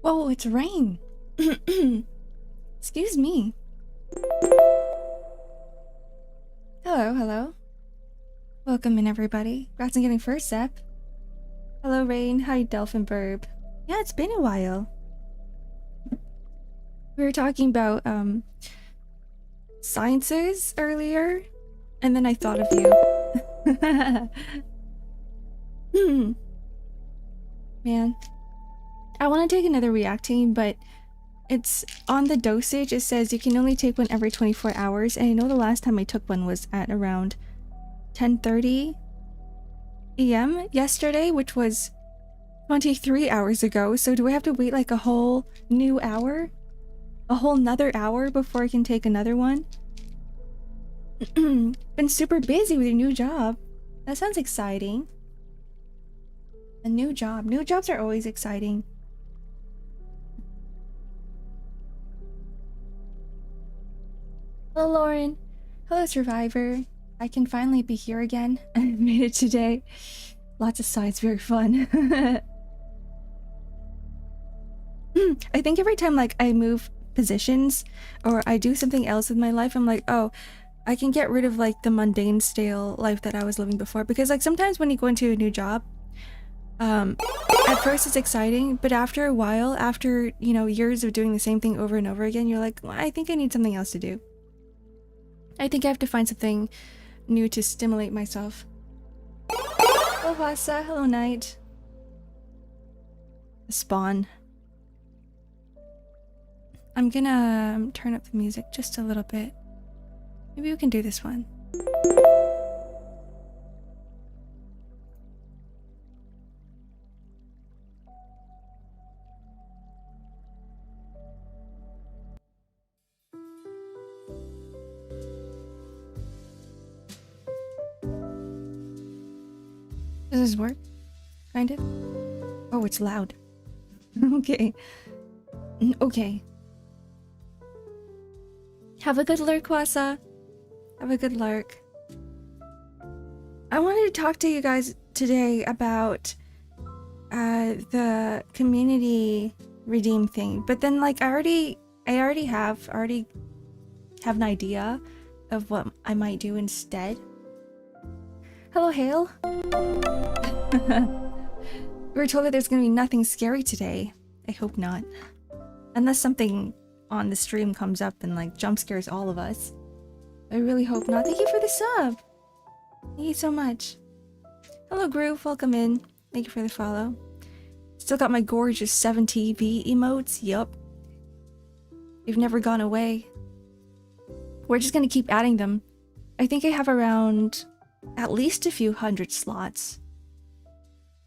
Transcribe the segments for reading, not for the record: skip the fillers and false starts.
Whoa, it's rain. Excuse me. Hello, hello. Welcome in, everybody. Congrats on getting first step. Hello, Rain. Hi, Delphin Burb. Yeah, it's been a while. We were talking about, sciences earlier, and then I thought of you. Man. I want to take another reacting, but it's on the dosage. It says you can only take one every 24 hours, and I know the last time I took one was at around 10:30 a.m. yesterday, which was 23 hours ago. So do I have to wait like a whole new hour? A whole nother hour before I can take another one? Been super busy with your new job. That sounds exciting. A new job. New jobs are always exciting. Hello, Lauren. Hello, Survivor. I can finally be here again. I made it today. Lots of sides, very fun. I think every time like I move positions or I do something else with my life, I'm like, oh, I can get rid of like the mundane stale life that I was living before. Because like sometimes when you go into a new job, at first it's exciting, but after a while, after, you know, years of doing the same thing over and over again, you're like, well, I think I need something else to do. I think I have to find something new to stimulate myself. Hello, Vasa. Hello, Night. Spawn. I'm gonna turn up the music just a little bit. Maybe we can do this one. Does this work? Kind of? Oh, it's loud. Okay. Okay. Have a good lurk, Wasa. Have a good lurk. I wanted to talk to you guys today about the community redeem thing, but then like I already have an idea of what I might do instead. Hello, Hale. We were told that there's gonna be nothing scary today. I hope not. Unless something on the stream comes up and like jump scares all of us. I really hope not. Thank you for the sub. Thank you so much. Hello, Groove. Welcome in. Thank you for the follow. Still got my gorgeous 7TV emotes. Yup. They've never gone away. We're just gonna keep adding them. I think I have around at least a few hundred slots.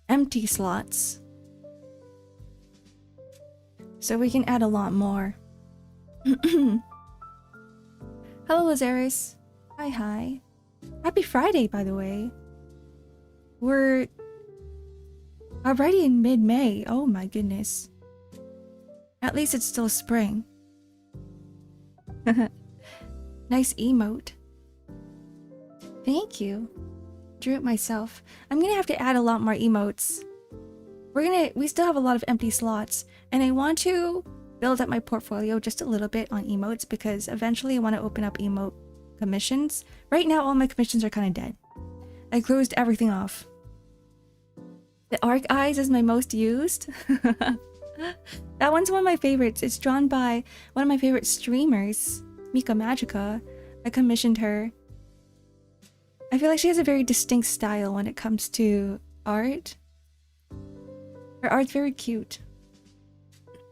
Empty slots. So we can add a lot more. Hello, Lazarus. Hi, hi. Happy Friday, by the way. We're already in mid-May. Oh my goodness. At least it's still spring. Nice emote. Thank you. Drew it myself. I'm gonna have to add a lot more emotes. We still have a lot of empty slots, and I want to build up my portfolio just a little bit on emotes because eventually I want to open up emote commissions. Right now, all my commissions are kind of dead. I closed everything off. The Arc Eyes is my most used. That one's one of my favorites. It's drawn by one of my favorite streamers, Mika Magica. I commissioned her. I feel like she has a very distinct style when it comes to art. Her art's very cute.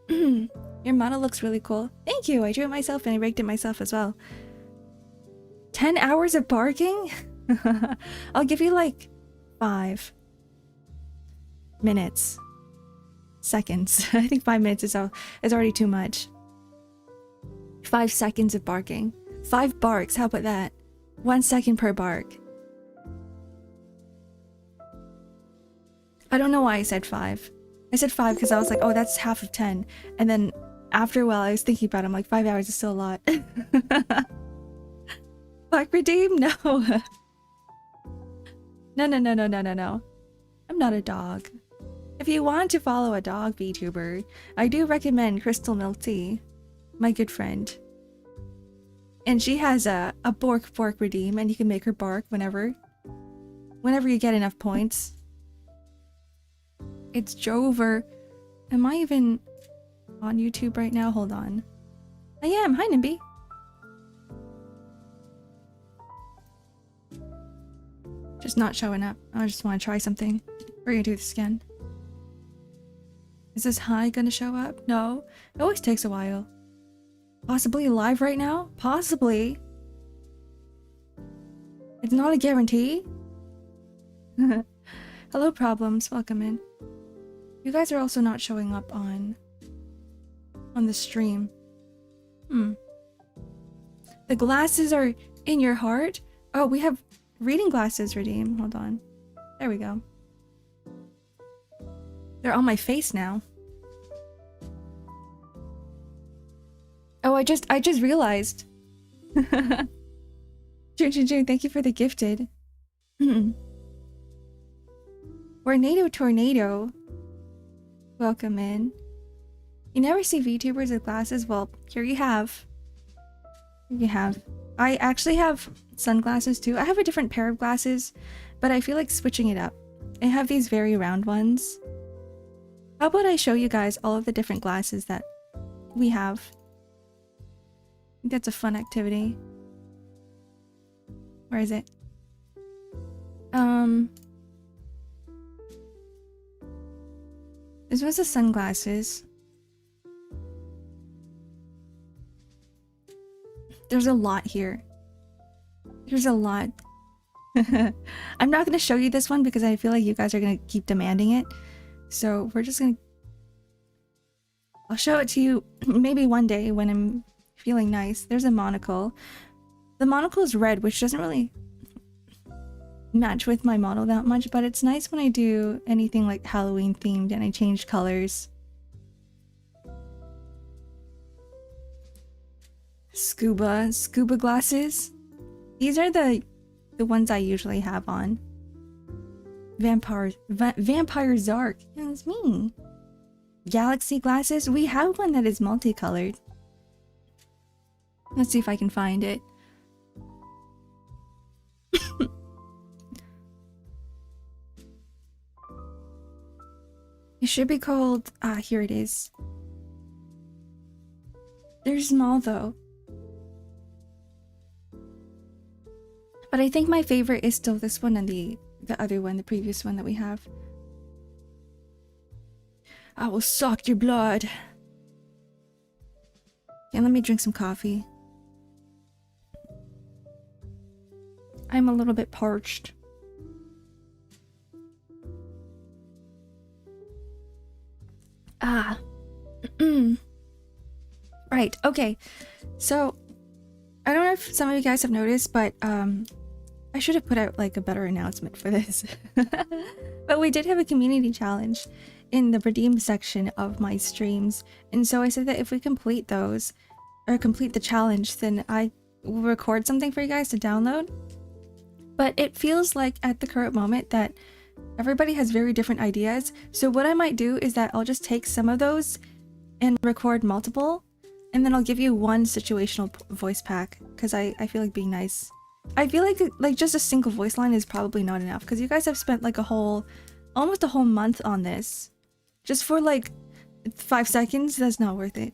Your model looks really cool. Thank you. I drew it myself and I raked it myself as well. 10 hours of barking? I'll give you like 5 minutes. Seconds. I think 5 minutes is already too much. 5 seconds of barking. 5 barks. How about that? 1 second per bark. I don't know why I said 5. I said 5 because I was like, oh, that's half of 10. And then after a while, I was thinking about it. I'm like, 5 hours is still a lot. Bark redeem? No. No. I'm not a dog. If you want to follow a dog VTuber, I do recommend Crystal Milk Tea, my good friend. And she has a Bork redeem, and you can make her bark whenever you get enough points. It's Jover. Am I even on YouTube right now? Hold on. I am. Hi, Nimby. Just not showing up. I just want to try something. We're gonna do this again. Is this hi gonna show up? No. It always takes a while. Possibly live right now? Possibly. It's not a guarantee. Hello, Problems. Welcome in. You guys are also not showing up on the stream. The glasses are in your heart? Oh, we have reading glasses redeem. Hold on. There we go. They're on my face now. Oh, I just realized. June, thank you for the gifted. Tornado. Welcome in. You never see VTubers with glasses? Well, here you have. Here you have. I actually have sunglasses too. I have a different pair of glasses, but I feel like switching it up. I have these very round ones. How about I show you guys all of the different glasses that we have? I think that's a fun activity. Where is it? This was the sunglasses. There's a lot here. There's a lot. I'm not going to show you this one because I feel like you guys are going to keep demanding it. So we're just going to... I'll show it to you maybe one day when I'm feeling nice. There's a monocle. The monocle is red, which doesn't really match with my model that much, but it's nice when I do anything like Halloween themed and I change colors. Scuba glasses. These are the ones I usually have on. Vampire Zark. Yeah, that's me. Galaxy glasses. We have one that is multicolored. Let's see if I can find it. It should be called... Ah, here it is. They're small though. But I think my favorite is still this one and the other one, the previous one that we have. I will suck your blood. Yeah, let me drink some coffee. I'm a little bit parched. Ah. Right, okay. So, I don't know if some of you guys have noticed, but I should have put out like a better announcement for this. But we did have a community challenge in the redeem section of my streams. And so I said that if we complete those, or complete the challenge, then I will record something for you guys to download. But it feels like at the current moment that everybody has very different ideas. So what I might do is that I'll just take some of those and record multiple. And then I'll give you one situational voice pack. Because I feel like being nice. I feel like just a single voice line is probably not enough. Because you guys have spent like almost a whole month on this. Just for like 5 seconds, that's not worth it.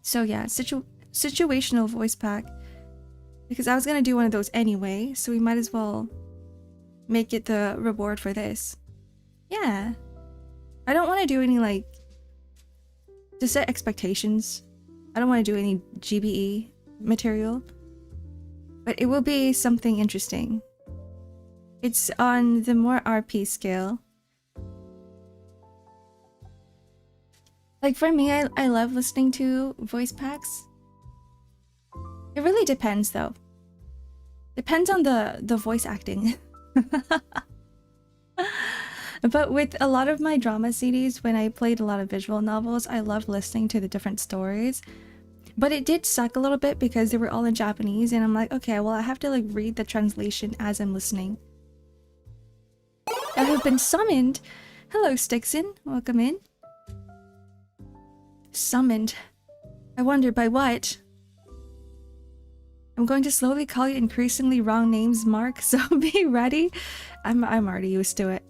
So yeah, situational voice pack. Because I was gonna do one of those anyway, so we might as well make it the reward for this. Yeah. I don't want to do any like... To set expectations. I don't want to do any GBE material. But it will be something interesting. It's on the more RP scale. Like for me, I love listening to voice packs. It really depends though. Depends on the voice acting. But with a lot of my drama CDs, when I played a lot of visual novels, I loved listening to the different stories. But it did suck a little bit because they were all in Japanese and I'm like, okay, well I have to like read the translation as I'm listening. I have been summoned. Hello, Stixon. Welcome in. Summoned. I wonder by what? I'm going to slowly call you increasingly wrong names, Mark, so be ready. I'm already used to it.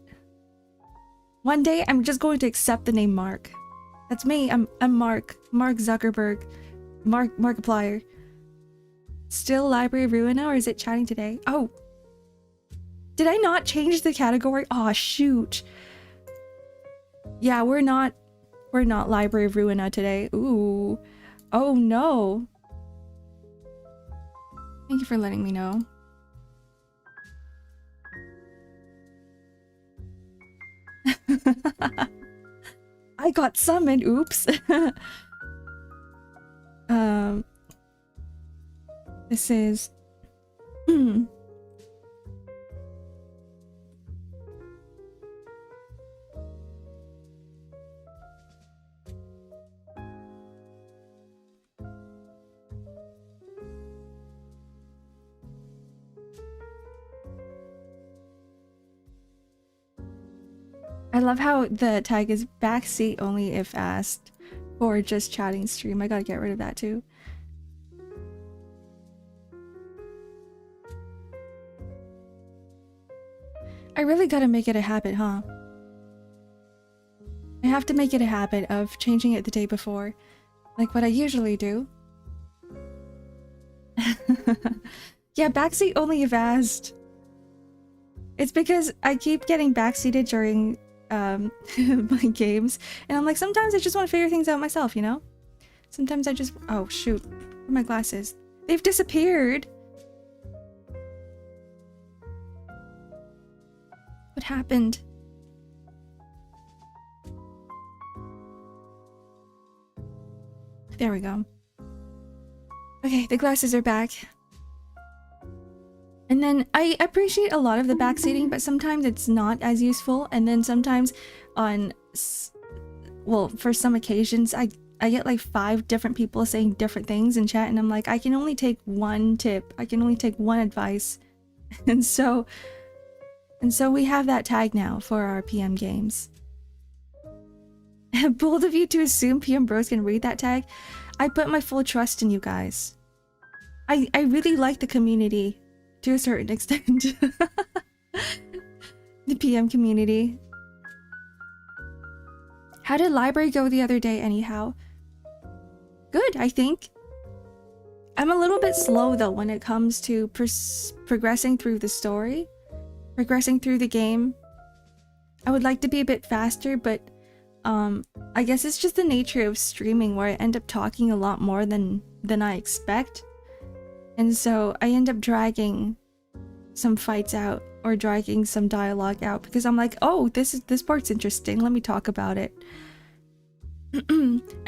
One day, I'm just going to accept the name Mark. That's me. I'm Mark. Mark Zuckerberg. Markiplier. Still Library of Ruina, or is it chatting today? Oh. Did I not change the category? Aw, shoot. Yeah, we're not Library of Ruina today. Ooh. Oh no. Thank you for letting me know. I got summoned. Oops. This is I love how the tag is backseat only if asked, or just chatting stream. I gotta get rid of that too. I really gotta make it a habit, huh? I have to make it a habit of changing it the day before, like what I usually do. Yeah, backseat only if asked. It's because I keep getting backseated during my games, and I'm like, sometimes I just want to figure things out myself, you know? Sometimes I just— oh shoot, where are my glasses? They've disappeared! What happened? There we go. Okay, the glasses are back. And then I appreciate a lot of the backseating, but sometimes it's not as useful. And then sometimes on, well, for some occasions, I get like 5 different people saying different things in chat, and I'm like, I can only take one tip. I can only take one advice. And so we have that tag now for our PM games. Bold of you to assume PM Bros can read that tag. I put my full trust in you guys. I really like the community. To a certain extent. The PM community. How did library go the other day anyhow? Good, I think. I'm a little bit slow though when it comes to progressing through the story. Progressing through the game. I would like to be a bit faster, but I guess it's just the nature of streaming where I end up talking a lot more than I expect. And so I end up dragging some fights out or dragging some dialogue out because I'm like, oh, this part's interesting. Let me talk about it.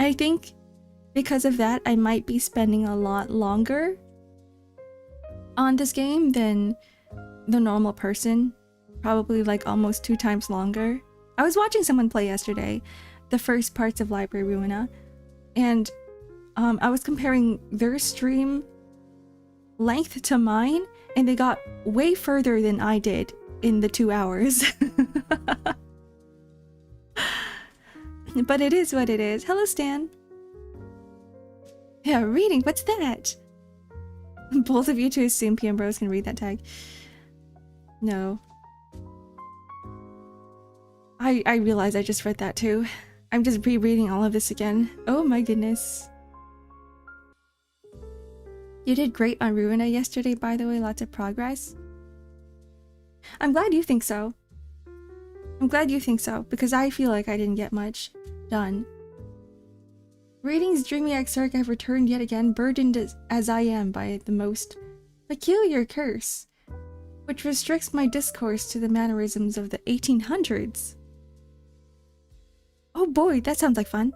I think because of that, I might be spending a lot longer on this game than the normal person. Probably like almost 2 times longer. I was watching someone play yesterday, the first parts of Library Ruina, and I was comparing their stream length to mine, and they got way further than I did in the 2 hours. But it is what it is. Hello, Stan. Yeah, reading. What's that? Both of you to assume PM Bros can read that tag. No. I realize I just read that too. I'm just rereading all of this again. Oh my goodness. You did great on Ruina yesterday, by the way. Lots of progress. I'm glad you think so. I'm glad you think so, because I feel like I didn't get much done. Greetings, dreamy X-Ark. I've returned yet again, burdened as I am by the most peculiar curse, which restricts my discourse to the mannerisms of the 1800s. Oh boy, that sounds like fun.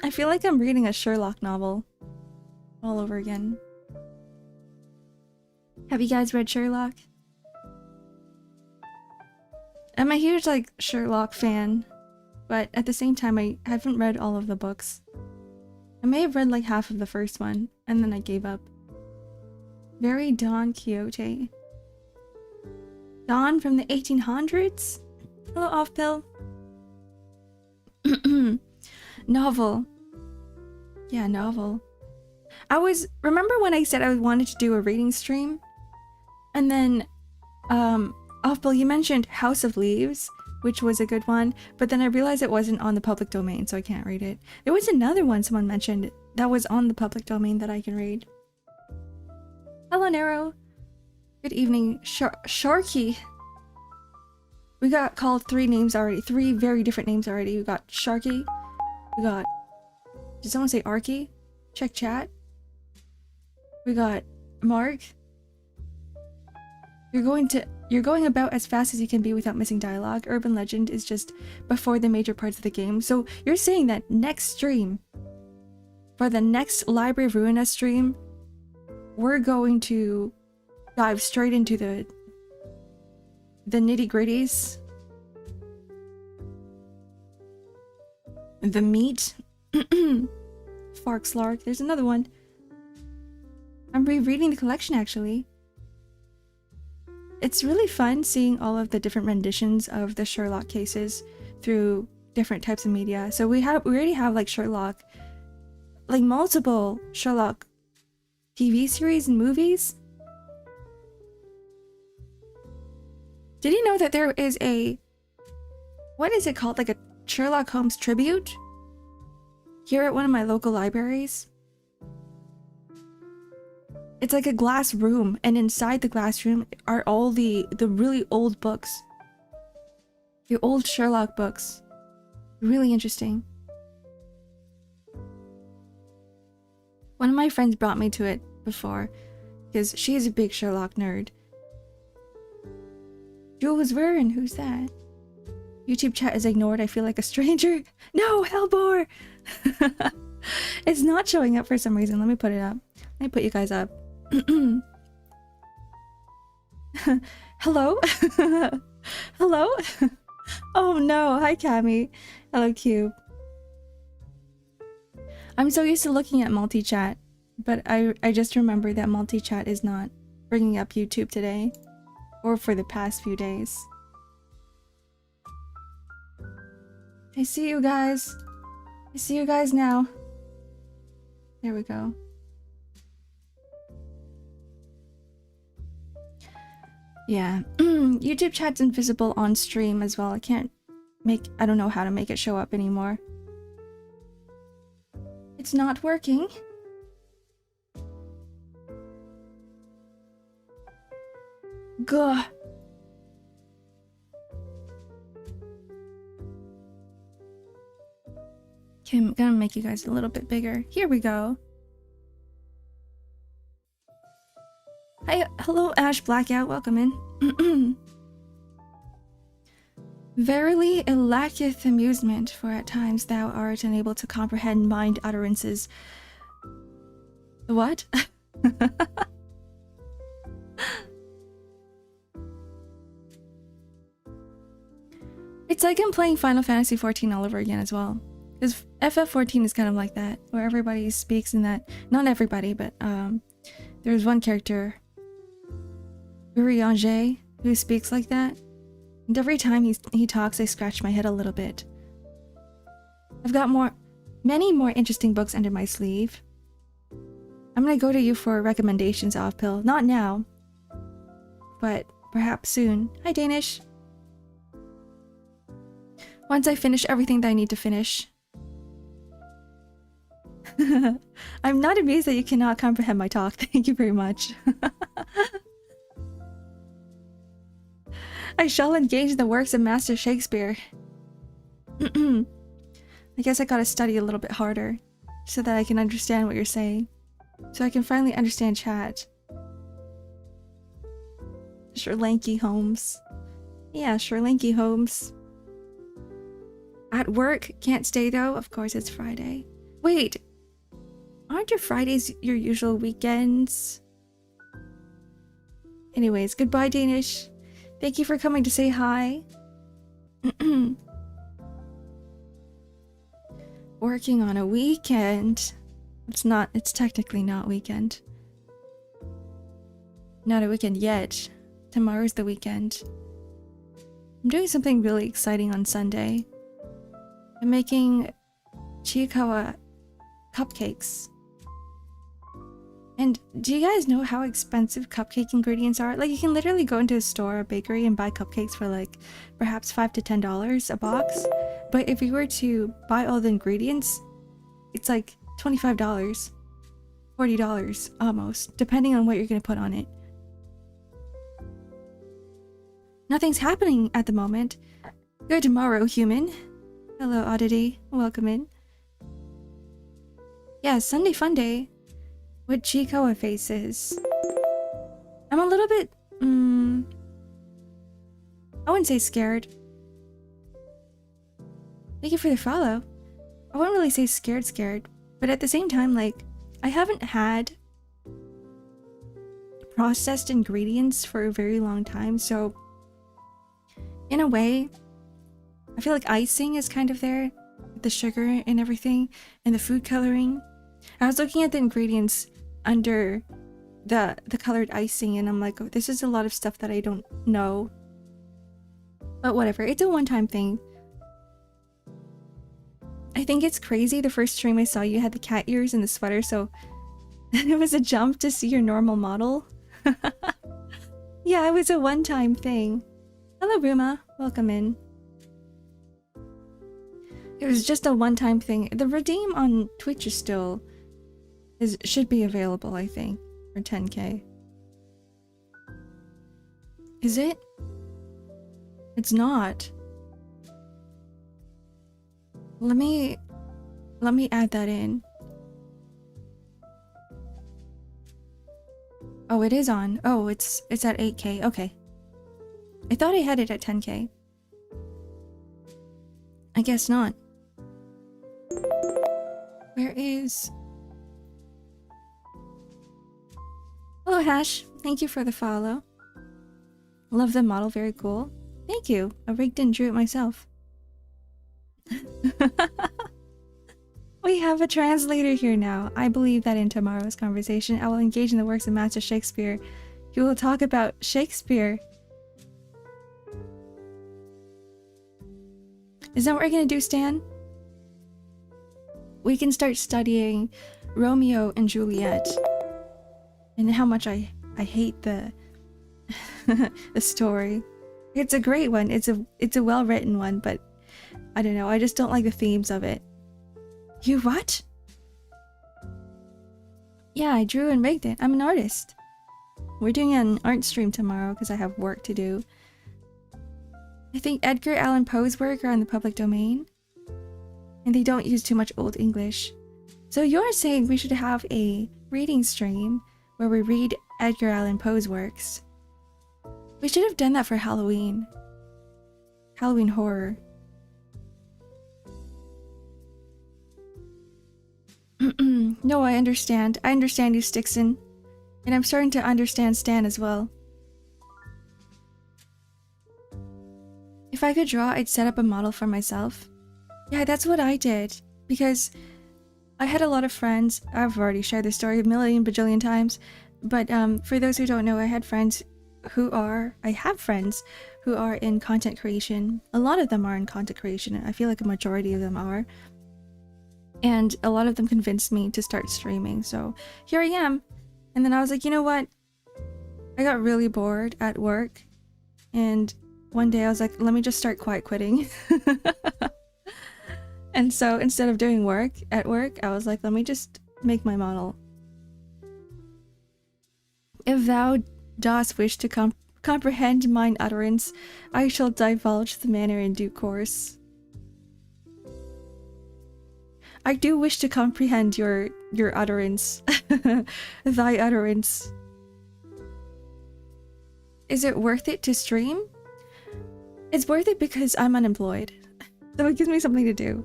I feel like I'm reading a Sherlock novel all over again. Have you guys read Sherlock? I'm a huge like Sherlock fan, but at the same time I haven't read all of the books. I may have read like half of the first one and then I gave up. Very Don Quixote. Dawn from the 1800s? Hello, Off-Pill. Novel. Yeah, novel. Remember when I said I wanted to do a reading stream? And then, Off-Pill, you mentioned House of Leaves, which was a good one, but then I realized it wasn't on the public domain, so I can't read it. There was another one someone mentioned that was on the public domain that I can read. Hello, Nero. Good evening, Sharky. We got called 3 names already. 3 very different names already. We got Sharky. We got... Did someone say Arky? Check chat. We got Mark. You're going about as fast as you can be without missing dialogue. Urban Legend is just before the major parts of the game. So you're saying that next stream, for the next Library of Ruina stream, we're going to dive straight into the nitty-gritties. The meat. Farkslark. There's another one. I'm rereading the collection, actually. It's really fun seeing all of the different renditions of the Sherlock cases through different types of media. So we already have like Sherlock, like multiple Sherlock TV series and movies. Did you know that there is a, what is it called? Like a Sherlock Holmes tribute here at one of my local libraries? It's like a glass room, and inside the glass room are all the really old books. The old Sherlock books. Really interesting. One of my friends brought me to it before, because she's a big Sherlock nerd. Jules Verne, who's that? YouTube chat is ignored, I feel like a stranger. No, Hellbore! It's not showing up for some reason. Let me put it up. Let me put you guys up. Hello? Hello? Oh no, hi Cammy. Hello Cube. I'm so used to looking at multi-chat, but I just remembered that multi-chat is not bringing up YouTube today, or for the past few days. I see you guys. I see you guys now. There we go. Yeah, YouTube chat's invisible on stream as well. I don't know how to make it show up anymore. It's not working. Gah. Okay, I'm gonna make you guys a little bit bigger. Here we go. Hi, hello Ash Blackout, welcome in. Verily it lacketh amusement, for at times thou art unable to comprehend mind utterances. What? It's like I'm playing Final Fantasy XIV all over again as well. Because FF14 is kind of like that, where everybody speaks in that... Not everybody, but there's one character, Urianger, who speaks like that. And every time he talks, I scratch my head a little bit. I've got many more interesting books under my sleeve. I'm gonna go to you for recommendations, Off-Pill. Not now, but perhaps soon. Hi, Danish. Once I finish everything that I need to finish. I'm not amazed that you cannot comprehend my talk. Thank you very much. I shall engage in the works of Master Shakespeare. I guess I gotta study a little bit harder so that I can understand what you're saying. So I can finally understand chat. Sherlanky Holmes. Yeah, Sherlanky Holmes. At work, can't stay though. Of course, it's Friday. Wait, aren't your Fridays your usual weekends? Anyways, goodbye, Danish. Thank you for coming to say hi. Working on a weekend. It's technically not weekend. Not a weekend yet. tomorrow's the weekend. I'm doing something really exciting on Sunday. I'm making Chikawa cupcakes. And do you guys know how expensive cupcake ingredients are? Like, you can literally go into a store or bakery and buy cupcakes for like perhaps $5 to $10 a box. But if you were to buy all the ingredients, it's like $25, $40 almost, depending on what you're going to put on it. Nothing's happening at the moment. Good tomorrow, human. Hello, oddity. Welcome in. Yeah, Sunday fun day. With Chikawa faces. I'm a little bit, I wouldn't say scared. Thank you for the follow. I wouldn't really say scared, but at the same time, like, I haven't had processed ingredients for a very long time, so in a way, I feel like icing is kind of there, the sugar and everything, and the food coloring. I was looking at the ingredients under the colored icing, and I'm like, oh, this is a lot of stuff that I don't know. But whatever, it's a one-time thing. I think it's crazy. The first stream I saw, you had the cat ears and the sweater, so it was a jump to see your normal model. Yeah, it was a one-time thing. Hello, Ruma. Welcome in. It was just a one-time thing. The redeem on Twitch is still... should be available, I think, for 10k. Is it? It's not. Let me add that in. Oh, it is on. Oh, it's at 8k. Okay. I thought I had it at 10k. I guess not. Where is... Hello, Hash. Thank you for the follow. Love the model. Very cool. Thank you. I rigged and drew it myself. We have a translator here now. I believe that in tomorrow's conversation, I will engage in the works of Master Shakespeare. He will talk about Shakespeare. Is that what we're gonna do, Stan? We can start studying Romeo and Juliet. And how much I hate the the story. It's a great one. It's a well-written one, but I don't know. I just don't like the themes of it. You what? Yeah, I drew and rigged it. I'm an artist. We're doing an art stream tomorrow because I have work to do. I think Edgar Allan Poe's work are in the public domain. And they don't use too much Old English. So you're saying we should have a reading stream where we read Edgar Allan Poe's works. We should have done that for Halloween. Halloween horror. No, I understand. I understand you, Stixon. And I'm starting to understand Stan as well. If I could draw, I'd set up a model for myself. Yeah, that's what I did. Because I had a lot of friends. I've already shared this story a million bajillion times. But for those who don't know, I have friends who are in content creation. A lot of them are in content creation. I feel like a majority of them are. And a lot of them convinced me to start streaming. So here I am. And then I was like, you know what? I got really bored at work. And one day I was like, let me just start quiet quitting. And so instead of doing work at work, I was like, let me just make my model. If thou dost wish to comprehend mine utterance, I shall divulge the manner in due course. I do wish to comprehend your utterance. Thy utterance. Is it worth it to stream? It's worth it because I'm unemployed. So it gives me something to do.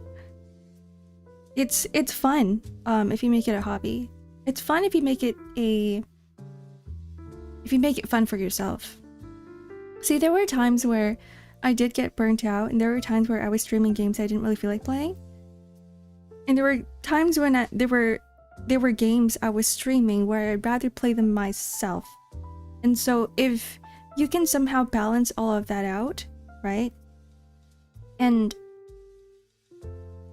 It's fun if you make it a hobby. It's fun if you make it fun for yourself. See, there were times where I did get burnt out, and there were times where I was streaming games I didn't really feel like playing. And there were times when there were games I was streaming where I'd rather play them myself. And so if you can somehow balance all of that out, right? And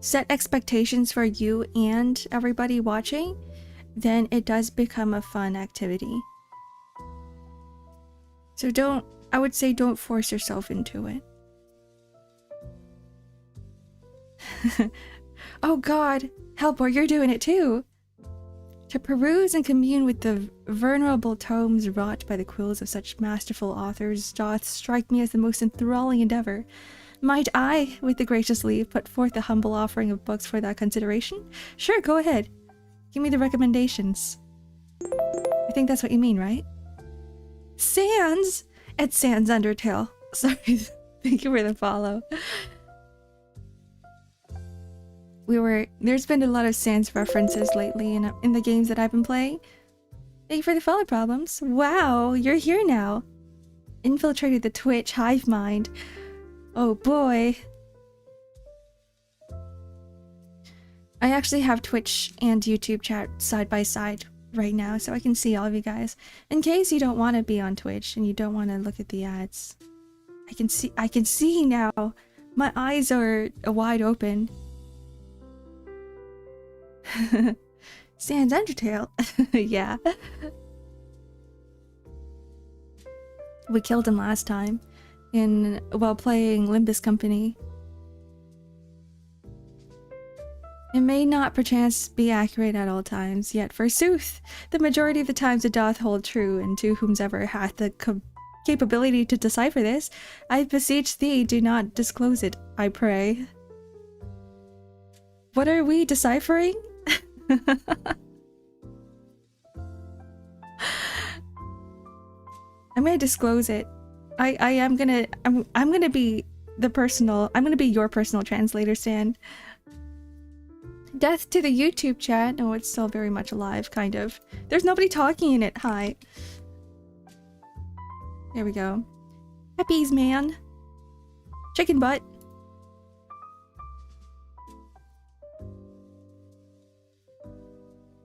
set expectations for you and everybody watching, then it does become a fun activity. So I would say don't force yourself into it. Oh God, Helpor, you're doing it too! To peruse and commune with the venerable tomes wrought by the quills of such masterful authors doth strike me as the most enthralling endeavor. Might I, with the gracious leave, put forth a humble offering of books for that consideration? Sure, go ahead. Give me the recommendations. I think that's what you mean, right? Sans! It's Sans Undertale. Sorry, thank you for the follow. There's been a lot of Sans references lately in the games that I've been playing. Thank you for the follow problems. Wow, you're here now. Infiltrated the Twitch hive mind. Oh boy. I actually have Twitch and YouTube chat side by side right now, so I can see all of you guys. In case you don't want to be on Twitch and you don't want to look at the ads. I can see now. My eyes are wide open. Sans Undertale. Yeah. We killed him last time while playing Limbus Company. It may not perchance be accurate at all times, yet forsooth, the majority of the times it doth hold true, and to whomsoever hath the capability to decipher this, I beseech thee, do not disclose it, I pray. What are we deciphering? I'm gonna disclose it. I'm gonna be your personal translator, Stan. Death to the YouTube chat. Oh, it's still very much alive, kind of. There's nobody talking in it. Hi. There we go. Peppies, man. Chicken butt.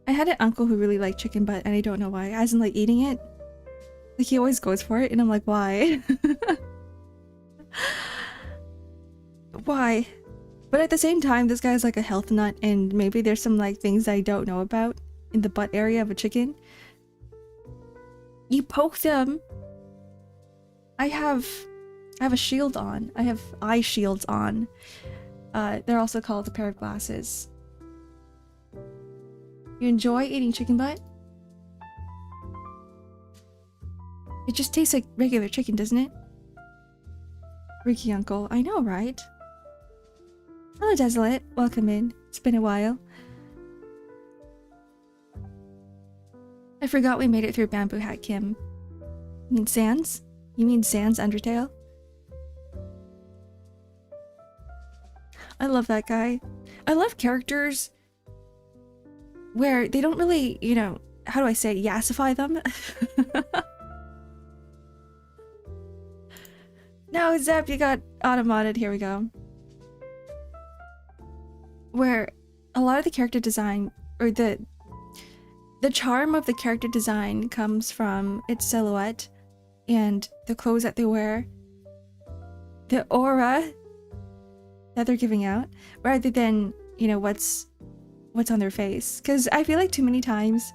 I had an uncle who really liked chicken butt, and I don't know why. As in, like, eating it. Like, he always goes for it, and I'm like, why? Why? But at the same time, this guy's like a health nut, and maybe there's some, like, things I don't know about in the butt area of a chicken. You poke them. I have a shield on. I have eye shields on. They're also called a pair of glasses. You enjoy eating chicken butt? It just tastes like regular chicken, doesn't it? Ricky uncle. I know, right? Hello, Desolate. Welcome in. It's been a while. I forgot we made it through Bamboo Hat Kim. You mean Sans? You mean Sans Undertale? I love that guy. I love characters where they don't really, you know, how do I say, yassify them? No, Zep, you got automated. Here we go. Where a lot of the character design, or the charm of the character design comes from its silhouette and the clothes that they wear, the aura that they're giving out, rather than, you know, what's on their face. Because I feel like too many times,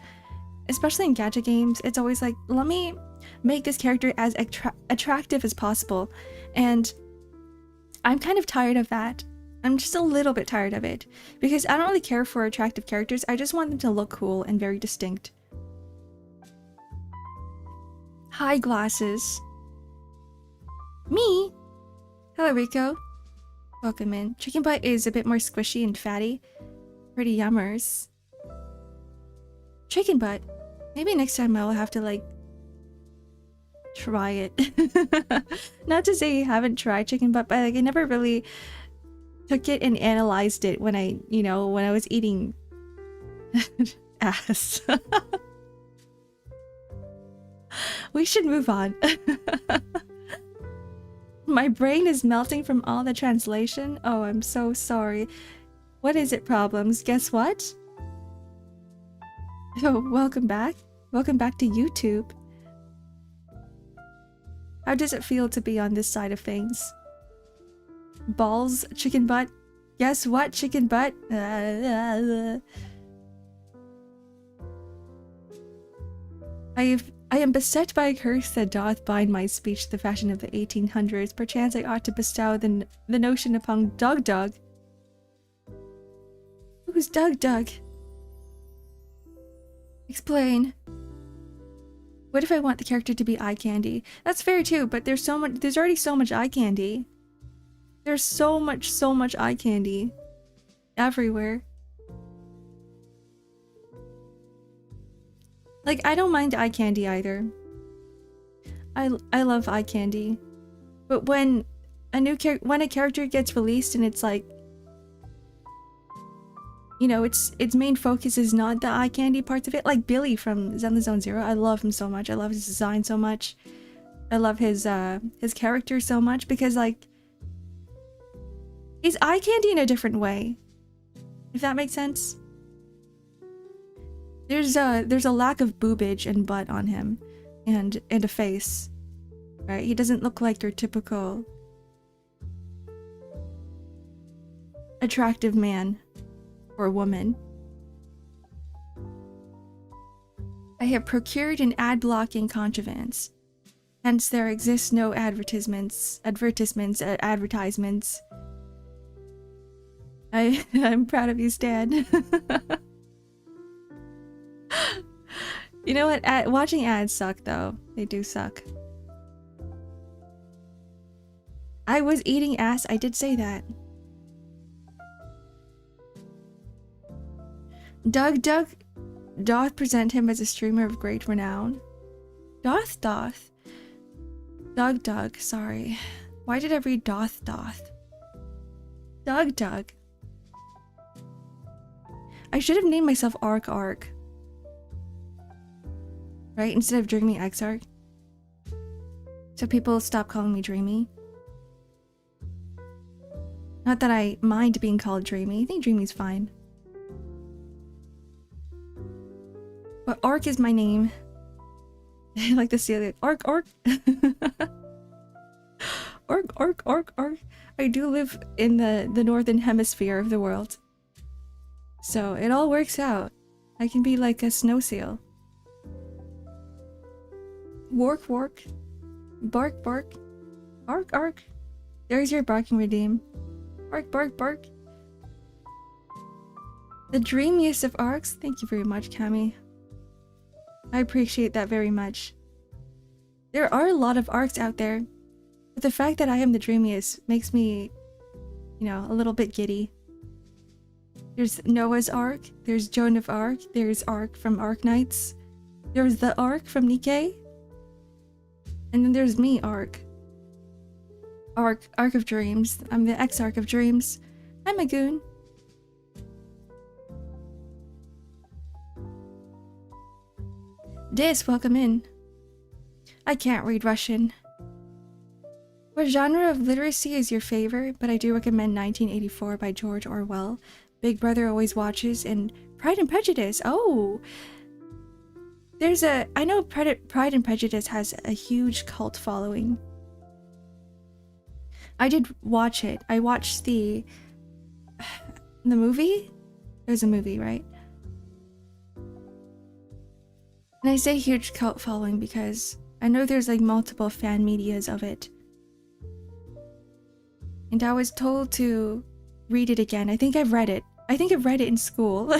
especially in gacha games, it's always like, let me make this character as attractive as possible, and I'm kind of tired of that. I'm just a little bit tired of it, because I don't really care for attractive characters. I just want them to look cool and very distinct. Hi, glasses. Me? Hello, Rico. Welcome in. Chicken butt is a bit more squishy and fatty. Pretty yummers. Chicken butt. Maybe next time I will have to, like, try it. Not to say I haven't tried chicken butt, but like I never really took it and analyzed it when I was eating ass. We should move on. My brain is melting from all the translation. Oh, I'm so sorry. What is it, problems? Guess what? Oh, welcome back. Welcome back to YouTube. How does it feel to be on this side of things? Balls? Chicken butt? Guess what? Chicken butt? I am beset by a curse that doth bind my speech to the fashion of the 1800s. Perchance I ought to bestow the notion upon Doug. Who's Doug? Explain. What if I want the character to be eye candy? That's fair too, but there's already so much eye candy. There's so much eye candy everywhere. Like, I don't mind eye candy either. I love eye candy. But when a character gets released and it's like, you know, its main focus is not the eye candy parts of it. Like Billy from Zenless Zone Zero. I love him so much. I love his design so much. I love his character so much because, like, he's eye candy in a different way. If that makes sense. There's a lack of boobage and butt on him and a face. Right? He doesn't look like your typical attractive man. Or woman. I have procured an ad-blocking contrivance. Hence there exists no advertisements. I'm proud of you, Stan. You know what? Watching ads suck, though. They do suck. I was eating ass. I did say that. Doug doth present him as a streamer of great renown. Doth. Doug, sorry. Why did I read doth? Doug. I should have named myself X-Ark. Right? Instead of Dreamy X-Ark. So people stop calling me Dreamy. Not that I mind being called Dreamy. I think Dreamy's fine. But Ark is my name. I like to see it. Ark. Ark. I do live in the northern hemisphere of the world. So it all works out. I can be like a snow seal. Work. Bark. Ark. There's your barking redeem. Bark. The dreamiest of arcs. Thank you very much, Cami. I appreciate that very much. There are a lot of arcs out there, but the fact that I am the dreamiest makes me, you know, a little bit giddy. There's Noah's Ark, there's Joan of Arc, there's Ark from Ark Knights, there's the Ark from Nikkei, and then there's me, Ark of Dreams. I'm the X-Ark of Dreams. I'm a goon. Welcome in. I can't read Russian. What genre of literacy is your favorite? But I do recommend 1984 by George Orwell, Big Brother Always Watches, and Pride and Prejudice. Oh! I know Pride and Prejudice has a huge cult following. I did watch it. I watched the movie? There's a movie, right? And I say huge cult following because I know there's like multiple fan medias of it. And I was told to read it again. I think I've read it. I think I've read it in school.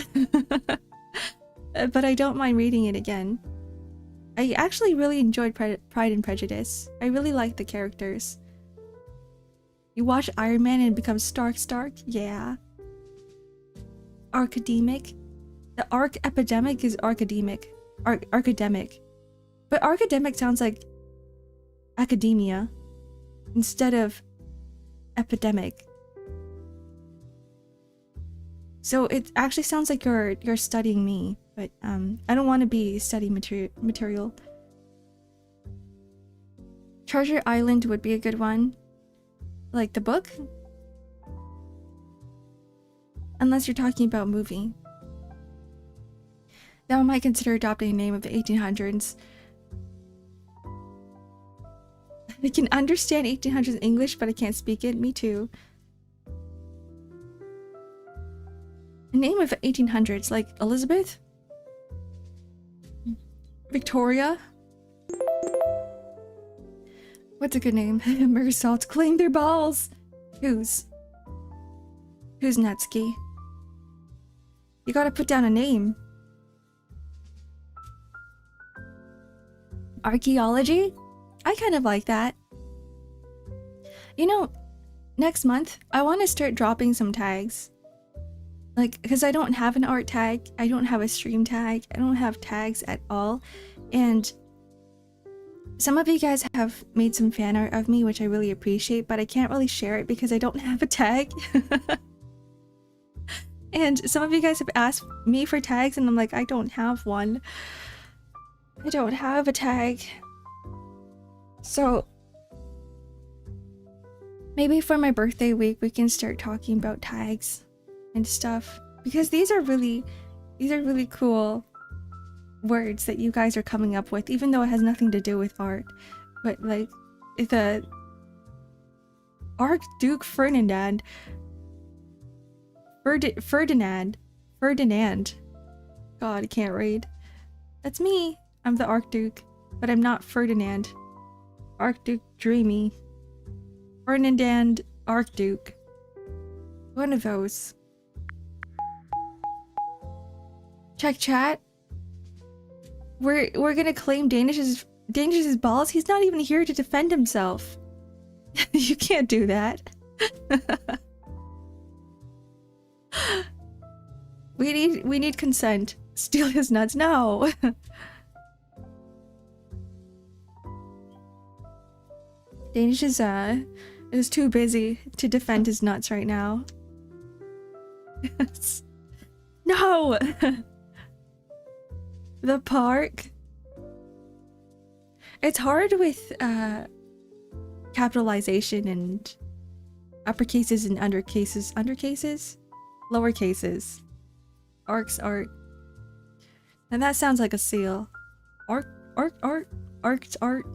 But I don't mind reading it again. I actually really enjoyed Pride and Prejudice. I really liked the characters. You watch Iron Man and become Stark? Yeah. Arcademic? The arc epidemic is arcademic. Arcademic. But arcademic sounds like academia instead of epidemic. So it actually sounds like you're studying me, but I don't want to be studying material. Treasure Island would be a good one. Like the book? Unless you're talking about movie. Now I might consider adopting a name of the 1800s. I can understand 1800s English, but I can't speak it. Me too. A name of 1800s, like Elizabeth? Victoria? What's a good name? Mersault, claim their balls! Who's Nutsky? You gotta put down a name. Archaeology? I kind of like that. You know, next month, I want to start dropping some tags. Like, because I don't have an art tag, I don't have a stream tag, I don't have tags at all. And some of you guys have made some fan art of me, which I really appreciate, but I can't really share it because I don't have a tag. And some of you guys have asked me for tags, and I'm like, I don't have one. I don't have a tag. So maybe for my birthday week, we can start talking about tags and stuff, because these are really cool words that you guys are coming up with, even though it has nothing to do with art. But like the Archduke Ferdinand. God, I can't read. That's me. I'm the Archduke, but I'm not Ferdinand. Archduke Dreamy. Ferdinand Archduke. One of those. Check chat. We're gonna claim Danish's balls. He's not even here to defend himself. You can't do that. We need consent. Steal his nuts. No. Danish is too busy to defend his nuts right now. No. The park. It's hard with capitalization and uppercases and undercases, lowercases. Ark's art. And that sounds like a seal. Ark's art.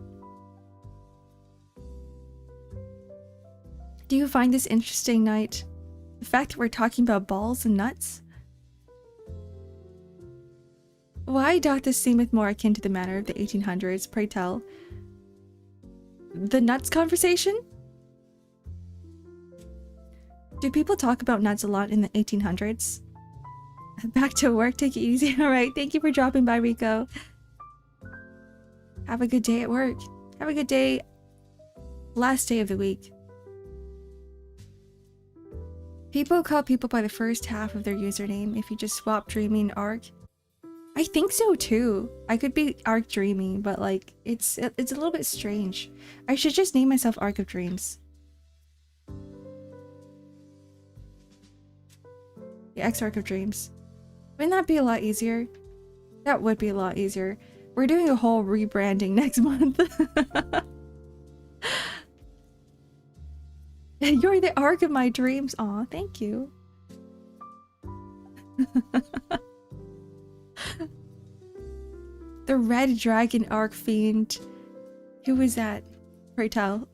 Do you find this interesting, Knight? The fact that we're talking about balls and nuts? Why doth this seemeth more akin to the manner of the 1800s, pray tell? The nuts conversation? Do people talk about nuts a lot in the 1800s? Back to work, take it easy. Alright, thank you for dropping by, Rico. Have a good day at work. Have a good day. Last day of the week. People call people by the first half of their username if you just swap Dreamy and Arc. I think so too. I could be Arc Dreamy, but like, it's a little bit strange. I should just name myself Arc of Dreams. The X-Ark of Dreams. Wouldn't that be a lot easier? That would be a lot easier. We're doing a whole rebranding next month. You're the arc of my dreams. Aw, thank you. The Red Dragon Arc Fiend. Who was that? Pray tell.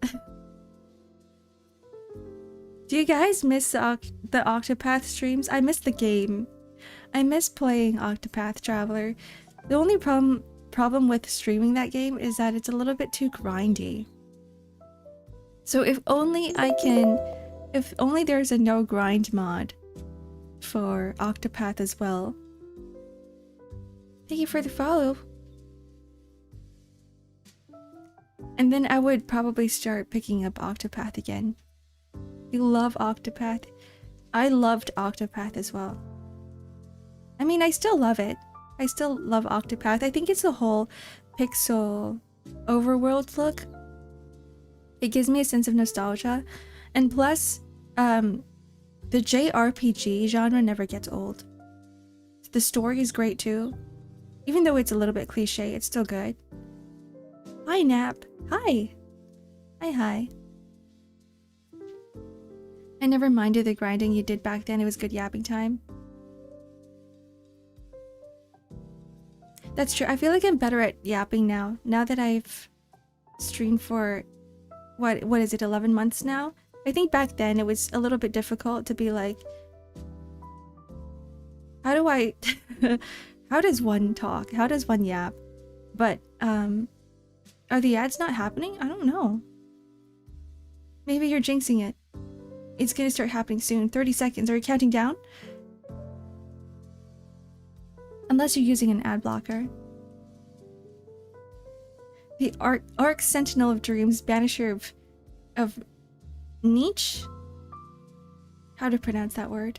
Do you guys miss the Octopath streams? I miss the game. I miss playing Octopath Traveler. The only problem with streaming that game is that it's a little bit too grindy. So if only there's a no grind mod for Octopath as well. Thank you for the follow. And then I would probably start picking up Octopath again. You love Octopath? I loved Octopath as well. I mean, I still love it. I still love Octopath. I think it's the whole pixel overworld look. It gives me a sense of nostalgia. And plus, the JRPG genre never gets old. The story is great too. Even though it's a little bit cliche, it's still good. Hi, Nap. Hi. Hi. I never minded the grinding you did back then. It was good yapping time. That's true. I feel like I'm better at yapping now. Now that I've streamed for what is it, 11 months now? I think back then it was a little bit difficult to be like, how do I how does one talk? How does one yap? But are the ads not happening? I don't know. Maybe you're jinxing it. It's gonna start happening soon. 30 seconds. Are you counting down? Unless you're using an ad blocker. The Ark Sentinel of Dreams, Banisher of Niche? How to pronounce that word?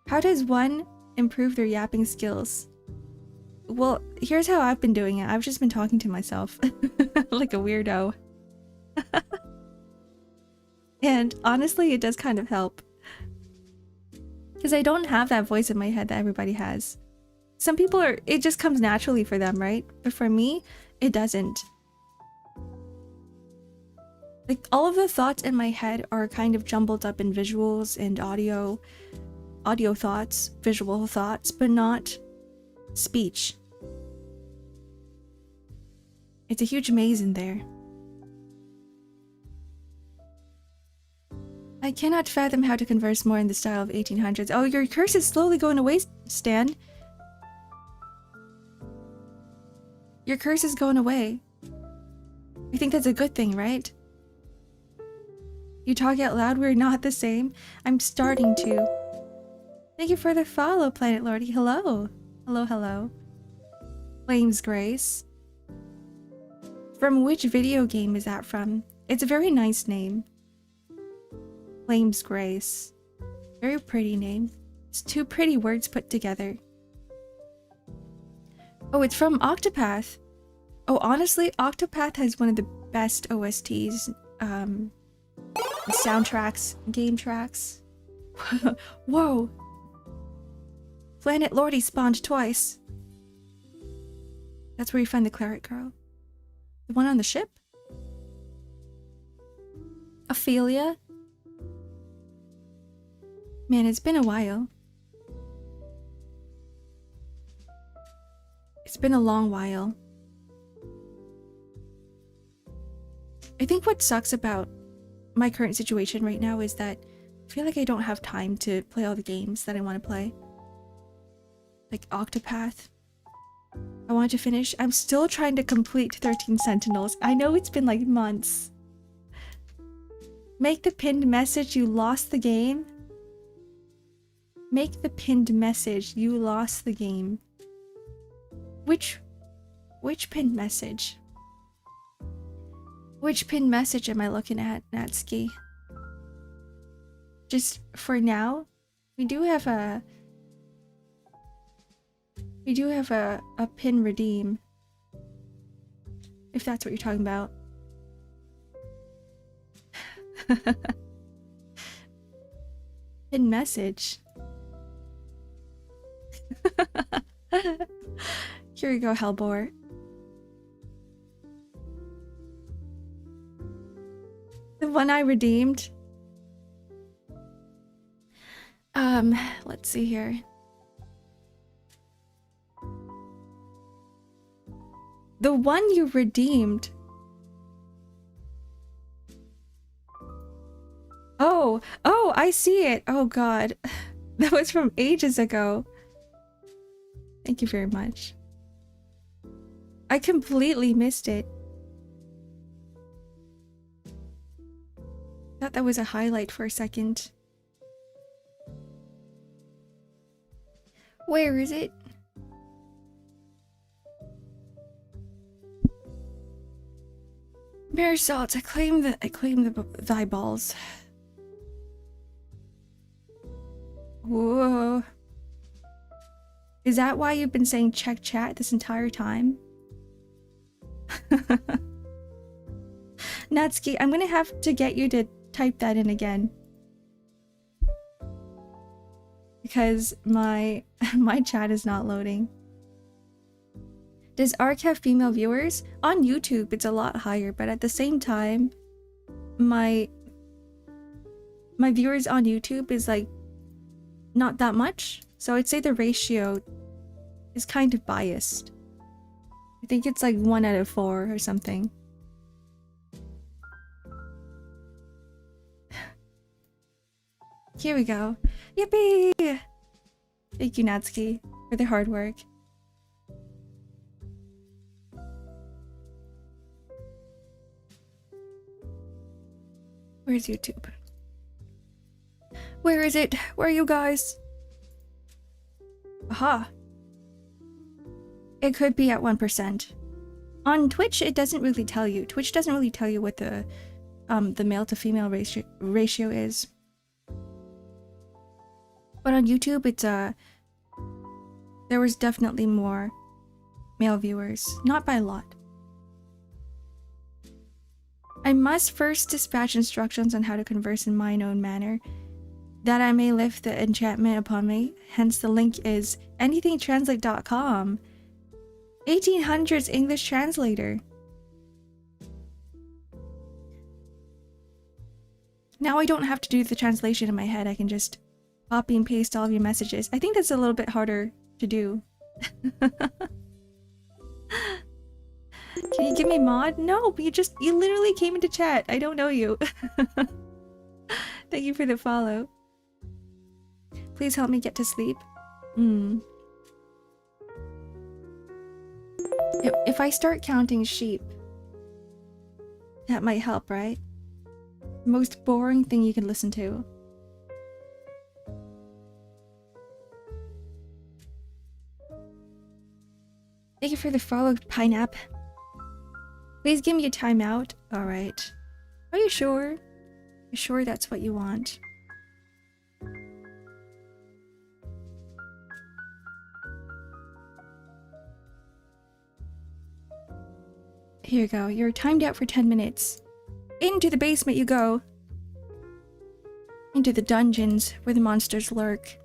How does one improve their yapping skills? Well, here's how I've been doing it. I've just been talking to myself like a weirdo. And honestly, it does kind of help. Because I don't have that voice in my head that everybody has. Some people it just comes naturally for them, right? But for me, it doesn't. Like, all of the thoughts in my head are kind of jumbled up in visuals and audio thoughts, visual thoughts, but not speech. It's a huge maze in there. I cannot fathom how to converse more in the style of 1800s. Oh, your curse is slowly going away, Stan. Your curse is going away. I think that's a good thing, right? You talk out loud, we're not the same. I'm starting to. Thank you for the follow, Planet Lordy. Hello. Hello, hello. Flames Grace. From which video game is that from? It's a very nice name. Flames Grace. Very pretty name. It's two pretty words put together. Oh, it's from Octopath. Oh, honestly, Octopath has one of the best OSTs, soundtracks, game tracks. Whoa! Planet Lordy spawned twice. That's where you find the cleric girl. The one on the ship? Ophelia? Man, it's been a while. It's been a long while. I think what sucks about my current situation right now is that I feel like I don't have time to play all the games that I want to play. Like Octopath. I want to finish. I'm still trying to complete 13 Sentinels. I know it's been like months. Make the pinned message, you lost the game. Make the pinned message, you lost the game. Which pinned message? Which pinned message am I looking at, Natsuki? Just for now, we do have a pin redeem. If that's what you're talking about. Pin message. Here you go, Hellbore. The one I redeemed. Let's see here. The one you redeemed. Oh, I see it. Oh god. That was from ages ago. Thank you very much. I completely missed it. Thought that was a highlight for a second. Where is it? Mere salts, I claim thy balls. Whoa. Is that why you've been saying check chat this entire time? Natsuki, I'm gonna have to get you to type that in again. Because my chat is not loading. Does Ark have female viewers? On YouTube, it's a lot higher, but at the same time, my viewers on YouTube is like not that much. So I'd say the ratio is kind of biased. I think it's like 1 out of 4 or something. Here we go. Yippee! Thank you, Natsuki, for the hard work. Where's YouTube? Where is it? Where are you guys? Aha. It could be at 1%. On Twitch, it doesn't really tell you. Twitch doesn't really tell you what the male to female ratio is. But on YouTube, it's there was definitely more male viewers, not by a lot. I must first dispatch instructions on how to converse in mine own manner, that I may lift the enchantment upon me. Hence the link is anythingtranslate.com. 1800s English translator. Now I don't have to do the translation in my head. I can just copy and paste all of your messages. I think that's a little bit harder to do. Can you give me mod? No, you literally came into chat. I don't know you. Thank you for the follow. Please help me get to sleep. If I start counting sheep, that might help, right? Most boring thing you can listen to. Thank you for the follow, Pineapple. Please give me a timeout. Alright. Are you sure? You sure that's what you want? Here you go. You're timed out for 10 minutes. Into the basement you go. Into the dungeons where the monsters lurk.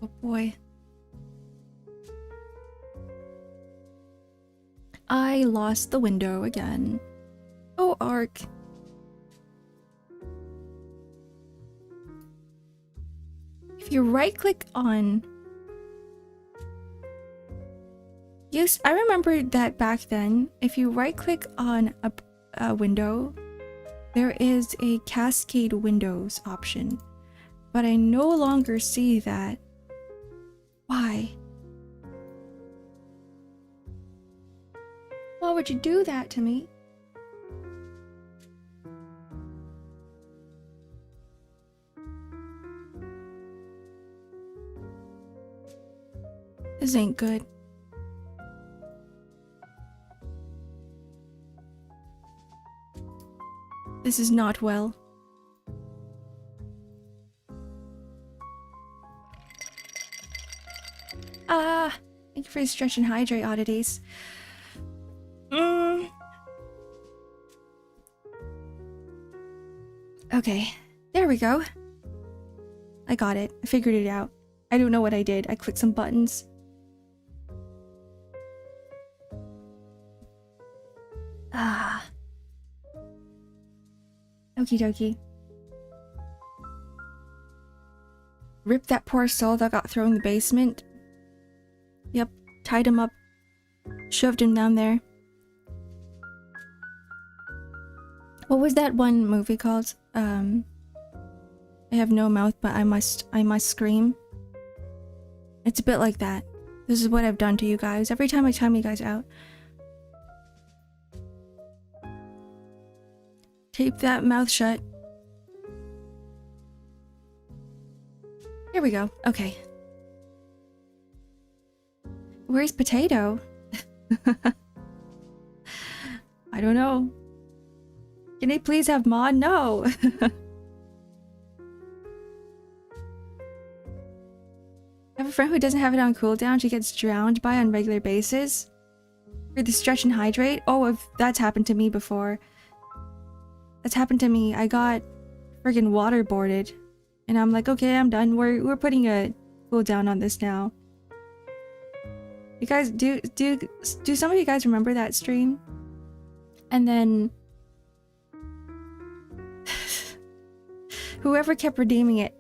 Oh boy. I lost the window again. Oh, Ark. If you right-click on... I remember that back then, if you right-click on a window, there is a Cascade Windows option. But I no longer see that. Why? Why would you do that to me? This ain't good. This is not well. Thank you for the stretch and hydrate oddities. Okay, there we go. I got it. I figured it out. I don't know what I did. I clicked some buttons. Okie dokie. Rip that poor soul that got thrown in the basement. Yep, tied him up. Shoved him down there. What was that one movie called? I have no mouth, but I must scream. It's a bit like that. This is what I've done to you guys. Every time I time you guys out. Tape that mouth shut. Here we go. Okay. Where's Potato? I don't know. Can they please have mod? No. I have a friend who doesn't have it on cooldown. She gets drowned by on a regular basis. For the stretch and hydrate. Oh, if that's happened to me before. That's happened to me. I got friggin' waterboarded. And I'm like, okay, I'm done. We're putting a cooldown on this now. You guys, do some of you guys remember that stream? And then... whoever kept redeeming it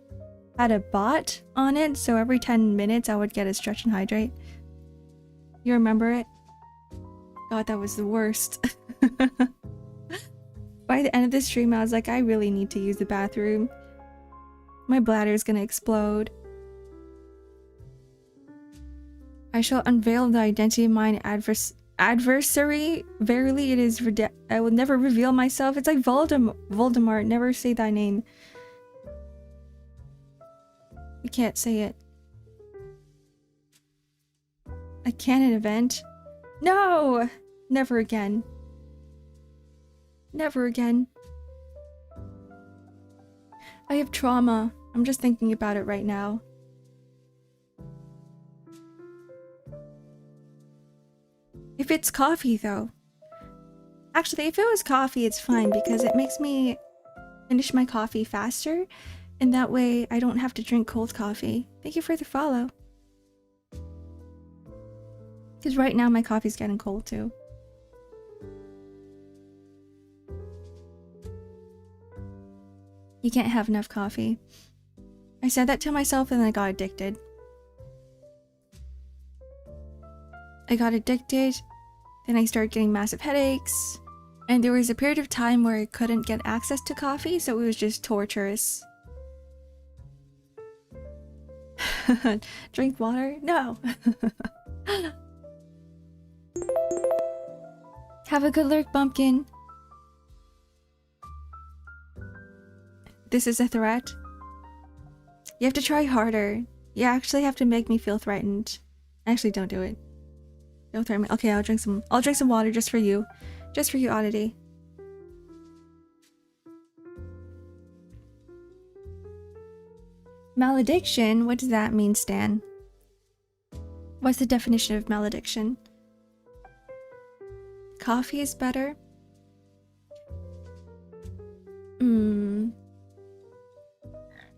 had a bot on it, so every 10 minutes I would get a stretch and hydrate. You remember it? God, that was the worst. By the end of the stream, I was like, I really need to use the bathroom. My bladder's gonna explode. I shall unveil the identity of mine adversary. Verily, it is I will never reveal myself. It's like Voldemort. Never say thy name. You can't say it. A canon event? No! Never again. Never again. I have trauma. I'm just thinking about it right now. If it's coffee, though. Actually, if it was coffee, it's fine because it makes me finish my coffee faster. And that way, I don't have to drink cold coffee. Thank you for the follow. Because right now, my coffee's getting cold, too. You can't have enough coffee. I said that to myself and then I got addicted. Then I started getting massive headaches. And there was a period of time where I couldn't get access to coffee, so it was just torturous. Drink water? No. Have a good lurk, Bumpkin. This is a threat. You have to try harder. You actually have to make me feel threatened. Actually, don't do it. Don't threaten me. Okay, I'll drink some water just for you. Just for you, Oddity. Malediction? What does that mean, Stan? What's the definition of malediction? Coffee is better?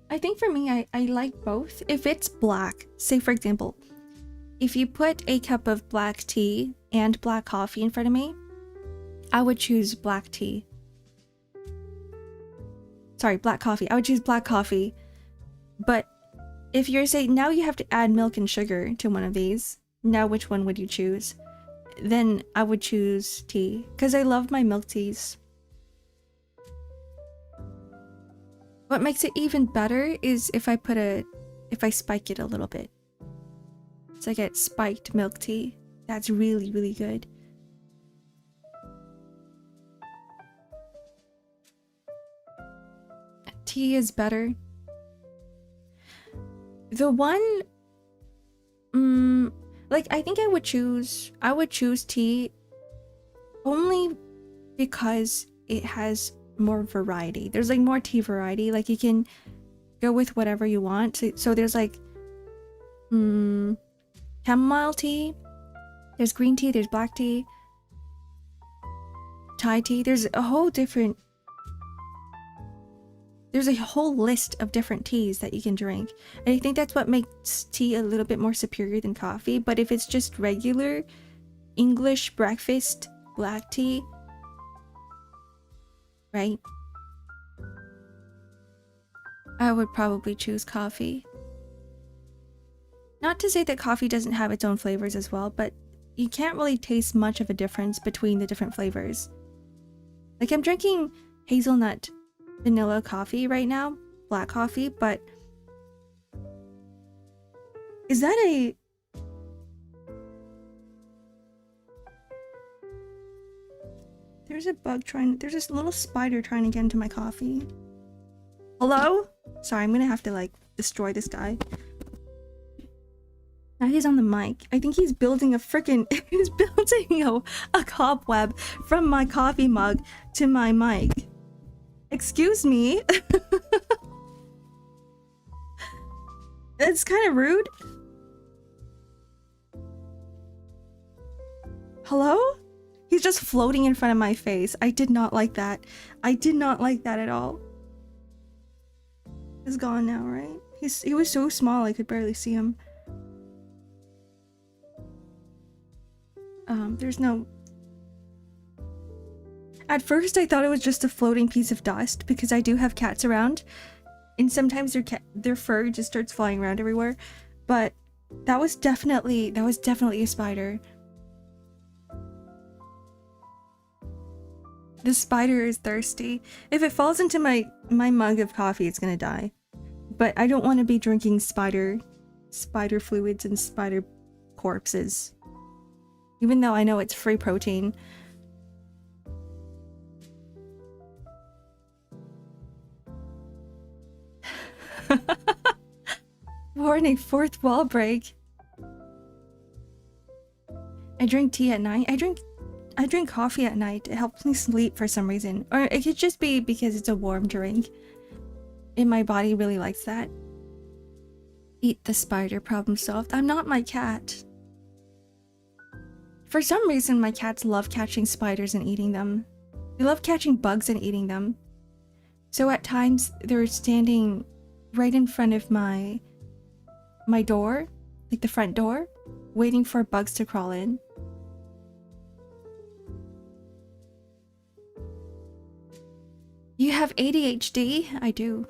I think for me, I like both. If it's black, say for example, if you put a cup of black tea and black coffee in front of me, I would choose black tea. Sorry, black coffee. I would choose black coffee. But if you're saying now you have to add milk and sugar to one of these, now which one would you choose? Then I would choose tea because I love my milk teas. What makes it even better is if I spike it a little bit. So I get spiked milk tea. That's really, really good. Tea is better. The one, like I think I would choose tea only because it has more variety. There's like more tea variety. Like you can go with whatever you want. So there's like chamomile tea, there's green tea, there's black tea, Thai tea. There's a whole list of different teas that you can drink. And I think that's what makes tea a little bit more superior than coffee. But if it's just regular English breakfast black tea, right? I would probably choose coffee. Not to say that coffee doesn't have its own flavors as well, but you can't really taste much of a difference between the different flavors. Like I'm drinking hazelnut vanilla coffee right now, black coffee, but is that a... There's this little spider trying to get into my coffee. Hello? Sorry, I'm gonna have to like destroy this guy. Now he's on the mic. I think he's building a freaking he's building a cobweb from my coffee mug to my mic. Excuse me. It's kind of rude. Hello? He's just floating in front of my face. I did not like that. I did not like that at all. He's gone now, right? He was so small I could barely see him. There's no... At first I thought it was just a floating piece of dust because I do have cats around and sometimes their fur just starts flying around everywhere, but that was definitely a spider. The spider is thirsty. If it falls into my mug of coffee, it's gonna die. But I don't want to be drinking spider fluids and spider corpses. Even though I know it's free protein. Warning, fourth wall break. I drink tea at night. I drink coffee at night. It helps me sleep for some reason. Or it could just be because it's a warm drink. And my body really likes that. Eat the spider, problem solved. I'm not my cat. For some reason, my cats love catching spiders and eating them. They love catching bugs and eating them. So at times, they're standing right in front of my door, like the front door, waiting for bugs to crawl in. You have ADHD? I do.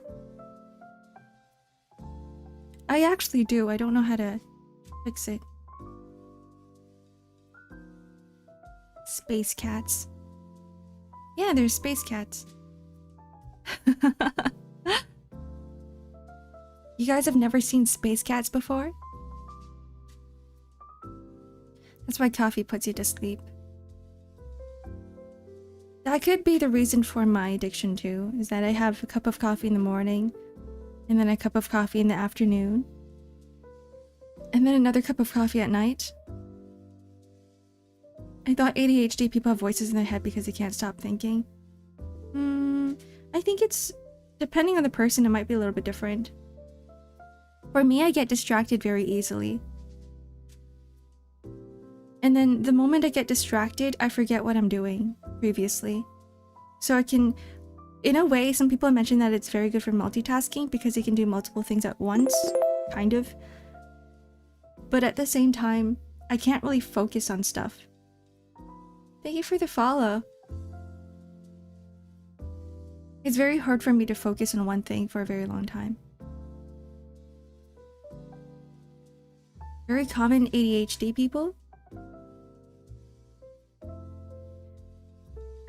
I actually do. I don't know how to fix it. Space cats. Yeah, there's space cats. You guys have never seen space cats before? That's why coffee puts you to sleep. That could be the reason for my addiction too, is that I have a cup of coffee in the morning, and then a cup of coffee in the afternoon, and then another cup of coffee at night. I thought ADHD people have voices in their head because they can't stop thinking. I think it's, depending on the person, it might be a little bit different. For me, I get distracted very easily. And then the moment I get distracted, I forget what I'm doing previously. So I can, in a way, some people have mentioned that it's very good for multitasking because you can do multiple things at once, kind of. But at the same time, I can't really focus on stuff. Thank you for the follow. It's very hard for me to focus on one thing for a very long time. Very common ADHD people.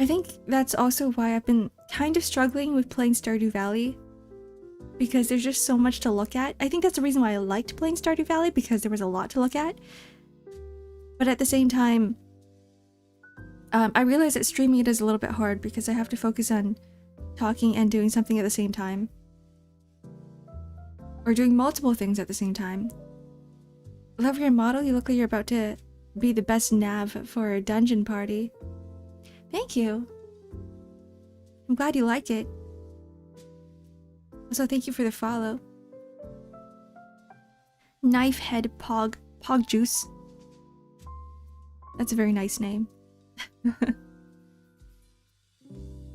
I think that's also why I've been kind of struggling with playing Stardew Valley. Because there's just so much to look at. I think that's the reason why I liked playing Stardew Valley, because there was a lot to look at. But at the same time, I realize that streaming it is a little bit hard because I have to focus on talking and doing something at the same time. Or doing multiple things at the same time. Love your model. You look like you're about to be the best nav for a dungeon party. Thank you. I'm glad you like it. Also, thank you for the follow. Knife Head Pog Juice. That's a very nice name.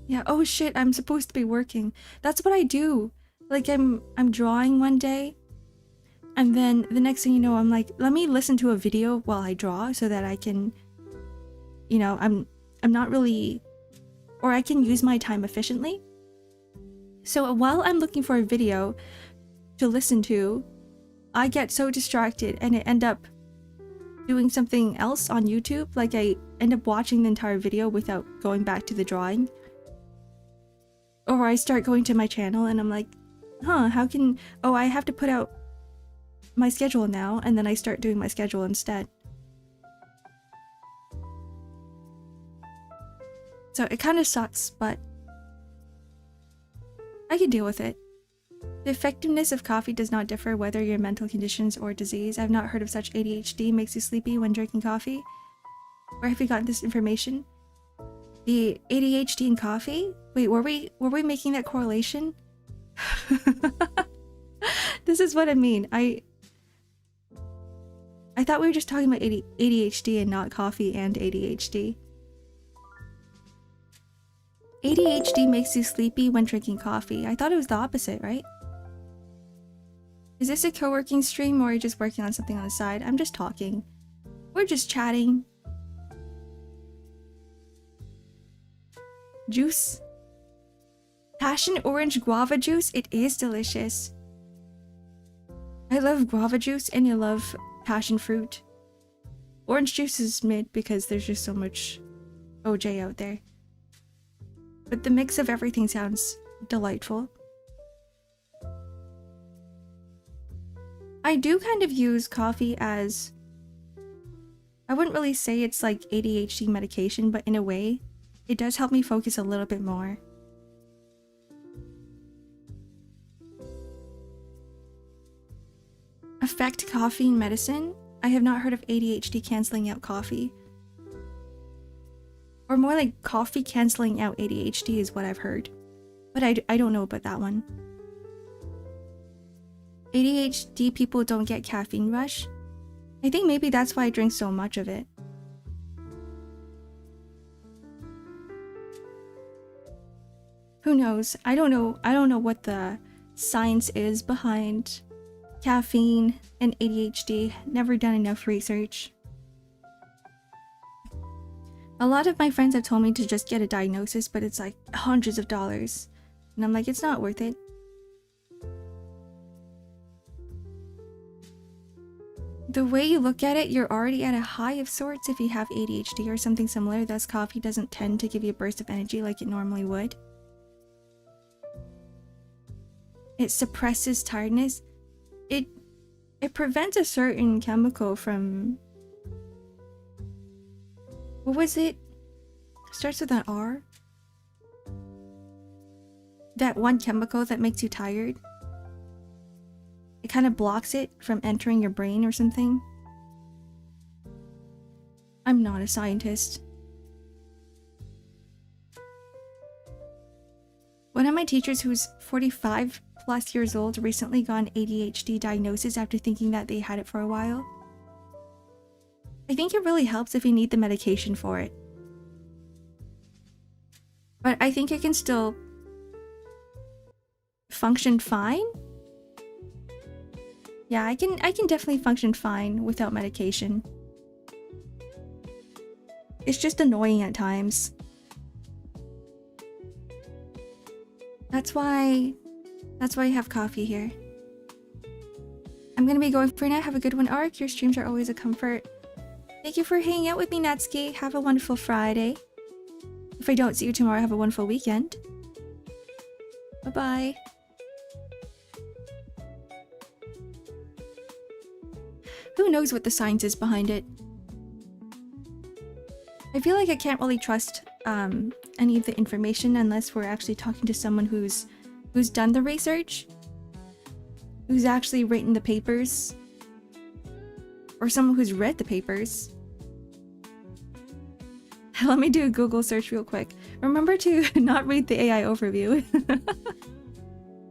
Yeah, oh shit, I'm supposed to be working. That's what I do. Like I'm drawing one day, and then the next thing you know, I'm like, let me listen to a video while I draw so that I can, you know, I'm not really, or I can use my time efficiently. So while I'm looking for a video to listen to, I get so distracted and I end up doing something else on YouTube. Like I end up watching the entire video without going back to the drawing. Or I start going to my channel and I'm like, huh, how can, oh, I have to put out my schedule now, and then I start doing my schedule instead. So it kind of sucks, but I can deal with it. The effectiveness of coffee does not differ whether your mental conditions or disease. I've not heard of such. ADHD makes you sleepy when drinking coffee. Where have you gotten this information? The ADHD in coffee? Wait, were we making that correlation? This is what I mean. I thought we were just talking about ADHD and not coffee and ADHD. ADHD makes you sleepy when drinking coffee. I thought it was the opposite, right? Is this a co-working stream or are you just working on something on the side? I'm just talking. We're just chatting. Juice. Passion orange guava juice. It is delicious. I love guava juice and I love passion fruit. Orange juice is mid because there's just so much OJ out there. But the mix of everything sounds delightful. I do kind of use coffee as... I wouldn't really say it's like ADHD medication, but in a way, it does help me focus a little bit more. Affect caffeine medicine? I have not heard of ADHD canceling out coffee. Or more like coffee canceling out ADHD is what I've heard. But I don't know about that one. ADHD people don't get caffeine rush? I think maybe that's why I drink so much of it. Who knows? I don't know what the science is behind caffeine and ADHD. Never done enough research. A lot of my friends have told me to just get a diagnosis, but it's like hundreds of dollars. And I'm like, it's not worth it. The way you look at it, you're already at a high of sorts if you have ADHD or something similar, thus coffee doesn't tend to give you a burst of energy like it normally would. It suppresses tiredness. It prevents a certain chemical from... What was it? Starts with an R? That one chemical that makes you tired? It kind of blocks it from entering your brain or something. I'm not a scientist. One of my teachers who's 45 plus years old recently got an ADHD diagnosis after thinking that they had it for a while. I think it really helps if you need the medication for it. But I think it can still function fine. Yeah, I can definitely function fine without medication. It's just annoying at times. That's why I have coffee here. I'm gonna be going for now. Have a good one, Ark. Your streams are always a comfort. Thank you for hanging out with me, Natsuki. Have a wonderful Friday. If I don't see you tomorrow, have a wonderful weekend. Bye-bye. Who knows what the science is behind it? I feel like I can't really trust any of the information unless we're actually talking to someone who's done the research, who's actually written the papers, or someone who's read the papers. Let me do a Google search real quick. Remember to not read the AI overview.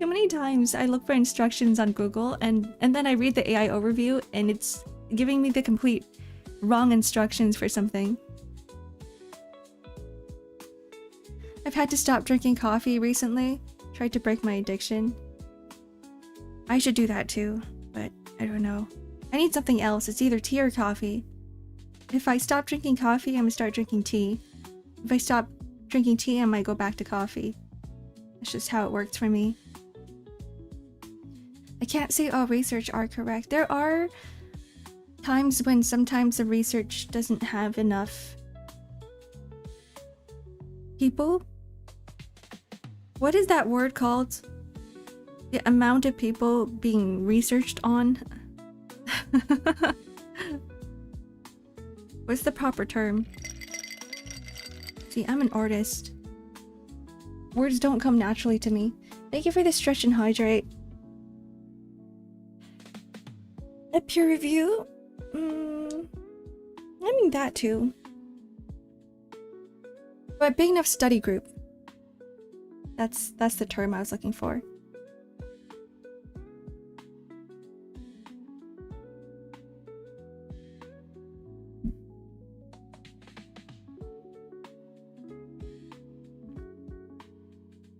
How many times I look for instructions on Google and then I read the AI overview and it's giving me the complete wrong instructions for something. I've had to stop drinking coffee recently. Tried to break my addiction. I should do that too, but I don't know. I need something else. It's either tea or coffee. If I stop drinking coffee, I'm gonna start drinking tea. If I stop drinking tea, I might go back to coffee. That's just how it works for me. I can't say all research are correct. There are times when sometimes the research doesn't have enough people. What is that word called? The amount of people being researched on? What's the proper term? See, I'm an artist. Words don't come naturally to me. Thank you for the stretch and hydrate. A peer review? I mean that too. But big enough study group. That's the term I was looking for.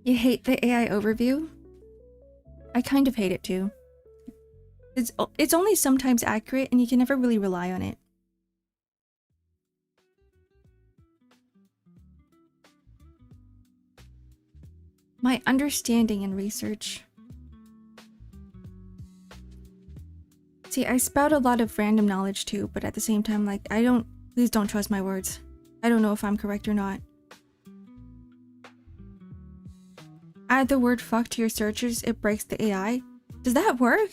You hate the AI overview? I kind of hate it too. It's only sometimes accurate and you can never really rely on it. My understanding and research. See, I spout a lot of random knowledge too, but at the same time, like, please don't trust my words. I don't know if I'm correct or not. add the word fuck to your searches, it breaks the AI. Does that work?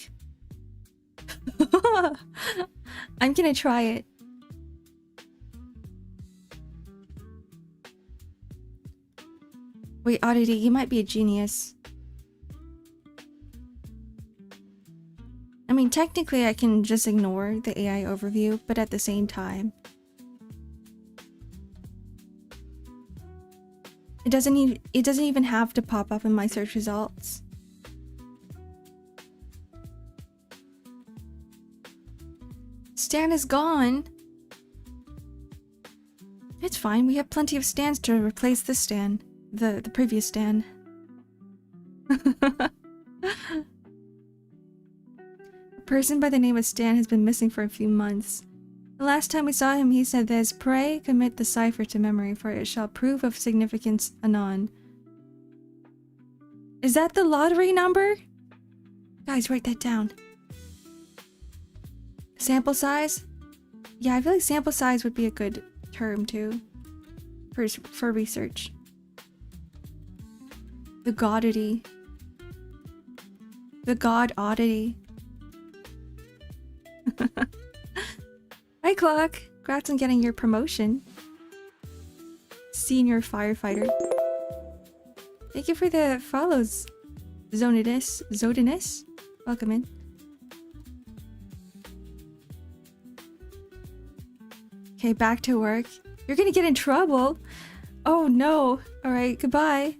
I'm gonna try it. Wait, Oddity, you might be a genius. I mean, technically I can just ignore the AI overview, but at the same time, it doesn't even have to pop up in my search results. Stan is gone. It's fine, we have plenty of stands to replace this stand. The previous stand. A person by the name of Stan has been missing for a few months. The last time we saw him, he said this: "Pray, commit the cipher to memory, for it shall prove of significance anon." Is that the lottery number? Guys, write that down. Sample size? Yeah, I feel like sample size would be a good term too for research. The Goddity. The God Oddity. Hi Clock! Congrats on getting your promotion. Senior firefighter. Thank you for the follows, Zodinus. Welcome in. Okay, back to work. You're gonna get in trouble. Oh no. Alright, goodbye.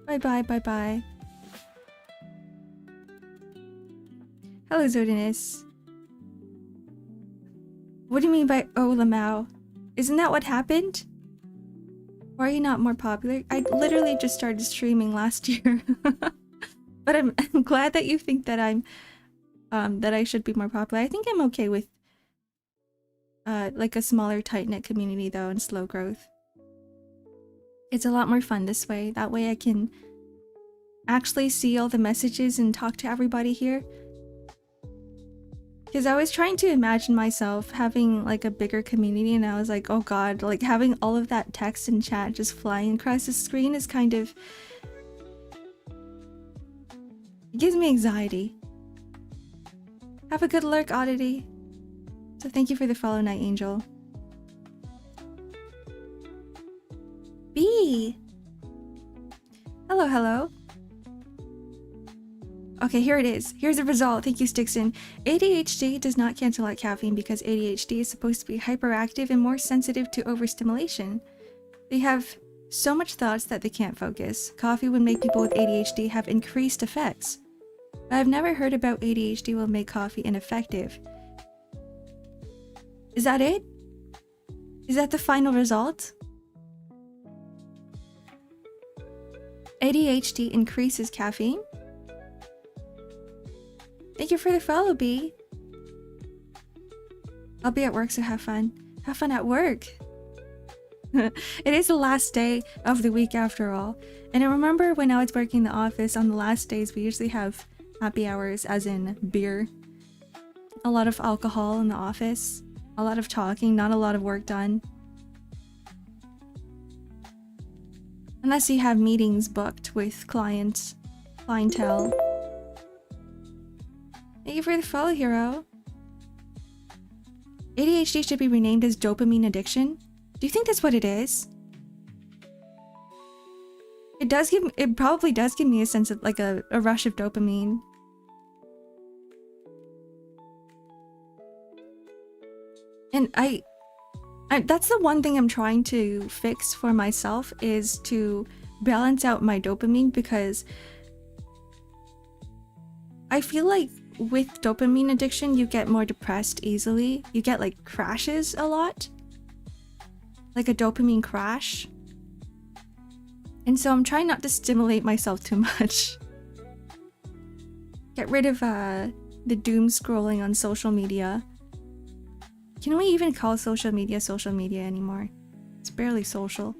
Bye-bye, bye-bye. Hello, Zodinus. What do you mean by oh Lamau? Isn't that what happened? Why are you not more popular? I literally just started streaming last year. But I'm glad that you think that I'm that I should be more popular. I think I'm okay with like a smaller tight-knit community though and slow growth. It's a lot more fun this way. That way I can actually see all the messages and talk to everybody here. Because I was trying to imagine myself having like a bigger community and I was like, oh god, like having all of that text and chat just flying across the screen is kind of... It gives me anxiety. Have a good lurk, Oddity. So thank you for the follow, Night Angel. B! Hello, hello. Okay, here it is. Here's the result. Thank you, Stixon. ADHD does not cancel out caffeine because ADHD is supposed to be hyperactive and more sensitive to overstimulation. They have so much thoughts that they can't focus. Coffee would make people with ADHD have increased effects. But I've never heard about ADHD will make coffee ineffective. Is that it? Is that the final result? ADHD increases caffeine? Thank you for the follow, B. I'll be at work, so have fun. Have fun at work. It is the last day of the week after all. And I remember when I was working in the office, on the last days we usually have happy hours, as in beer. A lot of alcohol in the office. A lot of talking, not a lot of work done. Unless you have meetings booked with clientele. Thank you for the follow, hero. ADHD should be renamed as dopamine addiction. Do you think that's what it is? It probably does give me a sense of like a rush of dopamine. And I that's the one thing I'm trying to fix for myself, is to balance out my dopamine, because I feel like with dopamine addiction you get more depressed easily. You get like crashes a lot. Like a dopamine crash. And so I'm trying not to stimulate myself too much. Get rid of the doom scrolling on social media. Can we even call social media anymore? It's barely social.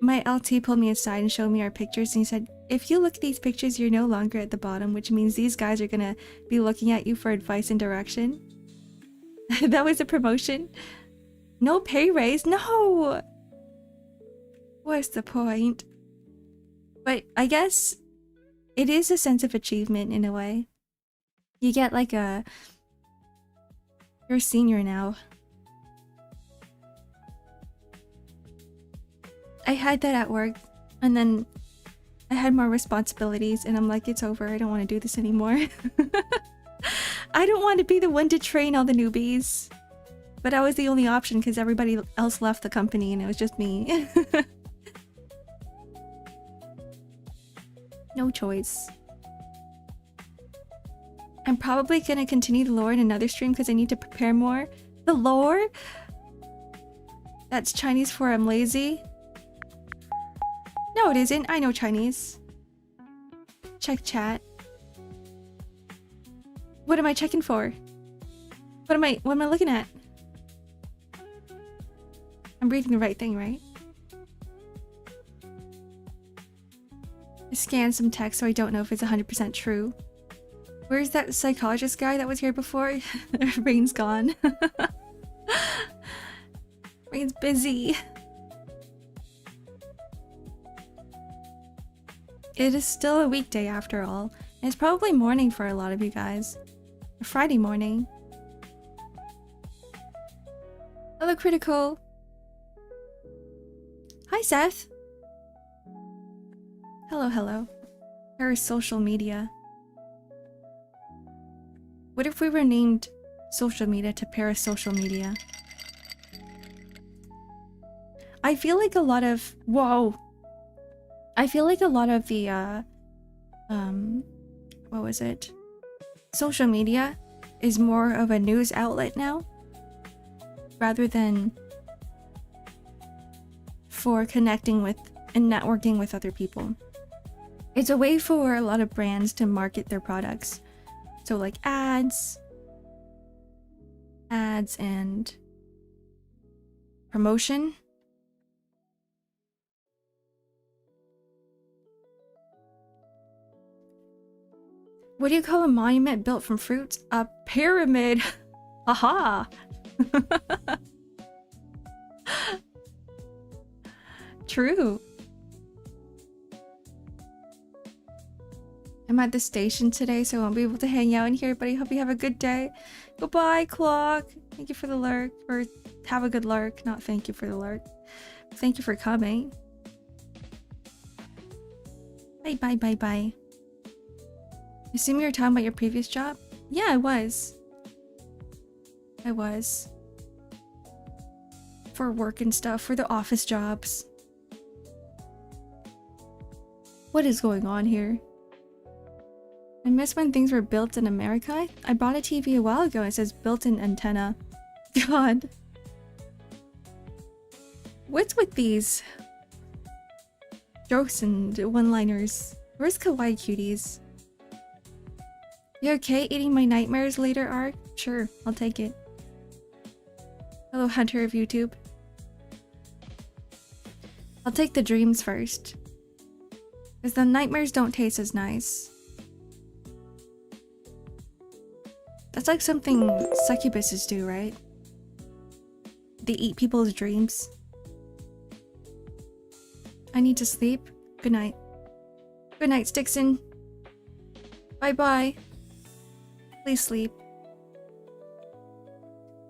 My LT pulled me aside and showed me our pictures, and he said, if you look at these pictures, you're no longer at the bottom, which means these guys are gonna be looking at you for advice and direction. That was a promotion. No pay raise, no! What's the point? But I guess it is a sense of achievement in a way. You get like you're a senior now. I had that at work, and then I had more responsibilities, and I'm like, it's over. I don't want to do this anymore. I don't want to be the one to train all the newbies. But I was the only option because everybody else left the company and it was just me. No choice. I'm probably going to continue the lore in another stream because I need to prepare more. The lore? That's Chinese for I'm lazy. No, it isn't. I know Chinese. Check chat. What am I checking for? What am I looking at? I'm reading the right thing, right? I scanned some text, so I don't know if it's 100% true. Where's that psychologist guy that was here before? Rain's gone. Rain's busy. It is still a weekday after all. And it's probably morning for a lot of you guys. A Friday morning. Hello, Critical. Hi, Seth. Hello, hello. Parasocial media. What if we were named social media to parasocial media? I feel like a lot of... Whoa! I feel like a lot of the, what was it? Social media is more of a news outlet now, rather than for connecting with and networking with other people. It's a way for a lot of brands to market their products. So like ads and promotion. What do you call a monument built from fruits? A pyramid. Haha. True. I'm at the station today, so I won't be able to hang out in here, but I hope you have a good day. Goodbye, Clock. Thank you for the lurk. Or have a good lurk. Not thank you for the lurk. Thank you for coming. Bye, bye, bye, bye. Assume you were talking about your previous job? Yeah, I was. I was. For work and stuff, for the office jobs. What is going on here? I miss when things were built in America. I bought a TV a while ago. It says built-in antenna. God. What's with these jokes and one-liners? Where's Kawaii Cuties? You okay eating my nightmares later, Ark? Sure, I'll take it. Hello, Hunter of YouTube. I'll take the dreams first. Because the nightmares don't taste as nice. That's like something succubuses do, right? They eat people's dreams. I need to sleep. Good night. Good night, Stixon. Bye-bye. Please sleep.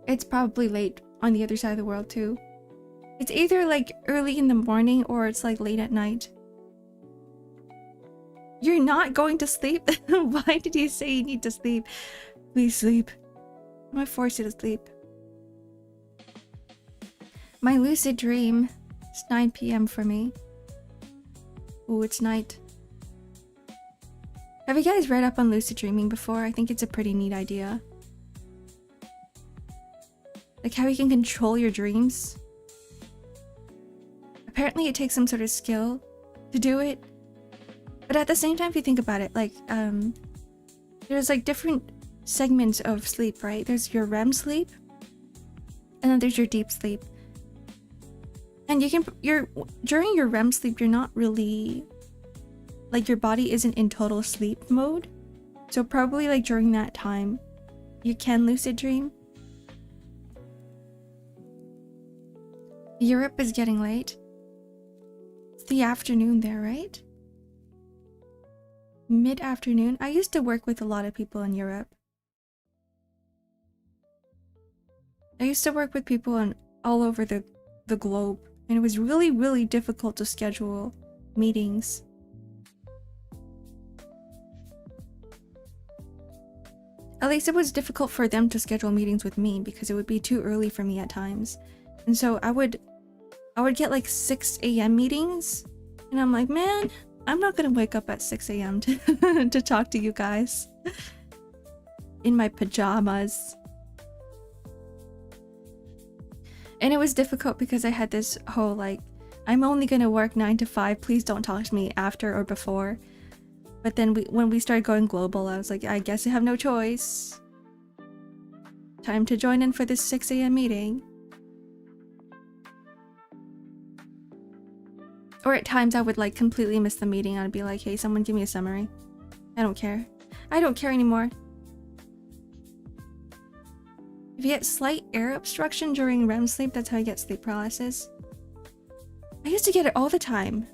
It's probably late on the other side of the world, too. It's either like early in the morning or it's like late at night. You're not going to sleep? Why did you say you need to sleep? Please sleep. I'm gonna force you to sleep. My lucid dream. It's 9 PM for me. Ooh, it's night. Have you guys read up on lucid dreaming before? I think it's a pretty neat idea. Like how you can control your dreams. Apparently it takes some sort of skill to do it. But at the same time, if you think about it, like, there's like different segments of sleep, right? There's your REM sleep, and then there's your deep sleep. And during your REM sleep, you're not really, like, your body isn't in total sleep mode. So probably like during that time, you can lucid dream. Europe is getting late. It's the afternoon there, right? Mid-afternoon? I used to work with a lot of people in Europe. I used to work with people all over the globe, and it was really, really difficult to schedule meetings. At least it was difficult for them to schedule meetings with me because it would be too early for me at times. And so I would get like 6 a.m. meetings, and I'm like, man, I'm not gonna wake up at 6 a.m. to talk to you guys in my pajamas. And it was difficult because I had this whole like, I'm only gonna work 9 to 5, please don't talk to me after or before. But then when we started going global, I was like, I guess I have no choice. Time to join in for this 6 a.m. meeting. Or at times I would like completely miss the meeting. I'd be like, hey, someone give me a summary. I don't care. I don't care anymore. If you get slight air obstruction during REM sleep, that's how you get sleep paralysis. I used to get it all the time.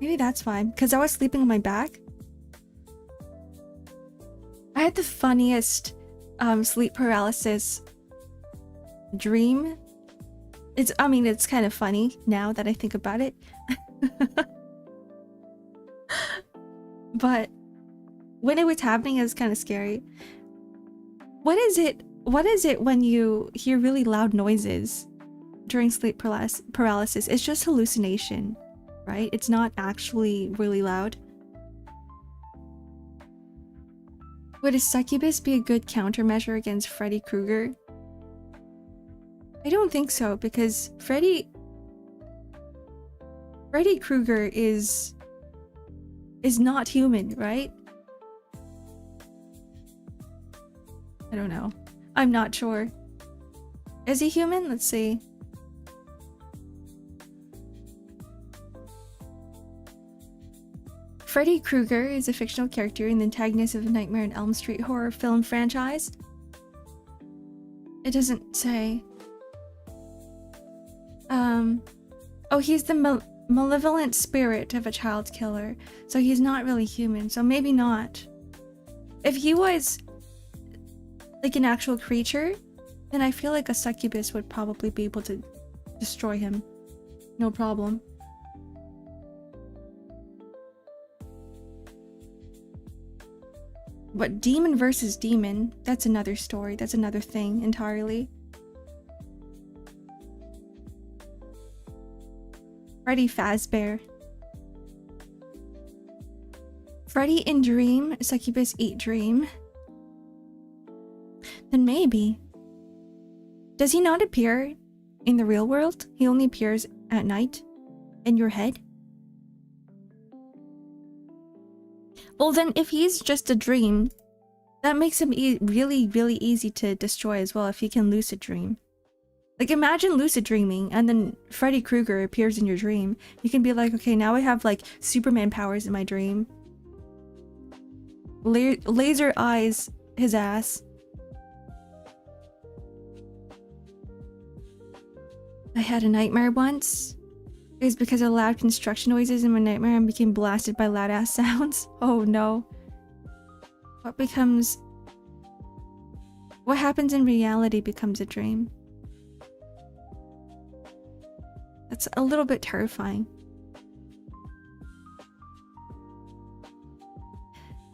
Maybe that's fine, because I was sleeping on my back. I had the funniest sleep paralysis dream. It's kind of funny now that I think about it. But when it was happening, it was kind of scary. What is it when you hear really loud noises during sleep paralysis? It's just hallucination, right? It's not actually really loud. Would a succubus be a good countermeasure against Freddy Krueger? I don't think so, because Freddy Krueger is not human, right? I don't know. I'm not sure. Is he human? Let's see. Freddy Krueger is a fictional character and the antagonist of the Nightmare on Elm Street horror film franchise. It doesn't say. Oh, he's the malevolent spirit of a child killer. So he's not really human, so maybe not. If he was like an actual creature, then I feel like a succubus would probably be able to destroy him. No problem. But demon versus demon, that's another story. That's another thing entirely. Freddy Fazbear. Freddy in dream, succubus eat dream. Then maybe. Does he not appear in the real world? He only appears at night in your head? Well then, if he's just a dream, that makes him really, really easy to destroy as well if he can lucid dream. Like imagine lucid dreaming and then Freddy Krueger appears in your dream. You can be like, okay, now I have like Superman powers in my dream. Laser eyes his ass. I had a nightmare once. It was because of loud construction noises in my nightmare and became blasted by loud ass sounds. Oh no. What happens in reality becomes a dream. That's a little bit terrifying.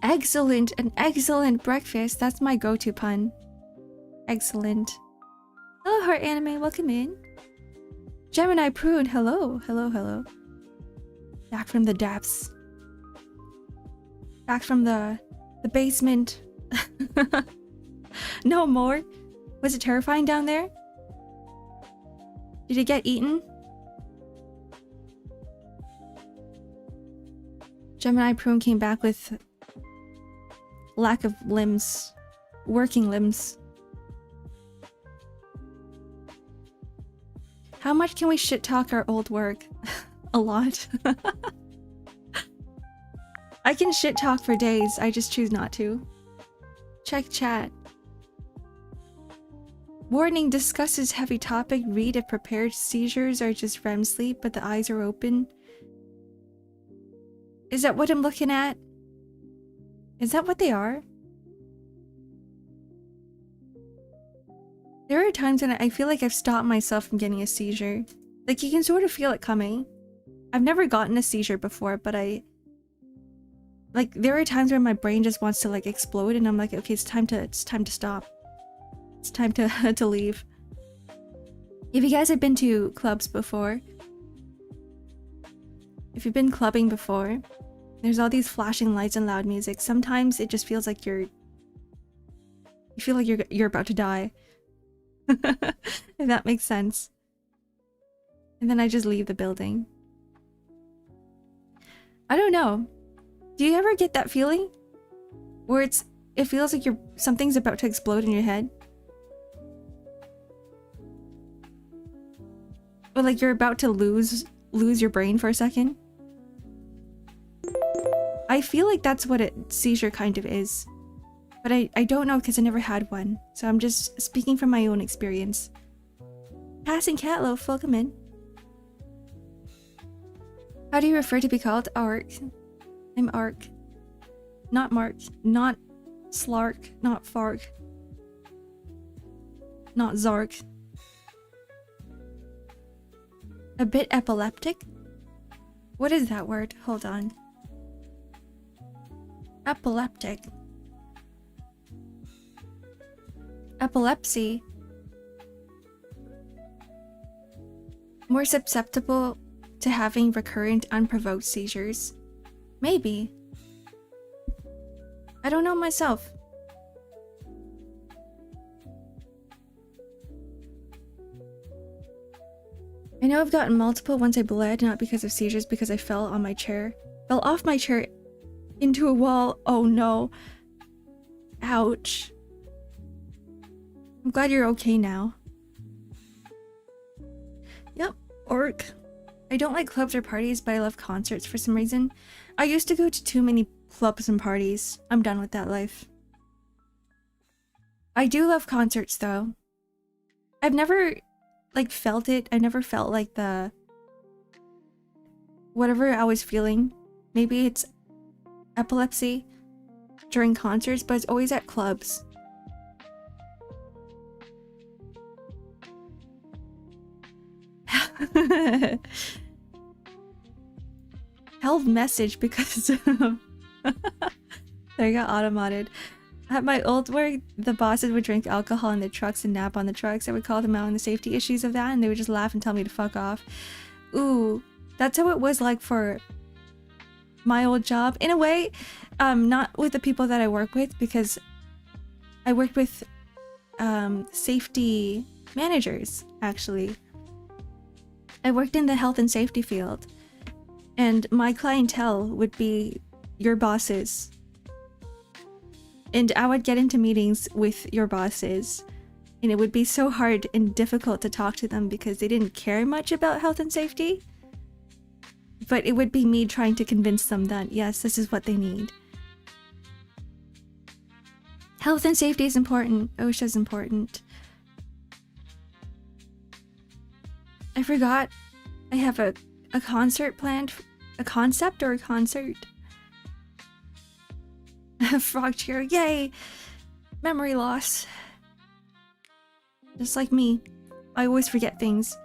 Excellent, an excellent breakfast. That's my go-to pun. Excellent. Hello, Heart Anime, welcome in. Gemini Prune, hello, hello, hello. Back from the depths. Back from the basement. No more. Was it terrifying down there? Did it get eaten? Gemini Prune came back with lack of limbs. Working limbs. How much can we shit talk our old work? A lot. I can shit talk for days, I just choose not to. Check chat. Warning, discusses heavy topic. Read if prepared. Seizures are just REM sleep, but the eyes are open. Is that what I'm looking at? Is that what they are? There are times when I feel like I've stopped myself from getting a seizure. Like, you can sort of feel it coming. I've never gotten a seizure before, but like, there are times where my brain just wants to like explode, and I'm like, okay, it's time to stop. It's time to to leave. If you guys have been to clubs before, if you've been clubbing before, there's all these flashing lights and loud music. Sometimes it just feels like you feel like you're about to die. If that makes sense. And then I just leave the building. I don't know. Do you ever get that feeling? Where it feels like something's about to explode in your head? Or like you're about to lose your brain for a second? I feel like that's what a seizure kind of is. But I don't know because I never had one. So I'm just speaking from my own experience. Passing Catloaf, welcome in. How do you refer to be called? Ark. I'm Ark. Not Mark. Not Slark. Not Fark. Not Zark. A bit epileptic? What is that word? Hold on. Epileptic. Epilepsy. More susceptible to having recurrent unprovoked seizures. Maybe. I don't know myself. I know I've gotten multiple once I bled, not because of seizures, because I fell on my chair. Fell off my chair into a wall. Oh no. Ouch. I'm glad you're okay now. Yep, Orc. I don't like clubs or parties, but I love concerts for some reason. I used to go to too many clubs and parties. I'm done with that life. I do love concerts though. I've never like felt it. I never felt like the whatever I was feeling. Maybe it's epilepsy during concerts, but it's always at clubs. Held message because of there you got automated. At my old work, the bosses would drink alcohol in their trucks and nap on the trucks. I would call them out on the safety issues of that, and they would just laugh and tell me to fuck off. Ooh, that's how it was like for my old job. In a way, not with the people that I work with, because I worked with safety managers, actually. I worked in the health and safety field, and my clientele would be your bosses. And I would get into meetings with your bosses, and it would be so hard and difficult to talk to them because they didn't care much about health and safety. But it would be me trying to convince them that, yes, this is what they need. Health and safety is important. OSHA's important. I forgot. I have a concert planned. A concept or a concert? Frog cheer, yay! Memory loss. Just like me. I always forget things.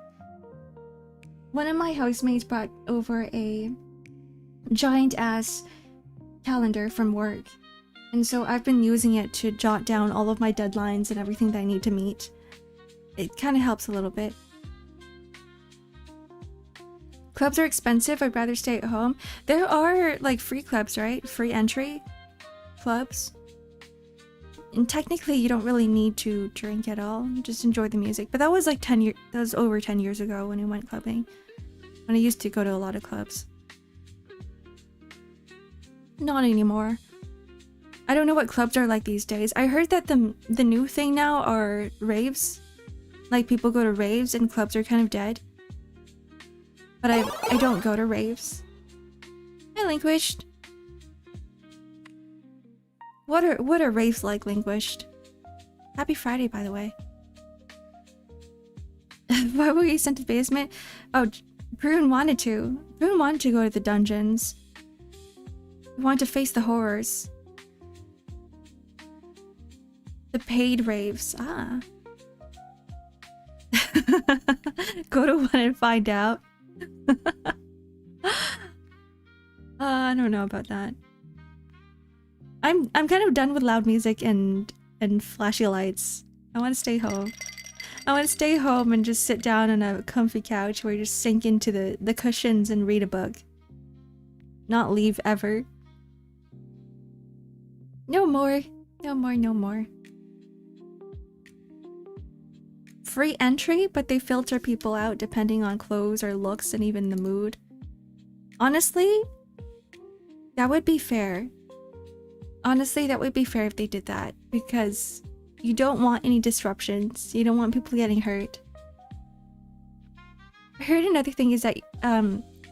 One of my housemates brought over a giant ass calendar from work. And so I've been using it to jot down all of my deadlines and everything that I need to meet. It kind of helps a little bit. Clubs are expensive. I'd rather stay at home. There are like free clubs, right? Free entry clubs. And technically you don't really need to drink at all. Just enjoy the music. But that was like 10 years, that was over 10 years ago when I went clubbing. When I used to go to a lot of clubs. Not anymore. I don't know what clubs are like these days. I heard that the new thing now are raves. Like people go to raves and clubs are kind of dead. But I don't go to raves. I Linguished. What are raves like, Linguished? Happy Friday, by the way. Why were you sent to the basement? Oh, Brune wanted to. Brune wanted to go to the dungeons. He wanted to face the horrors. The paid raves. Ah. Go to one and find out. I don't know about that. I'm kind of done with loud music and flashy lights. I want to stay home. I want to stay home and just sit down on a comfy couch where you just sink into the cushions and read a book. Not leave ever. No more. No more, no more. Free entry, but they filter people out depending on clothes or looks and even the mood. Honestly, that would be fair. Honestly, that would be fair if they did that, because you don't want any disruptions. You don't want people getting hurt. I heard another thing is that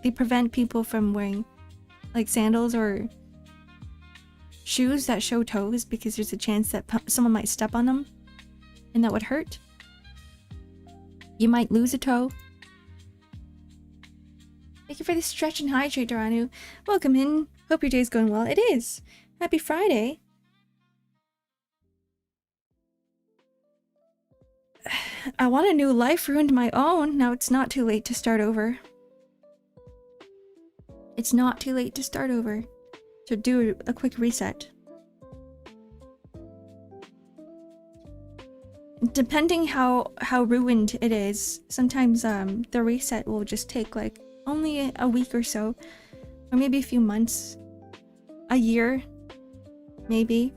they prevent people from wearing like sandals or shoes that show toes because there's a chance that someone might step on them and that would hurt. You might lose a toe. Thank you for the stretch and hydrate, Doranu. Welcome in. Hope your day's going well. It is. Happy Friday. I want a new life ruined my own. Now it's not too late to start over. It's not too late to start over. To do a quick reset. Depending how ruined it is, sometimes the reset will just take like only a week or so, or maybe a few months, a year, maybe.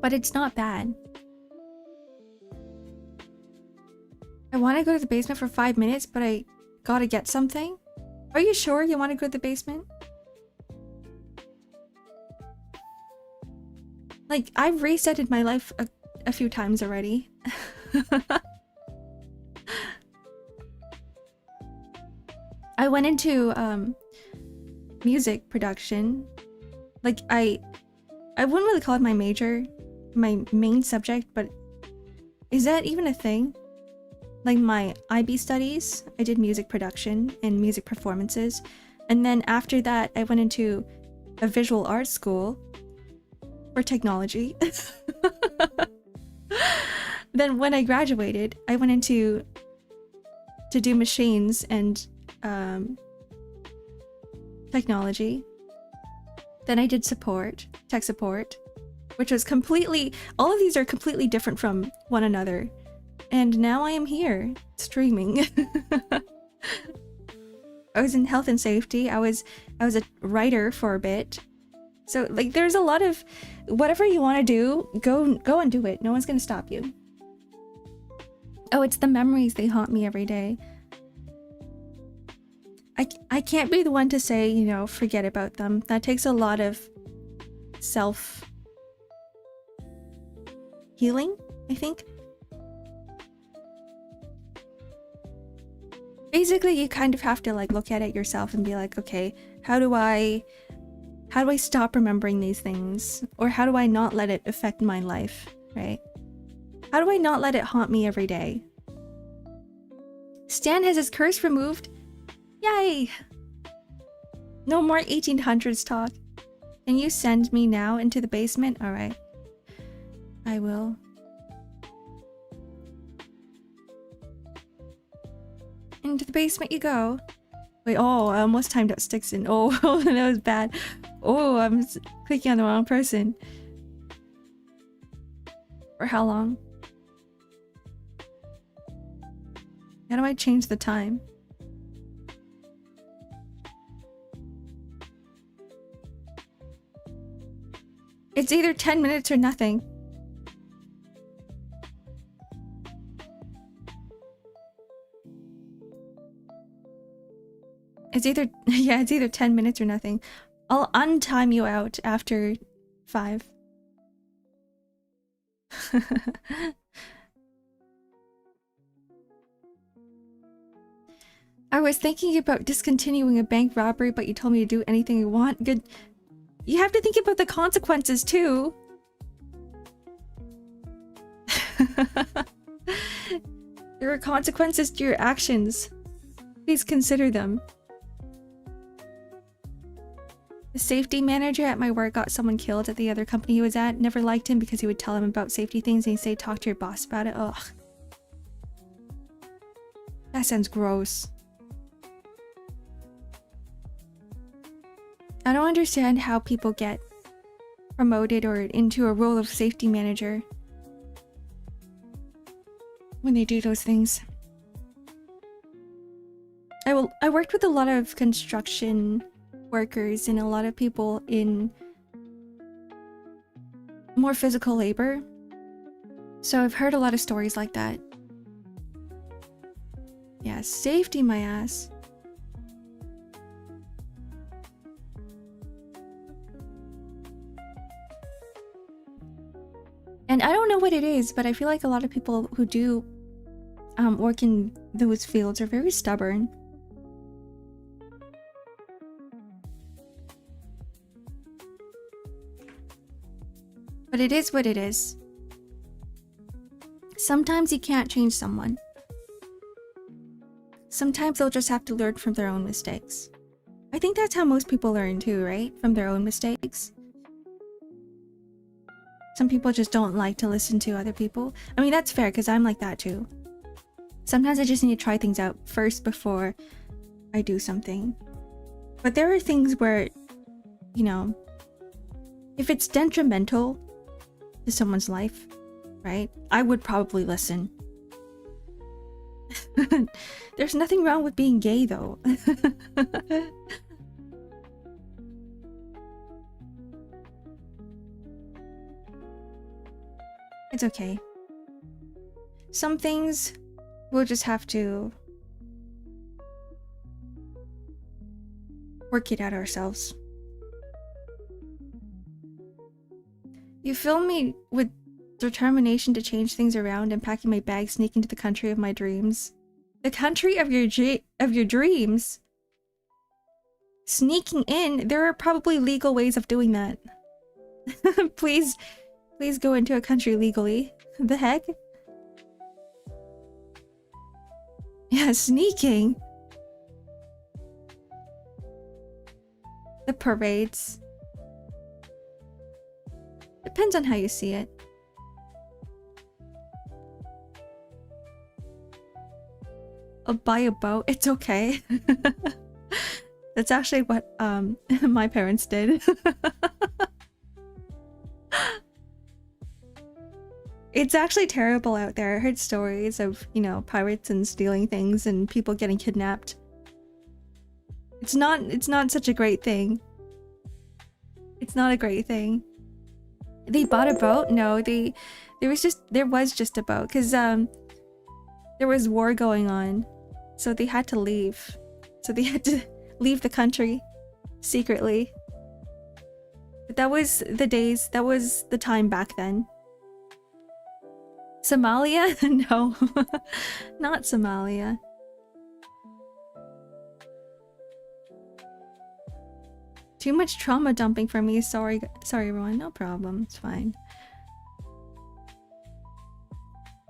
But it's not bad. I want to go to the basement for 5 minutes, but I gotta get something. Are you sure you want to go to the basement? Like, I've resetted my life a few times already. I went into music production. Like, I wouldn't really call it my major, my main subject, but is that even a thing? Like my IB studies, I did music production and music performances. And then after that, I went into a visual arts school for technology. Then when I graduated, I went into to do machines and technology. Then I did support, tech support, which was completely, all of these are completely different from one another. And now I am here, streaming. I was in health and safety. I was a writer for a bit. So like there's a lot of whatever you want to do, go and do it. No one's gonna stop you. Oh, it's the memories, they haunt me every day. I can't be the one to say, you know, forget about them. That takes a lot of self healing, I think. Basically, you kind of have to like look at it yourself and be like, okay, how do I stop remembering these things? Or how do I not let it affect my life, right? How do I not let it haunt me every day? Stan has his curse removed. Yay! No more 1800s talk. Can you send me now into the basement? Alright. I will. Into the basement you go. Wait, oh, I almost timed out sticks in. Oh, that was bad. Oh, I'm clicking on the wrong person. For how long? How do I change the time? It's either 10 minutes or nothing. It's either, yeah, it's either 10 minutes or nothing. I'll untime you out after 5. I was thinking about discontinuing a bank robbery, but you told me to do anything you want. Good. You have to think about the consequences too. There are consequences to your actions. Please consider them. The safety manager at my work got someone killed at the other company he was at. Never liked him because he would tell him about safety things and he'd say, talk to your boss about it. Ugh. That sounds gross. I don't understand how people get promoted or into a role of safety manager when they do those things. I worked with a lot of construction workers and a lot of people in more physical labor. So I've heard a lot of stories like that. Yeah, safety my ass. And I don't know what it is, but I feel like a lot of people who do work in those fields are very stubborn. But it is what it is. Sometimes you can't change someone. Sometimes they'll just have to learn from their own mistakes. I think that's how most people learn too, right? From their own mistakes. Some people just don't like to listen to other people. I mean, that's fair because I'm like that too. Sometimes I just need to try things out first before I do something. But there are things where, you know, if it's detrimental to someone's life, right? I would probably listen. There's nothing wrong with being gay though. It's okay. Some things we'll just have to work it out ourselves. You fill me with determination to change things around and packing my bag, sneaking to the country of my dreams. The country of your dreams? Sneaking in? There are probably legal ways of doing that. Please go into a country legally. The heck? Yeah, sneaking. The parades. Depends on how you see it. I'll buy a boat. It's okay. That's actually what my parents did. It's actually terrible out there. I heard stories of, you know, pirates and stealing things and people getting kidnapped. It's not such a great thing. It's not a great thing. They bought a boat? No, there was just a boat because there was war going on. So they had to leave. So they had to leave the country secretly. But that was the time back then. Somalia? No. Not Somalia. Too much trauma dumping for me. Sorry everyone. No problem. It's fine.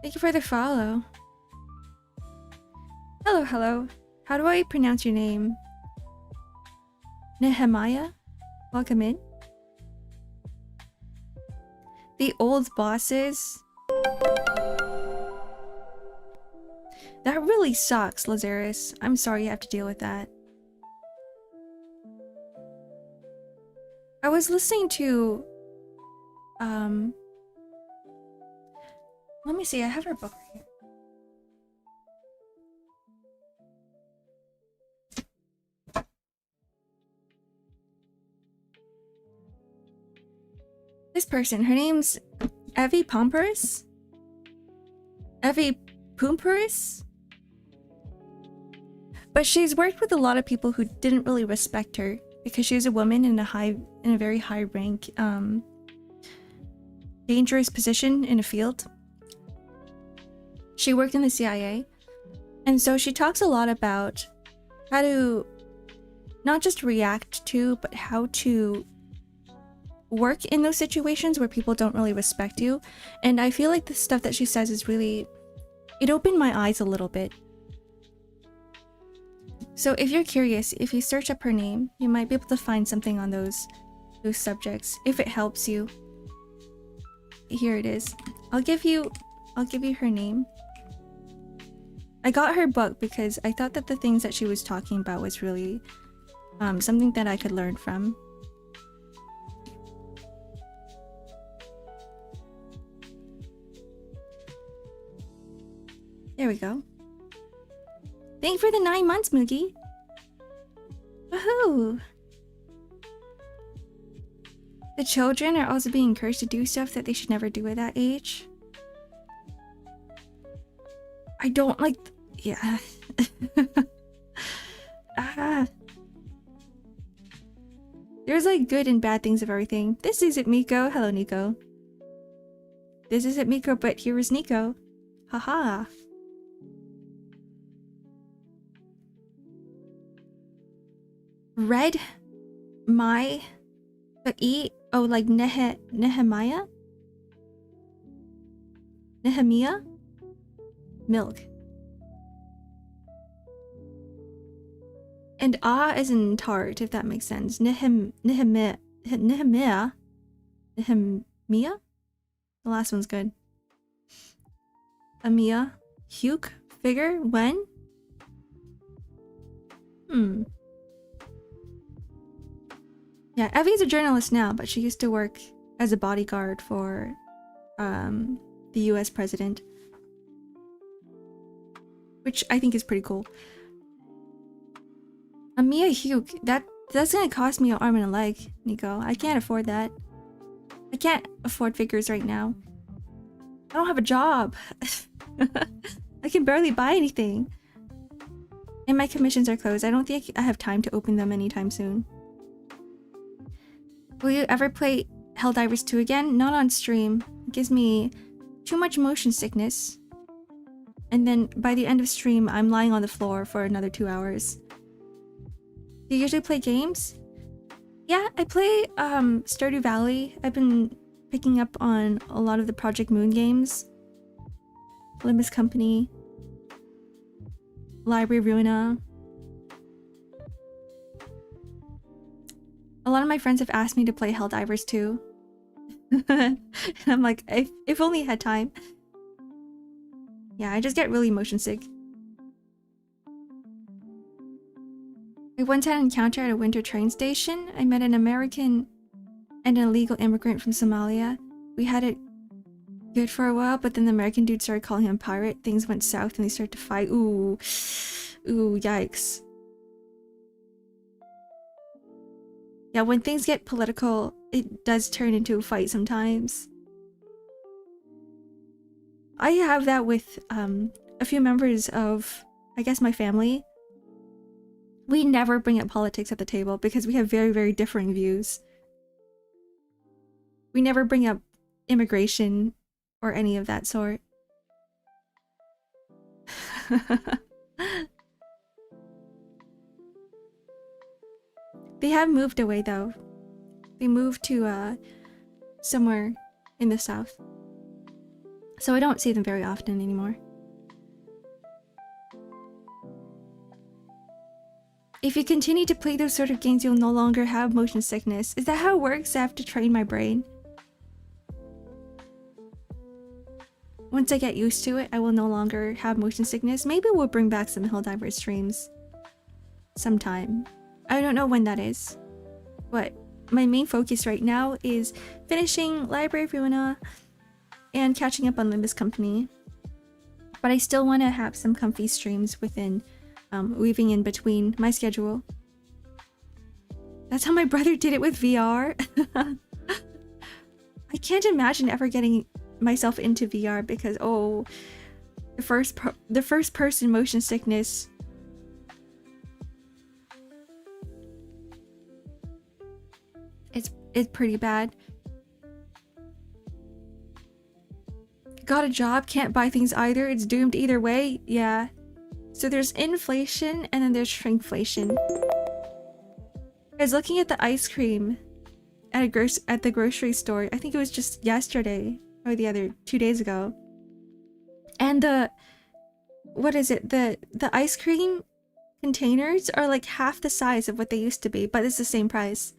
Thank you for the follow. Hello. How do I pronounce your name? Nehemiah? Welcome in. The old bosses. That really sucks, Lazarus. I'm sorry you have to deal with that. I was listening to let me see, I have her book right here. This person, her name's Evie Pomperis? Evie Pomperis? But she's worked with a lot of people who didn't really respect her because she was a woman in a very high rank, dangerous position in a field. She worked in the CIA, and so she talks a lot about how to not just react to, but how to work in those situations where people don't really respect you. And I feel like the stuff that she says is really, it opened my eyes a little bit. So if you're curious, if you search up her name, you might be able to find something on those subjects, if it helps you. Here it is. I'll give you her name. I got her book because I thought that the things that she was talking about was really something that I could learn from. There we go. Thank you for the 9 months, Moogie. Woohoo! The children are also being encouraged to do stuff that they should never do at that age. I don't like... yeah. There's like good and bad things of everything. This isn't Miko. Hello, Nico. This isn't Miko, but here is Nico. Haha. Red my the E oh like Nehemiah? Nehemiah? Milk. And as in tart, if that makes sense. Nehemiah? Nehemiah? The last one's good. Amia? Hugh? Figure? When? Yeah, Evie's a journalist now, but she used to work as a bodyguard for the US president. Which I think is pretty cool. Amia Hugh, that's gonna cost me an arm and a leg, Nico. I can't afford that. I can't afford figures right now. I don't have a job. I can barely buy anything. And my commissions are closed. I don't think I have time to open them anytime soon. Will you ever play Helldivers 2 again? Not on stream. It gives me too much motion sickness. And then by the end of stream, I'm lying on the floor for another 2 hours. Do you usually play games? Yeah, I play Stardew Valley. I've been picking up on a lot of the Project Moon games. Olympus Company. Library Ruina. A lot of my friends have asked me to play Helldivers 2. And I'm like, if only I had time. Yeah, I just get really motion sick. I once had an encounter at a winter train station. I met an American and an illegal immigrant from Somalia. We had it good for a while, but then the American dude started calling him a pirate. Things went south and they started to fight. Ooh, yikes. Yeah, when things get political, it does turn into a fight sometimes. I have that with a few members of, I guess, my family. We never bring up politics at the table because we have very, very differing views. We never bring up immigration or any of that sort. They have moved away though. They moved to somewhere in the south. So I don't see them very often anymore. If you continue to play those sort of games, you'll no longer have motion sickness. Is that how it works? I have to train my brain. Once I get used to it, I will no longer have motion sickness. Maybe we'll bring back some Helldivers streams sometime. I don't know when that is. But my main focus right now is finishing Library Ruina and catching up on Olympus Company. But I still want to have some comfy streams within weaving in between my schedule. That's how my brother did it with VR. I can't imagine ever getting myself into VR because the first person motion sickness. It's pretty bad. Got a job, can't buy things either. It's doomed either way. Yeah. So there's inflation and then there's shrinkflation. I was looking at the ice cream at the grocery store. I think it was just yesterday or the other 2 days ago. And what is it? The ice cream containers are like half the size of what they used to be, but it's the same price.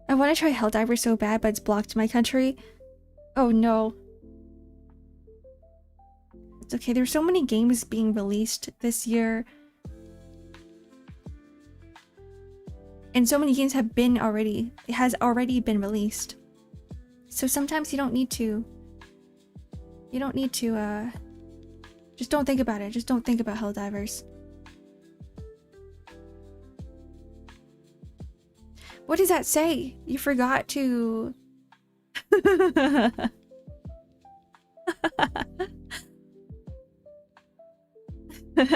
I want to try Helldiver so bad, but it's blocked in my country. Oh no. It's okay, there's so many games being released this year. And so many games have been already, it has already been released. So sometimes you don't need to, just don't think about it. Just don't think about Helldivers. What does that say? You forgot to...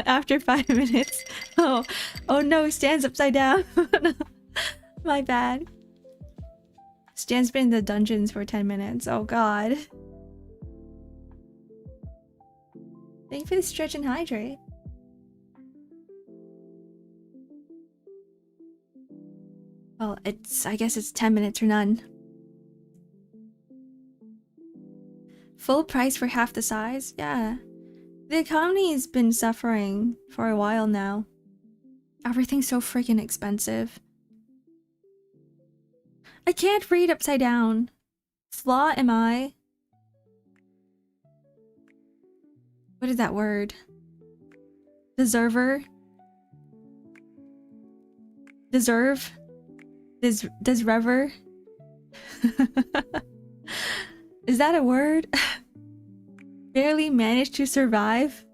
After 5 minutes. Oh no, Stan's upside down. My bad. Stan's been in the dungeons for 10 minutes. Oh god. Thank you for the stretch and hydrate. Well, I guess it's 10 minutes or none. Full price for half the size? Yeah. The economy has been suffering for a while now. Everything's so freaking expensive. I can't read upside down. Flaw am I? What is that word? Deserver? Deserve? Deserver? Is that a word? Barely managed to survive?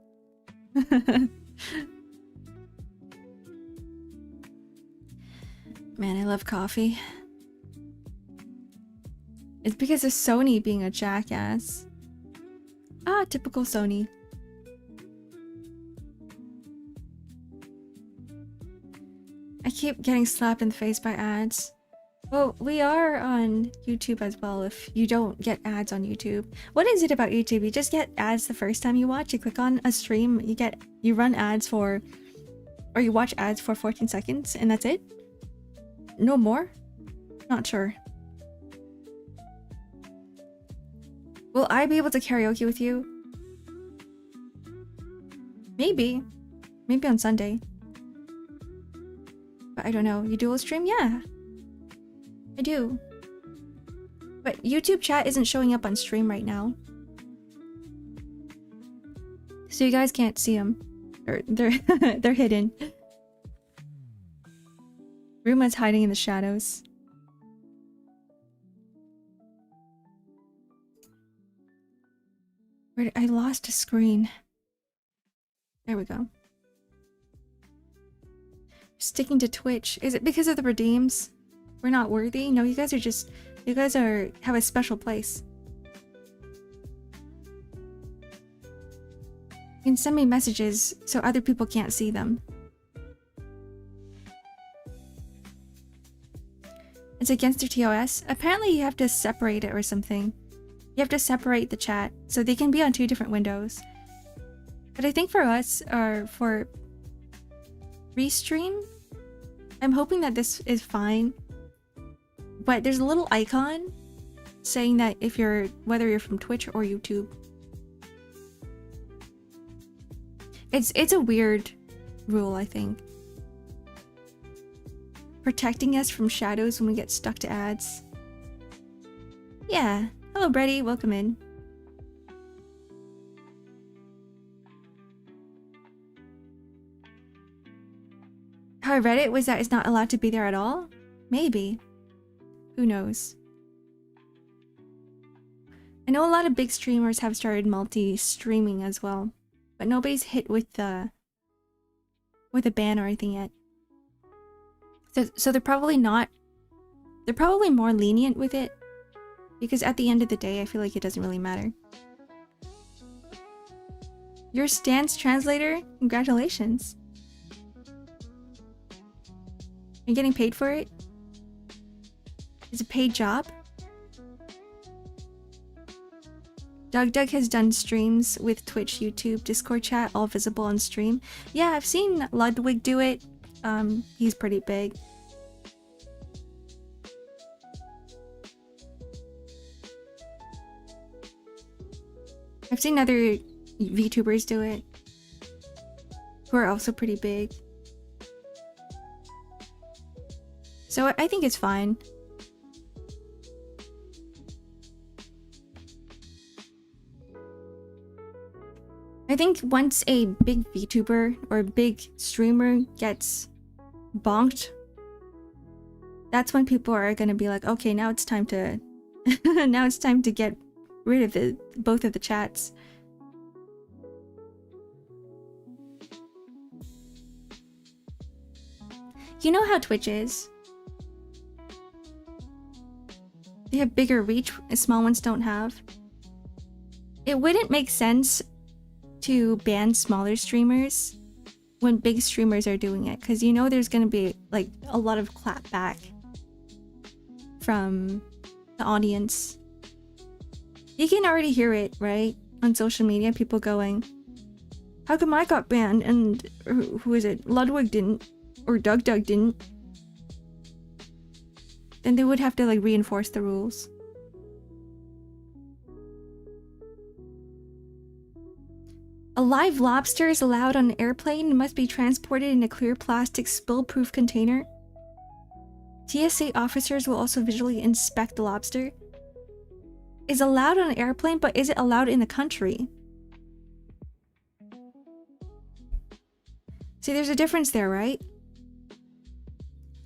Man, I love coffee. It's because of Sony being a jackass. Ah, typical Sony. I keep getting slapped in the face by ads. Well, we are on YouTube as well if you don't get ads on YouTube. What is it about YouTube? You just get ads the first time you watch. You click on a stream, you run ads for, or you watch ads for 14 seconds and that's it? No more? Not sure. Will I be able to karaoke with you? Maybe. Maybe on Sunday. But I don't know. You dual stream? Yeah. I do. But YouTube chat isn't showing up on stream right now. So you guys can't see them. They're hidden. Ruma's hiding in the shadows. I lost a screen. There we go. Sticking to Twitch. Is it because of the redeems? We're not worthy? No, you guys have a special place. You can send me messages so other people can't see them. It's against their TOS. Apparently you have to separate it or something. You have to separate the chat so they can be on 2 different windows. But I think for us, or for restream, I'm hoping that this is fine. But there's a little icon saying that whether you're from Twitch or YouTube. It's a weird rule, I think. Protecting us from shadows when we get stuck to ads. Yeah. Hello, Brady. Welcome in. How I read it was that it's not allowed to be there at all? Maybe. Who knows? I know a lot of big streamers have started multi-streaming as well, but nobody's hit with a ban or anything yet. So they're probably not. They're probably more lenient with it, because at the end of the day, I feel like it doesn't really matter. You're Stan's translator? Congratulations. Are you getting paid for it? It's a paid job? Doug has done streams with Twitch, YouTube, Discord chat, all visible on stream. Yeah, I've seen Ludwig do it. He's pretty big. I've seen other VTubers do it. who are also pretty big. So I think it's fine. I think once a big VTuber or a big streamer gets bonked, that's when people are gonna be like, okay, now it's time to now it's time to get rid of both of the chats. You know how Twitch is. They have bigger reach, small ones don't have. It wouldn't make sense to ban smaller streamers when big streamers are doing it, because you know there's gonna be like a lot of clapback from the audience. You can already hear it, right? On social media, people going, how come I got banned and who is it? Ludwig didn't, or Doug didn't. Then they would have to like reinforce the rules. A live lobster is allowed on an airplane and must be transported in a clear plastic spill-proof container. TSA officers will also visually inspect the lobster. Is allowed on an airplane, but is it allowed in the country? See, there's a difference there, right?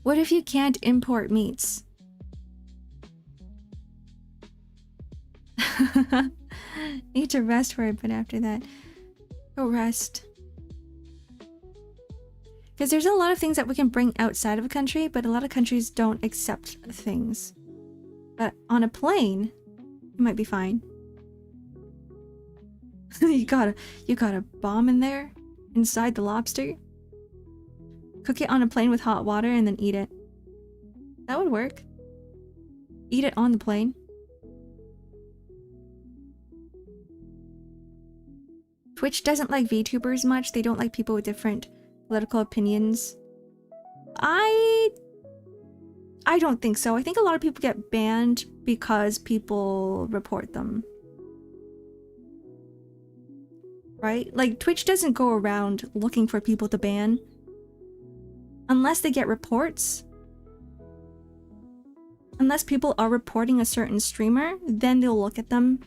What if you can't import meats? Need to rest for a bit after that. Go rest. Because there's a lot of things that we can bring outside of a country, but a lot of countries don't accept things. But on a plane, it might be fine. you got a bomb in there? Inside the lobster? Cook it on a plane with hot water and then eat it. That would work. Eat it on the plane. Twitch doesn't like VTubers much. They don't like people with different political opinions. I don't think so. I think a lot of people get banned because people report them. Right? Like, Twitch doesn't go around looking for people to ban. Unless they get reports. Unless people are reporting a certain streamer, then they'll look at them.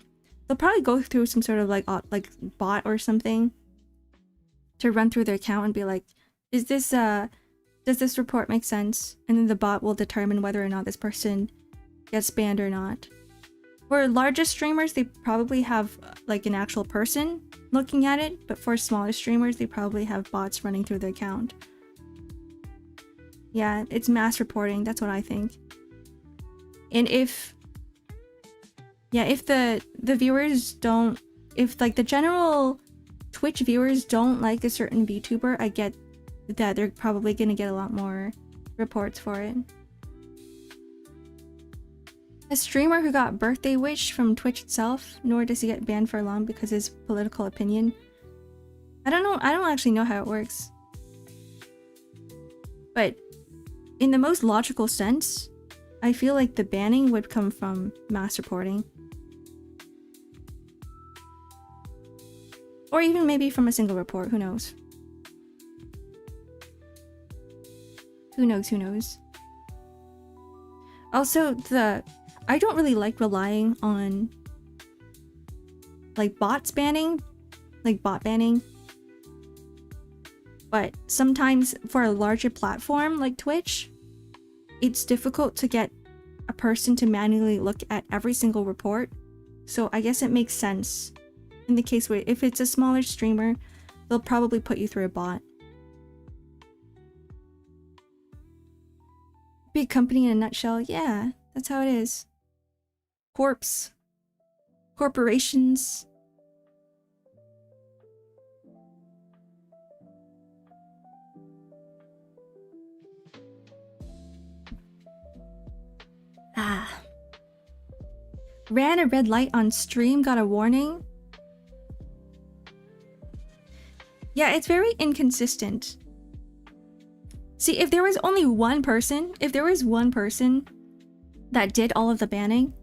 They'll probably go through some sort of like bot or something to run through their account and be like, does this report make sense? And then the bot will determine whether or not this person gets banned or not. For larger streamers, they probably have like an actual person looking at it, but for smaller streamers, they probably have bots running through their account. Yeah, it's mass reporting, that's what I think. And if the viewers don't, if like the general Twitch viewers don't like a certain VTuber, I get that they're probably gonna get a lot more reports for it. A streamer who got birthday wish from Twitch itself, nor does he get banned for long because of his political opinion. I don't know, I don't actually know how it works. But in the most logical sense, I feel like the banning would come from mass reporting. Or even maybe from a single report, who knows? Who knows? Also, I don't really like relying on like bots banning, like bot banning. But sometimes for a larger platform like Twitch, it's difficult to get a person to manually look at every single report. So I guess it makes sense in the case where if it's a smaller streamer, they'll probably put you through a bot. Big company in a nutshell, yeah, that's how it is. Corporations. Ran a red light on stream, got a warning. Yeah, it's very inconsistent. See, if there was only one person, that did all of the banning,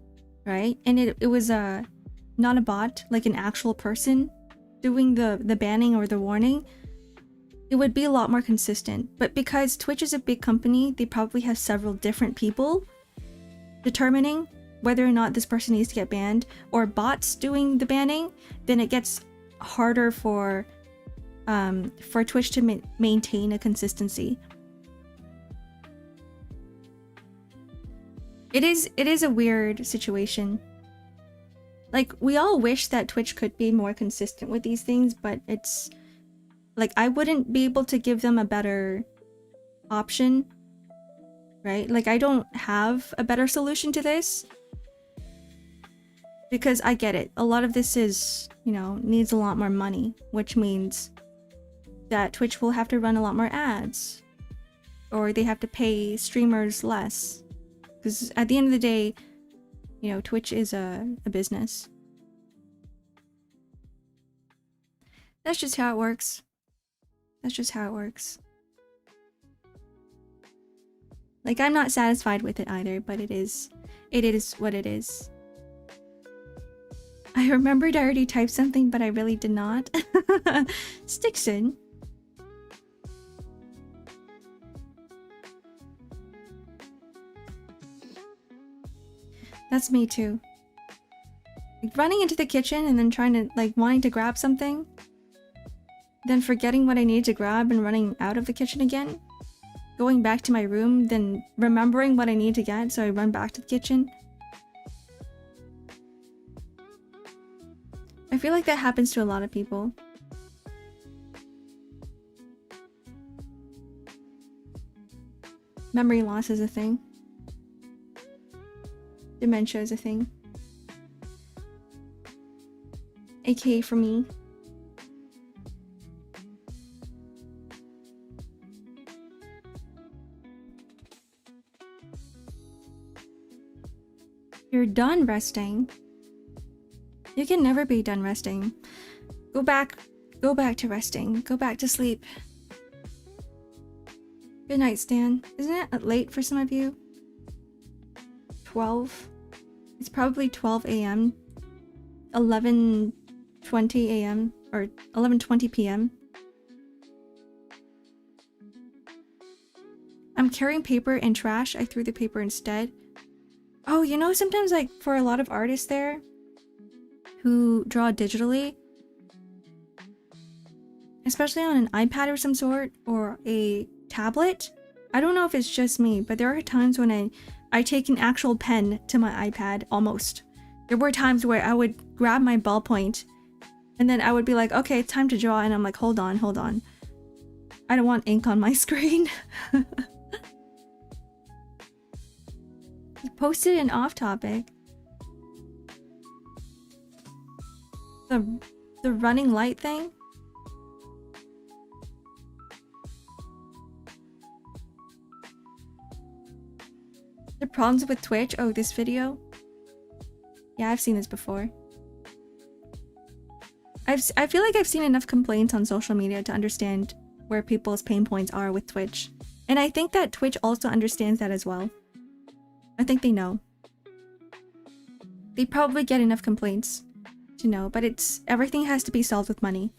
right? And it was not a bot, like an actual person doing the banning or the warning, it would be a lot more consistent. But because Twitch is a big company, they probably have several different people determining whether or not this person needs to get banned, or bots doing the banning, then it gets harder for Twitch to maintain a consistency. It is a weird situation. Like, we all wish that Twitch could be more consistent with these things, but it's like, I wouldn't be able to give them a better option, right? Like, I don't have a better solution to this, because I get it. A lot of this is, you know, needs a lot more money, which means that Twitch will have to run a lot more ads, or they have to pay streamers less, because at the end of the day, you know, Twitch is a business. That's just how it works. That's just how it works. Like, I'm not satisfied with it either, but it is what it is. I remembered I already typed something, but I really did not. Stixon. That's me too. Like, running into the kitchen and then trying to, like, wanting to grab something, then forgetting what I need to grab and running out of the kitchen again, going back to my room, then remembering what I need to get, so I run back to the kitchen. I feel like that happens to a lot of people. Memory loss is a thing. Dementia is a thing. AKA for me. You're done resting. You can never be done resting. Go back to resting. Go back to sleep. Good night, Stan. Isn't it late for some of you? 12? It's probably 12 a.m. 11:20 a.m. or 11:20 p.m. I'm carrying paper and trash. I threw the paper instead. Oh, you know, sometimes, like, for a lot of artists there who draw digitally, especially on an iPad or some sort, or a tablet, I don't know if it's just me, but there are times when I take an actual pen to my iPad, almost. There were times where I would grab my ballpoint, and then I would be like, okay, it's time to draw, and I'm like, hold on. I don't want ink on my screen. You posted an off-topic. The running light thing? The problems with Twitch? Oh, this video? Yeah, I've seen this before. I feel like I've seen enough complaints on social media to understand where people's pain points are with Twitch. And I think that Twitch also understands that as well. I think they know. They probably get enough complaints to know, but everything has to be solved with money.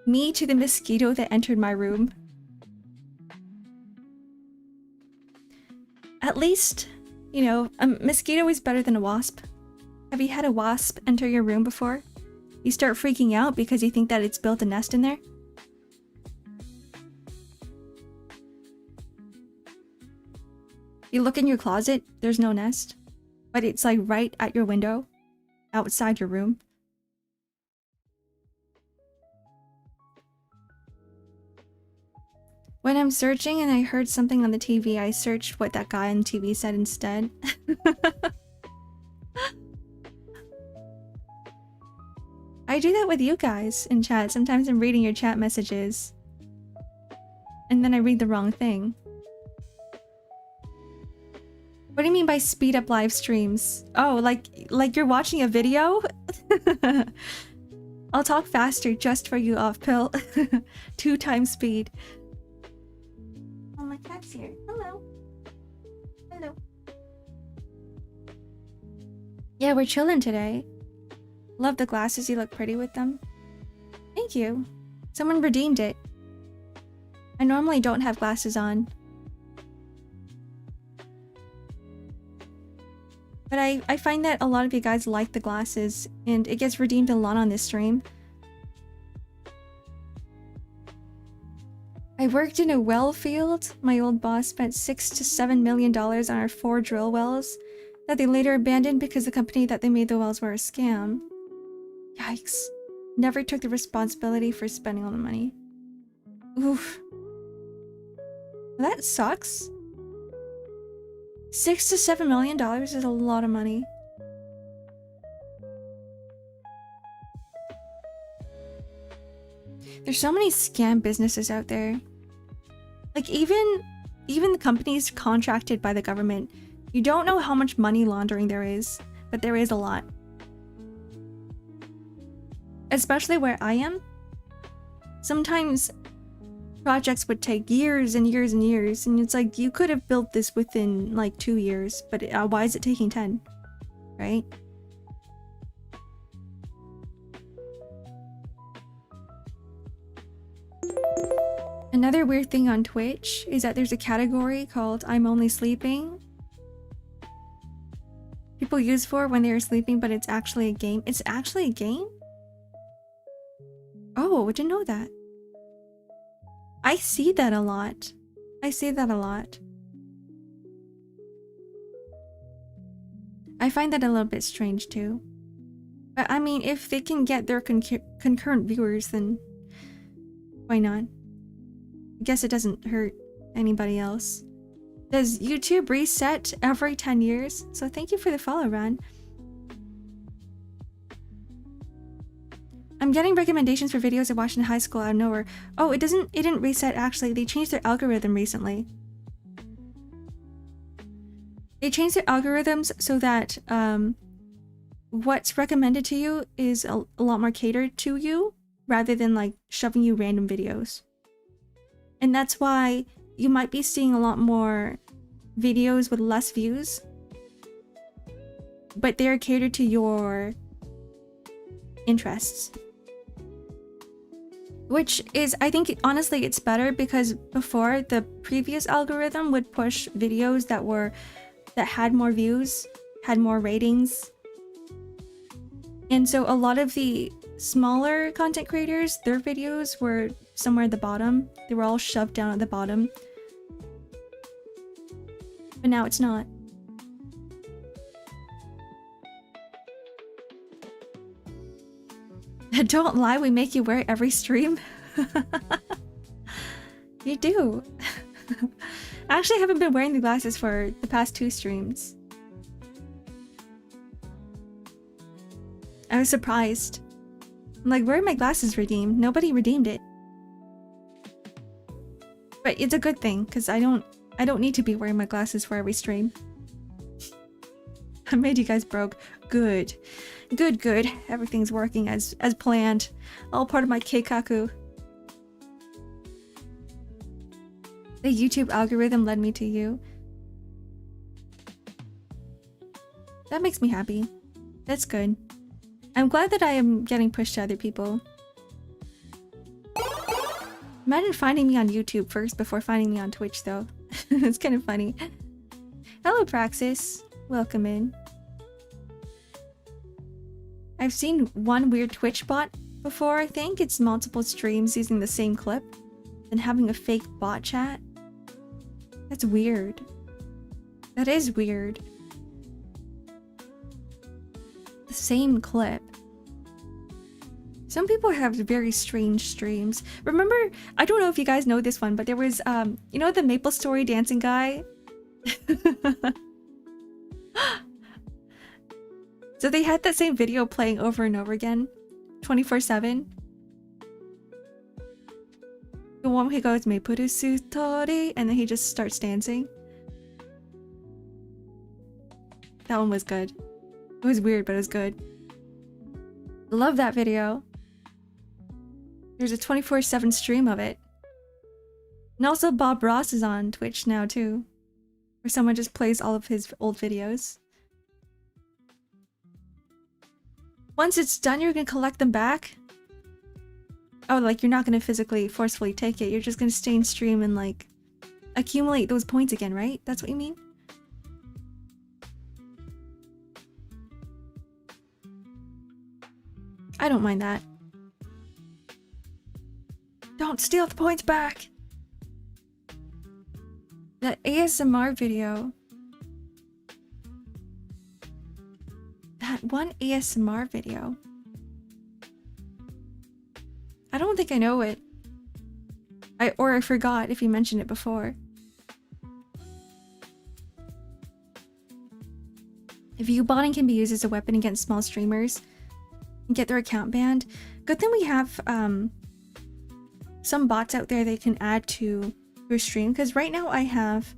Me to the mosquito that entered my room. At least, you know, a mosquito is better than a wasp. Have you had a wasp enter your room before? You start freaking out because you think that it's built a nest in there? You look in your closet, there's no nest, but it's like right at your window, outside your room. When I'm searching and I heard something on the TV, I searched what that guy on TV said instead. I do that with you guys in chat. Sometimes I'm reading your chat messages, and then I read the wrong thing. What do you mean by speed up live streams? Oh, like you're watching a video? I'll talk faster just for you, off pill. 2 times speed. Oh, my cat's here. Hello. Hello. Yeah, we're chilling today. Love the glasses, you look pretty with them. Thank you. Someone redeemed it. I normally don't have glasses on. But I find that a lot of you guys like the glasses, and it gets redeemed a lot on this stream. I worked in a well field. My old boss spent $6 to $7 million on our 4 drill wells that they later abandoned because the company that they made the wells were a scam. Yikes. Never took the responsibility for spending all the money. Oof. Well, that sucks. $6 to $7 million is a lot of money. There's so many scam businesses out there. Like even the companies contracted by the government, you don't know how much money laundering there is, but there is a lot. Especially where I am. Sometimes projects would take years and years and years, and it's like you could have built this within like 2 years, but why is it taking 10? Right? Another weird thing on Twitch is that there's a category called I'm only sleeping. People use for when they're sleeping, but it's actually a game. It's actually a game? Oh, I didn't know that. I see that a lot. I see that a lot. I find that a little bit strange too. But I mean, if they can get their concurrent viewers, then why not? I guess it doesn't hurt anybody else. Does YouTube reset every 10 years? So thank you for the follow, Ran. I'm getting recommendations for videos I watched in high school out of nowhere. Oh, it didn't reset actually. They changed their algorithm recently. They changed their algorithms so that what's recommended to you is a lot more catered to you rather than like shoving you random videos. And that's why you might be seeing a lot more videos with less views, but they're catered to your interests. Which is, I think, honestly, it's better because before the previous algorithm would push videos that had more views, had more ratings. And so a lot of the smaller content creators, their videos were somewhere at the bottom. They were all shoved down at the bottom. But now it's not. Don't lie, we make you wear it every stream. You do. I actually haven't been wearing the glasses for the past 2 streams. I was surprised. I'm like, where are my glasses redeemed? Nobody redeemed it. But it's a good thing, because I don't need to be wearing my glasses for every stream. I made you guys broke. Good. Good. Everything's working as planned. All part of my keikaku. The YouTube algorithm led me to you. That makes me happy. That's good. I'm glad that I am getting pushed to other people. Imagine finding me on YouTube first before finding me on Twitch though. It's kind of funny. Hello Praxis. Welcome in. I've seen one weird Twitch bot before, I think. It's multiple streams using the same clip and having a fake bot chat. That's weird. That is weird. The same clip. Some people have very strange streams. Remember, I don't know if you guys know this one, but there was, you know the Maple Story dancing guy? So they had that same video playing over and over again, 24/7. The one where he goes, Maple Story, and then he just starts dancing. That one was good. It was weird, but it was good. Love that video. There's a 24/7 stream of it. And also Bob Ross is on Twitch now too, where someone just plays all of his old videos. Once it's done, you're gonna collect them back? Oh, like you're not gonna physically, forcefully take it. You're just gonna stay in stream and like accumulate those points again, right? That's what you mean? I don't mind that. Don't steal the points back! That ASMR video. That one ASMR video. I don't think I know it. Or I forgot if you mentioned it before. View botting can be used as a weapon against small streamers and get their account banned. Good thing we have some bots out there they can add to your stream, because right now I have,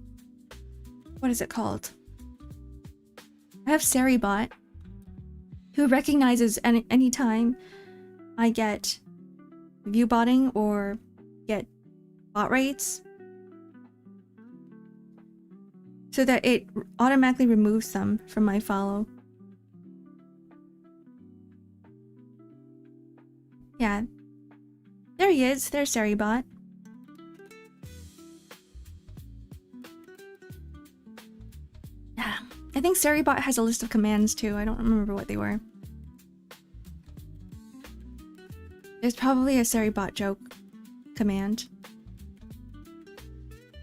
what is it called? I have SariBot, who recognizes any time I get view botting or get bot rates, so that it automatically removes them from my follow. Yeah. There he is. There's SariBot. Yeah. I think SariBot has a list of commands too. I don't remember what they were. There's probably a SariBot joke command.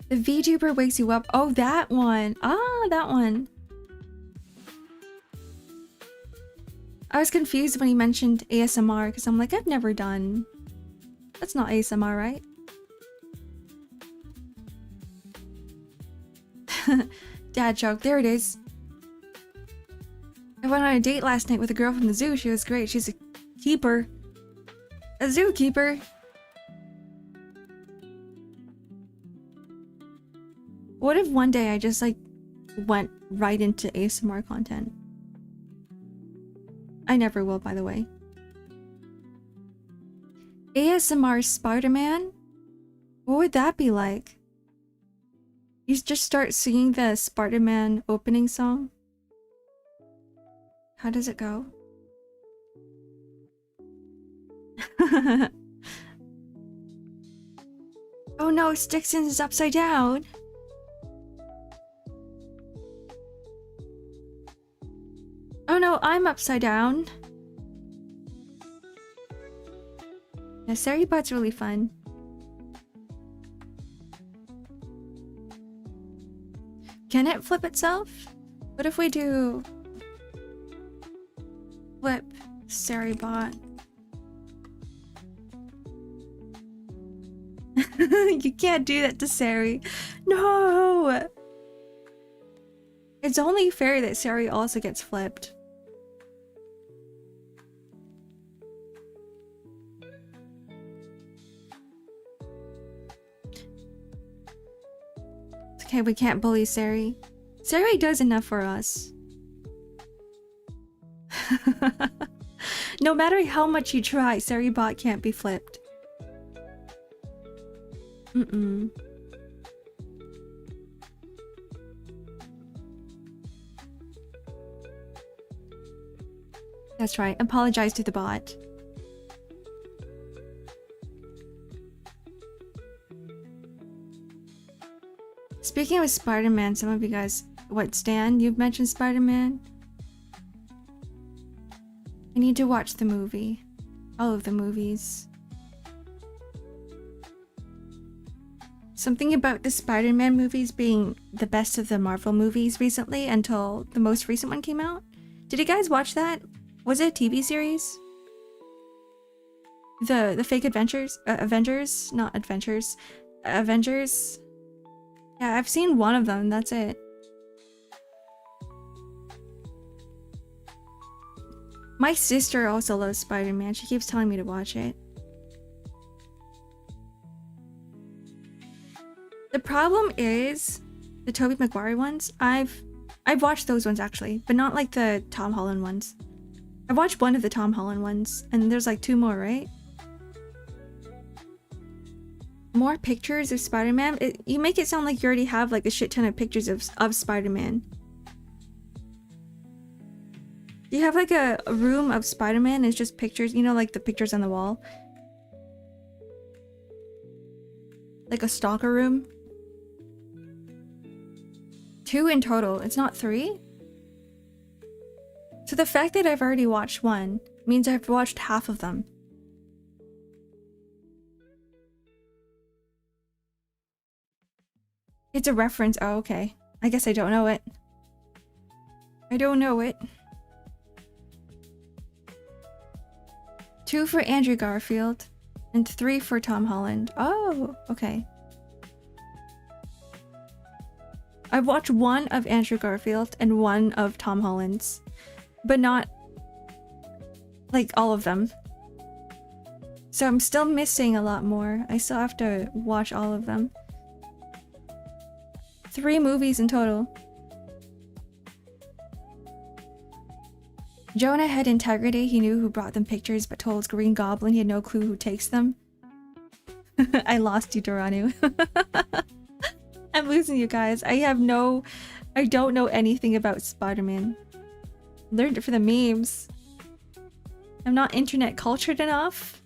The VTuber wakes you up. Oh, that one. Ah, that one. I was confused when he mentioned ASMR because I'm like, I've never done. That's not ASMR, right? Dad joke. There it is. I went on a date last night with a girl from the zoo. She was great. She's a keeper. A zookeeper. What if one day I just like went right into ASMR content? I never will, by the way. ASMR Spider-Man? What would that be like? You just start singing the Spider-Man opening song? How does it go? Oh no, Stixon is upside down. Oh no, I'm upside down. Yeah, SariBot's really fun. Can it flip itself? What if we do flip SariBot? You can't do that to Sari. No! It's only fair that Sari also gets flipped. It's okay, we can't bully Sari. Sari does enough for us. No matter how much you try, SariBot can't be flipped. Mm-mm. That's right. Apologize to the bot. Speaking of Spider-Man, some of you guys... What, Stan? You've mentioned Spider-Man? I need to watch the movie. All of the movies. Something about the Spider-Man movies being the best of the Marvel movies recently until the most recent one came out. Did you guys watch that? Was it a TV series? The fake adventures? Avengers? Not adventures. Avengers? Yeah, I've seen one of them. That's it. My sister also loves Spider-Man. She keeps telling me to watch it. The problem is the Tobey Maguire ones. I've watched those ones actually, but not like the Tom Holland ones. I've watched one of the Tom Holland ones, and there's like 2 more, right? More pictures of Spider-Man? You make it sound like you already have like a shit ton of pictures of Spider-Man. Do you have like a room of Spider-Man? It's just pictures, you know, like the pictures on the wall? Like a stalker room? 2 in total. It's not 3? So the fact that I've already watched 1 means I've watched half of them. It's a reference. Oh, okay. I guess I don't know it. I don't know it. 2 for Andrew Garfield and 3 for Tom Holland. Oh, okay. I've watched 1 of Andrew Garfield and 1 of Tom Holland's, but not like all of them. So I'm still missing a lot more. I still have to watch all of them. 3 movies in total. Jonah had integrity. He knew who brought them pictures, but told Green Goblin he had no clue who takes them. I lost you, Doranu. I'm losing you guys. I don't know anything about Spider-Man. Learned it for the memes. I'm not internet cultured enough.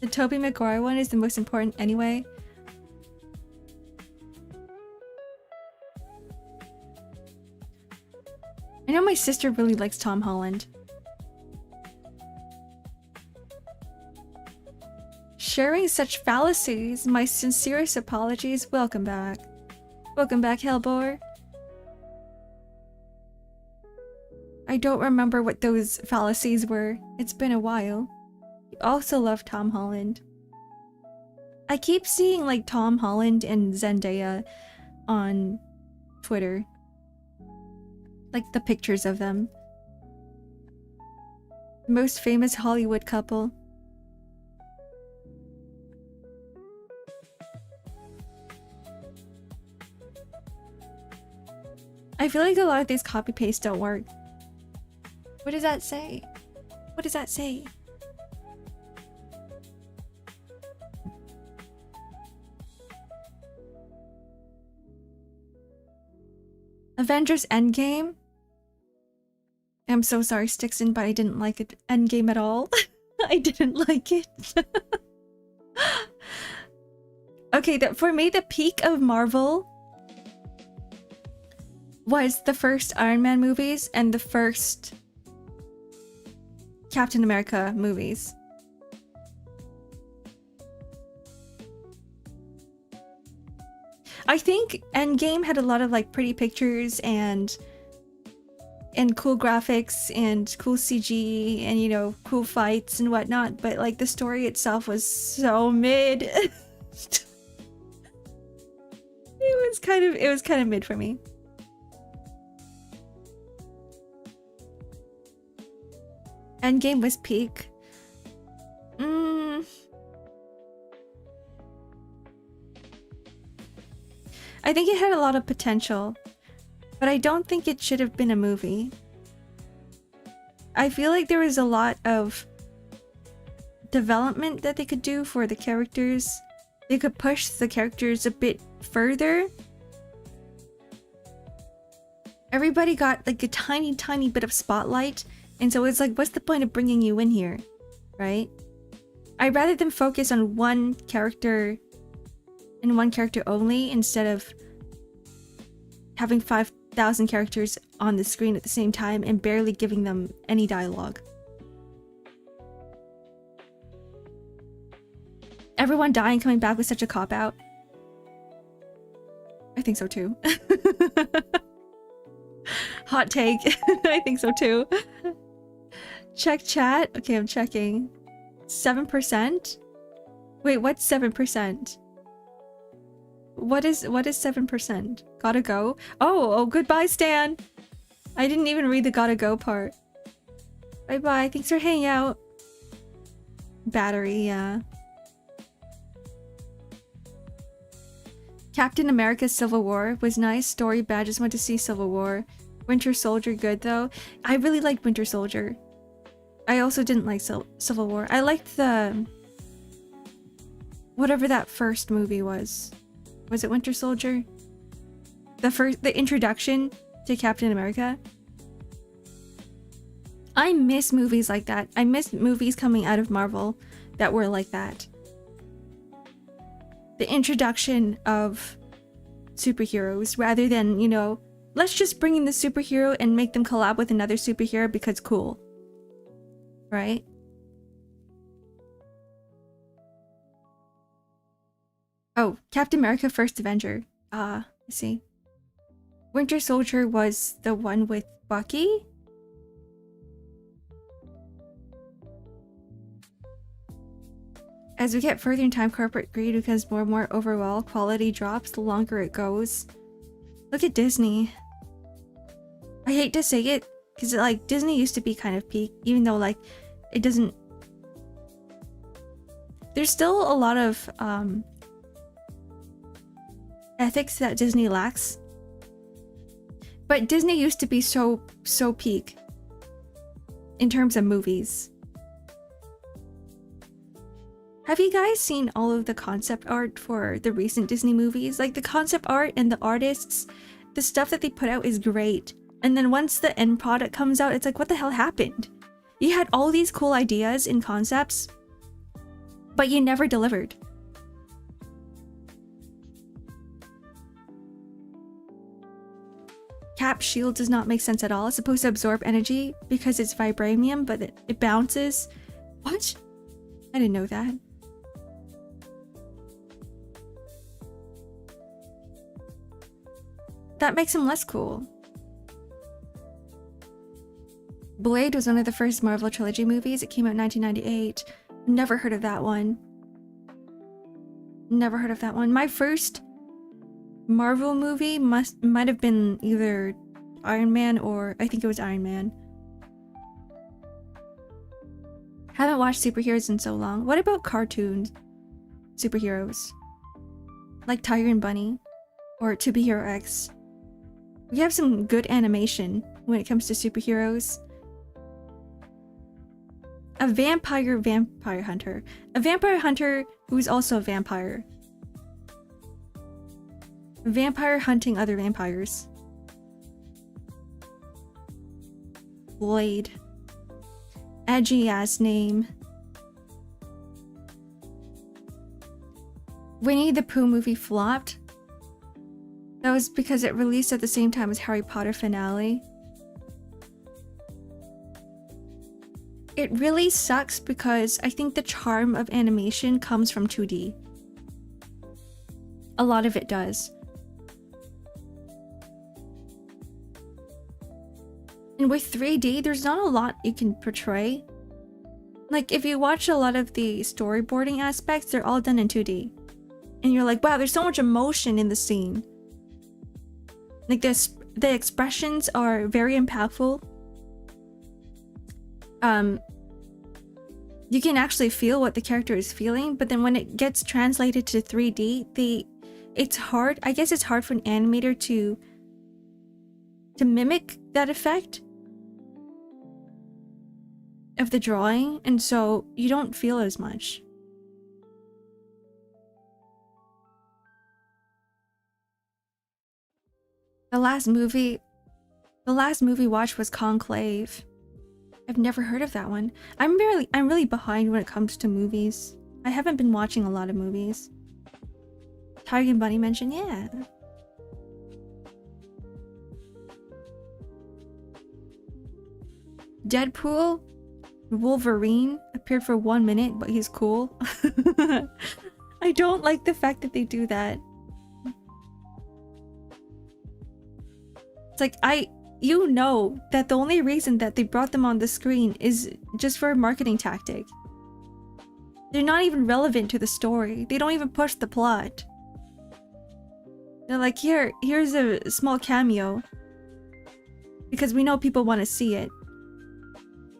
The Tobey Maguire one is the most important anyway. I know my sister really likes Tom Holland. Sharing such fallacies, my sincerest apologies. Welcome back. Welcome back, Hellbore. I don't remember what those fallacies were. It's been a while. You also love Tom Holland. I keep seeing like Tom Holland and Zendaya on Twitter. Like the pictures of them. Most famous Hollywood couple. I feel like a lot of these copy pastes don't work. What does that say? What does that say? Avengers Endgame? I'm so sorry, Stixon, but I didn't like it. Endgame at all. I didn't like it. Okay, for me, the peak of Marvel was the first Iron Man movies and the first Captain America movies. I think Endgame had a lot of like pretty pictures and cool graphics and cool CG and, you know, cool fights and whatnot, but like the story itself was so mid. It was kind of mid for me. Endgame was peak. I think it had a lot of potential, but I don't think it should have been a movie. I feel like there was a lot of development that they could do for the characters. They could push the characters a bit further. Everybody got like a tiny bit of spotlight, and so it's like, what's the point of bringing you in here, right? I'd rather them focus on one character and one character only instead of having 5,000 characters on the screen at the same time and barely giving them any dialogue. Everyone dying coming back was such a cop-out. I think so too. Hot take. I think so too. Check chat. Okay, I'm checking. 7%? Wait, what's 7%? What is 7%? Gotta go? Oh, goodbye, Stan. I didn't even read the gotta go part. Bye-bye. Thanks for hanging out. Battery, yeah. Captain America Civil War was nice. Story bad. Just went to see Civil War. Winter Soldier good though. I really liked Winter Soldier. I also didn't like Civil War. I liked the... whatever that first movie was. Was it Winter Soldier? The introduction to Captain America? I miss movies like that. I miss movies coming out of Marvel that were like that. The introduction of superheroes rather than, you know, let's just bring in the superhero and make them collab with another superhero because cool. Right? Oh, Captain America First Avenger. I see. Winter Soldier was the one with Bucky? As we get further in time, corporate greed becomes more and more overall. Quality drops the longer it goes. Look at Disney. I hate to say it, because like Disney used to be kind of peak, even though like it doesn't. There's still a lot of ethics that Disney lacks. But Disney used to be so peak in terms of movies. Have you guys seen all of the concept art for the recent Disney movies? Like the concept art and the artists, the stuff that they put out is great. And then once the end product comes out, it's like, what the hell happened? You had all these cool ideas and concepts, but you never delivered. Cap's shield does not make sense at all. It's supposed to absorb energy because it's vibranium, but it bounces. What? I didn't know that. That makes him less cool. Blade was one of the first Marvel trilogy movies. It came out in 1998. Never heard of that one. Never heard of that one. My first Marvel movie might have been either Iron Man or I think it was Iron Man. Haven't watched superheroes in so long. What about cartoons? Superheroes. Like Tiger and Bunny or To Be Hero X. We have some good animation when it comes to superheroes. A vampire hunter. A vampire hunter who's also a vampire. Vampire hunting other vampires. Blade. Edgy ass name. Winnie the Pooh movie flopped. That was because it released at the same time as Harry Potter finale. It really sucks because I think the charm of animation comes from 2D. A lot of it does. And with 3D, there's not a lot you can portray. Like, if you watch a lot of the storyboarding aspects, they're all done in 2D. And you're like, wow, there's so much emotion in the scene. Like, the expressions are very impactful. You can actually feel what the character is feeling, but then when it gets translated to 3D, it's hard. I guess it's hard for an animator to mimic that effect of the drawing, and so you don't feel as much. The last movie watched was Conclave. I've never heard of that one. I'm really behind when it comes to movies. I haven't been watching a lot of movies. Tiger and Bunny mentioned, yeah. Deadpool, Wolverine appeared for 1 minute, but he's cool. I don't like the fact that they do that. It's like, you know that the only reason that they brought them on the screen is just for a marketing tactic. They're not even relevant to the story. They don't even push the plot. They're like, here's a small cameo. Because we know people want to see it.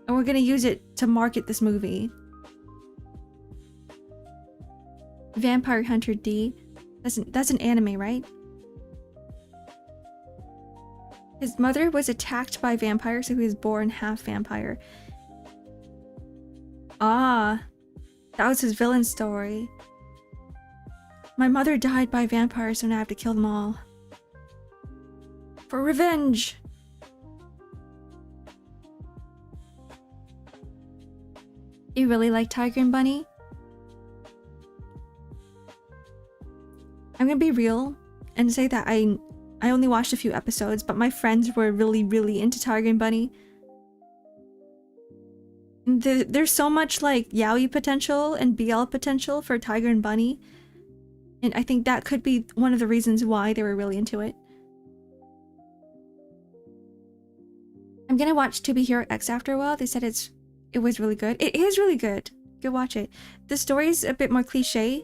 And we're gonna use it to market this movie. Vampire Hunter D. That's an anime, right? His mother was attacked by vampires, so he was born half vampire. Ah, that was his villain story. My mother died by vampires, so now I have to kill them all. For revenge! You really like Tiger and Bunny? I'm gonna be real and say that I only watched a few episodes, but my friends were really into Tiger and Bunny. There's so much like yaoi potential and BL potential for Tiger and Bunny, and I think that could be one of the reasons why they were really into it. I'm gonna watch To Be Hero X after a while. They said it was really good. It is really good. Go watch it. The story's a bit more cliche,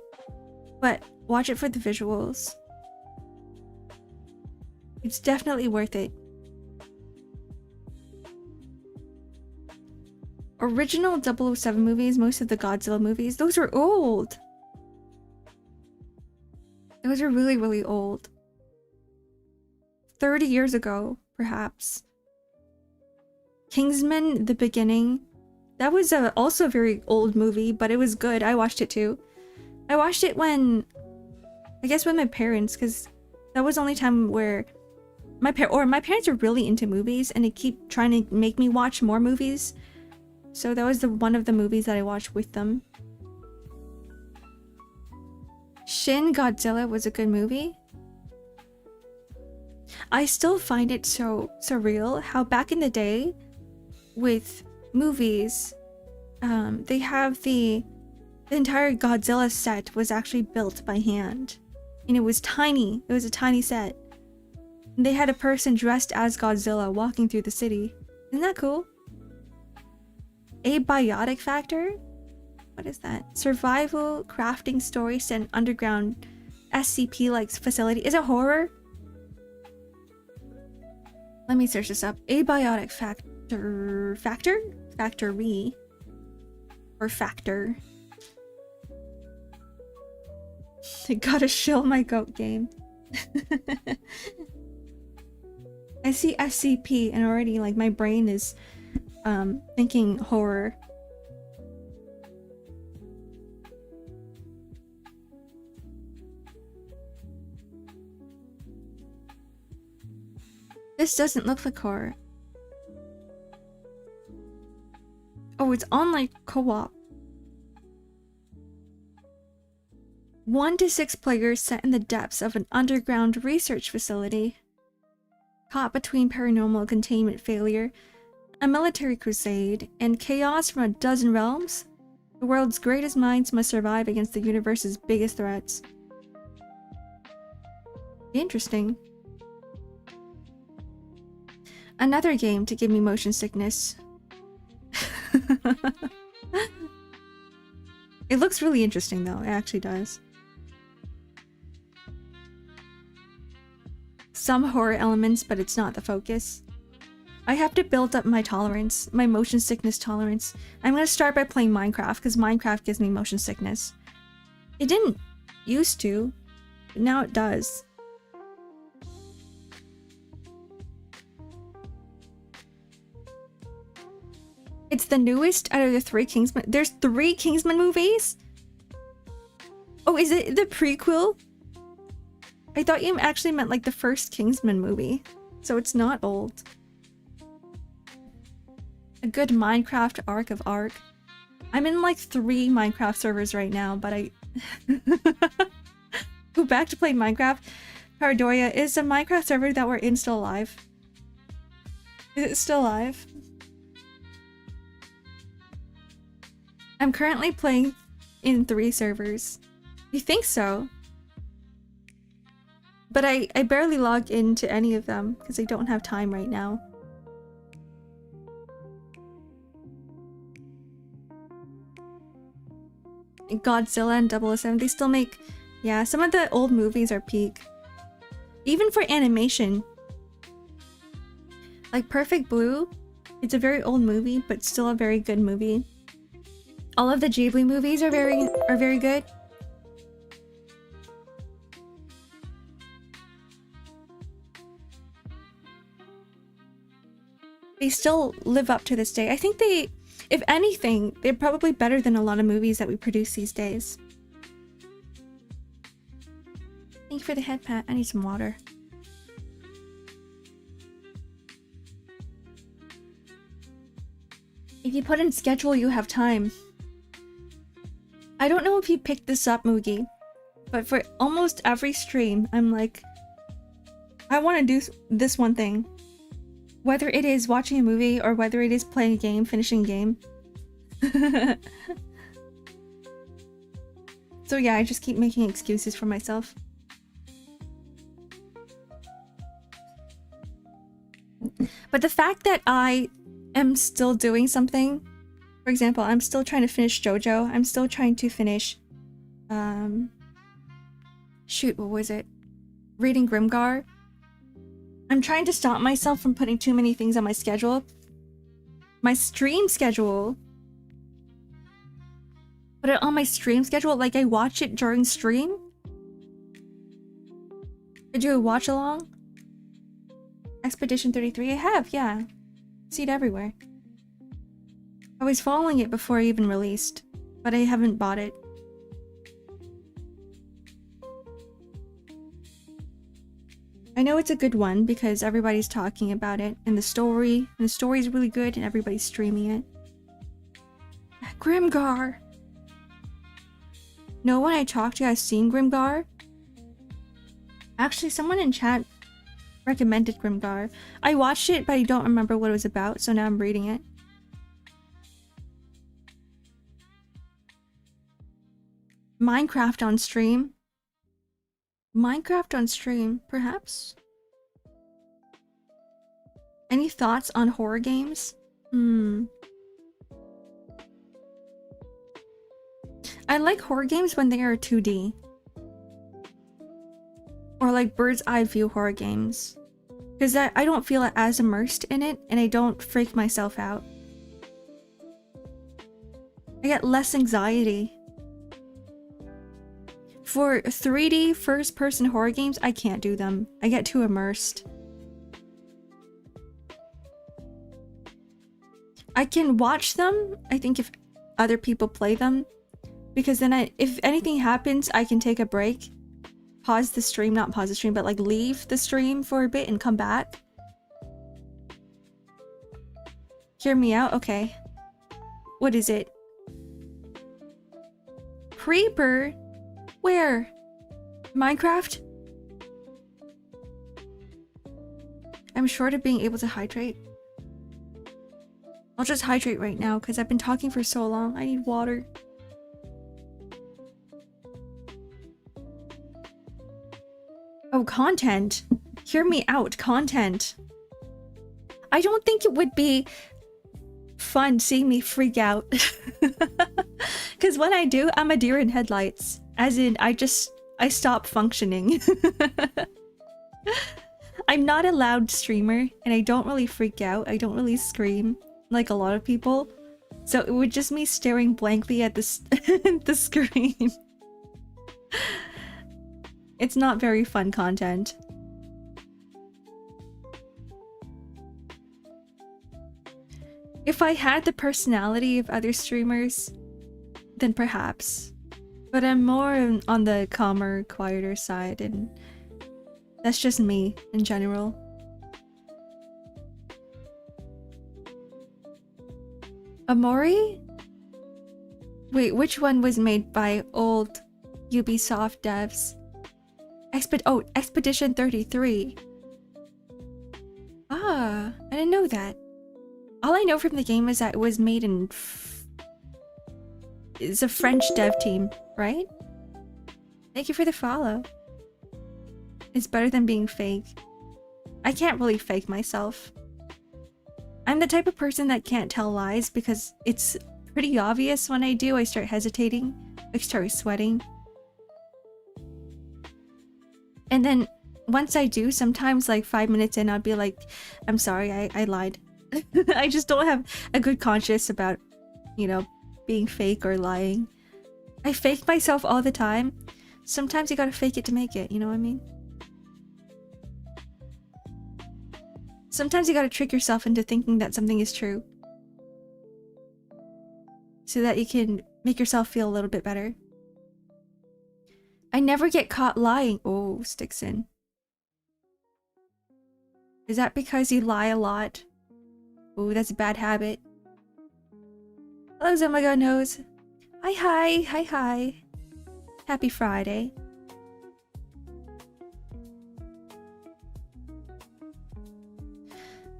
but watch it for the visuals. It's definitely worth it. Original 007 movies, most of the Godzilla movies, those are old. Those are really old. 30 years ago, perhaps. Kingsman: The Beginning. That was also a very old movie, but it was good. I watched it too. I watched it when, I guess with my parents, because that was the only time where my parents are really into movies and they keep trying to make me watch more movies. So that was one of the movies that I watched with them. Shin Godzilla was a good movie. I still find it so surreal how back in the day with movies, they have the entire Godzilla set was actually built by hand. And it was tiny. It was a tiny set. And they had a person dressed as Godzilla walking through the city. Isn't that cool? Abiotic factor? What is that? Survival crafting story set in underground SCP-like facility. Is it horror? Let me search this up. Abiotic factor... Factor? Factory? Or factor? I gotta shill my goat game. I see SCP and already like my brain is thinking horror. This doesn't look like horror. Oh, it's online co-op. 1 to 6 players set in the depths of an underground research facility. Caught between paranormal containment failure, a military crusade, and chaos from a dozen realms, the world's greatest minds must survive against the universe's biggest threats. Interesting. Another game to give me motion sickness. It looks really interesting though, it actually does. Some horror elements, but it's not the focus. I have to build up my tolerance, my motion sickness tolerance. I'm gonna start by playing Minecraft, because Minecraft gives me motion sickness. It didn't used to, but now it does. It's the newest out of the 3 Kingsman. There's 3 Kingsman movies? Oh, is it the prequel? I thought you actually meant like the first Kingsman movie. So it's not old. A good Minecraft Ark of Ark. I'm in like 3 Minecraft servers right now, but I go back to play Minecraft. Paradoria is a Minecraft server that we're in still alive. Is it still alive? I'm currently playing in 3 servers. You think so? But I barely log into any of them because I don't have time right now. Godzilla and 007, they still make... Yeah, some of the old movies are peak. Even for animation. Like Perfect Blue, it's a very old movie, but still a very good movie. All of the Ghibli movies are very good. They still live up to this day. I think they, if anything, they're probably better than a lot of movies that we produce these days. Thank you for the head pat. I need some water. If you put in schedule, you have time. I don't know if you picked this up, Mugi, but for almost every stream, I'm like, I want to do this one thing. Whether it is watching a movie or whether it is playing a game, finishing a game. So yeah, I just keep making excuses for myself. But the fact that I am still doing something, for example, I'm still trying to finish JoJo, I'm still trying to finish, shoot, what was it? Reading Grimgar. I'm trying to stop myself from putting too many things on my schedule. My stream schedule. Put it on my stream schedule, like I watch it during stream. Did you watch along? Expedition 33, I have, yeah. See it everywhere. I was following it before I even released, but I haven't bought it. I know it's a good one because everybody's talking about it, and the story is really good and everybody's streaming it. Grimgar! No one I talked to has seen Grimgar. Actually, someone in chat recommended Grimgar. I watched it, but I don't remember what it was about, so now I'm reading it. Minecraft on stream. Minecraft on stream, perhaps? Any thoughts on horror games? I like horror games when they are 2D. Or like bird's eye view horror games. Because I don't feel as immersed in it, and I don't freak myself out. I get less anxiety. For 3D first-person horror games, I can't do them. I get too immersed. I can watch them, I think, if other people play them. Because then if anything happens, I can take a break. Pause the stream, not pause the stream, but like leave the stream for a bit and come back. Hear me out? Okay. What is it? Creeper? Where? Minecraft? I'm short of being able to hydrate. I'll just hydrate right now because I've been talking for so long. I need water. Oh, content. Hear me out. Content. I don't think it would be fun seeing me freak out. Because when I do, I'm a deer in headlights. As in, I stop functioning. I'm not a loud streamer, and I don't really freak out. I don't really scream like a lot of people. So it would just me staring blankly at the screen. It's not very fun content. If I had the personality of other streamers, then perhaps. But I'm more on the calmer, quieter side, and that's just me in general. Amori? Wait, which one was made by old Ubisoft devs? Expedition 33. Ah, I didn't know that. All I know from the game is that it was made in it's a French dev team, right? Thank you for the follow. It's better than being fake. I can't really fake myself. I'm the type of person that can't tell lies because it's pretty obvious when I do. I start hesitating. I start sweating. And then once I do, sometimes like 5 minutes in, I'll be like, I'm sorry, I lied. I just don't have a good conscience about, you know, being fake or lying. I fake myself all the time. Sometimes you gotta fake it to make it, you know what I mean? Sometimes you gotta trick yourself into thinking that something is true. So that you can make yourself feel a little bit better. I never get caught lying. Oh, sticks in. Is that because you lie a lot? Oh, that's a bad habit. Hello, Zamaga Nose. Hi. Happy Friday.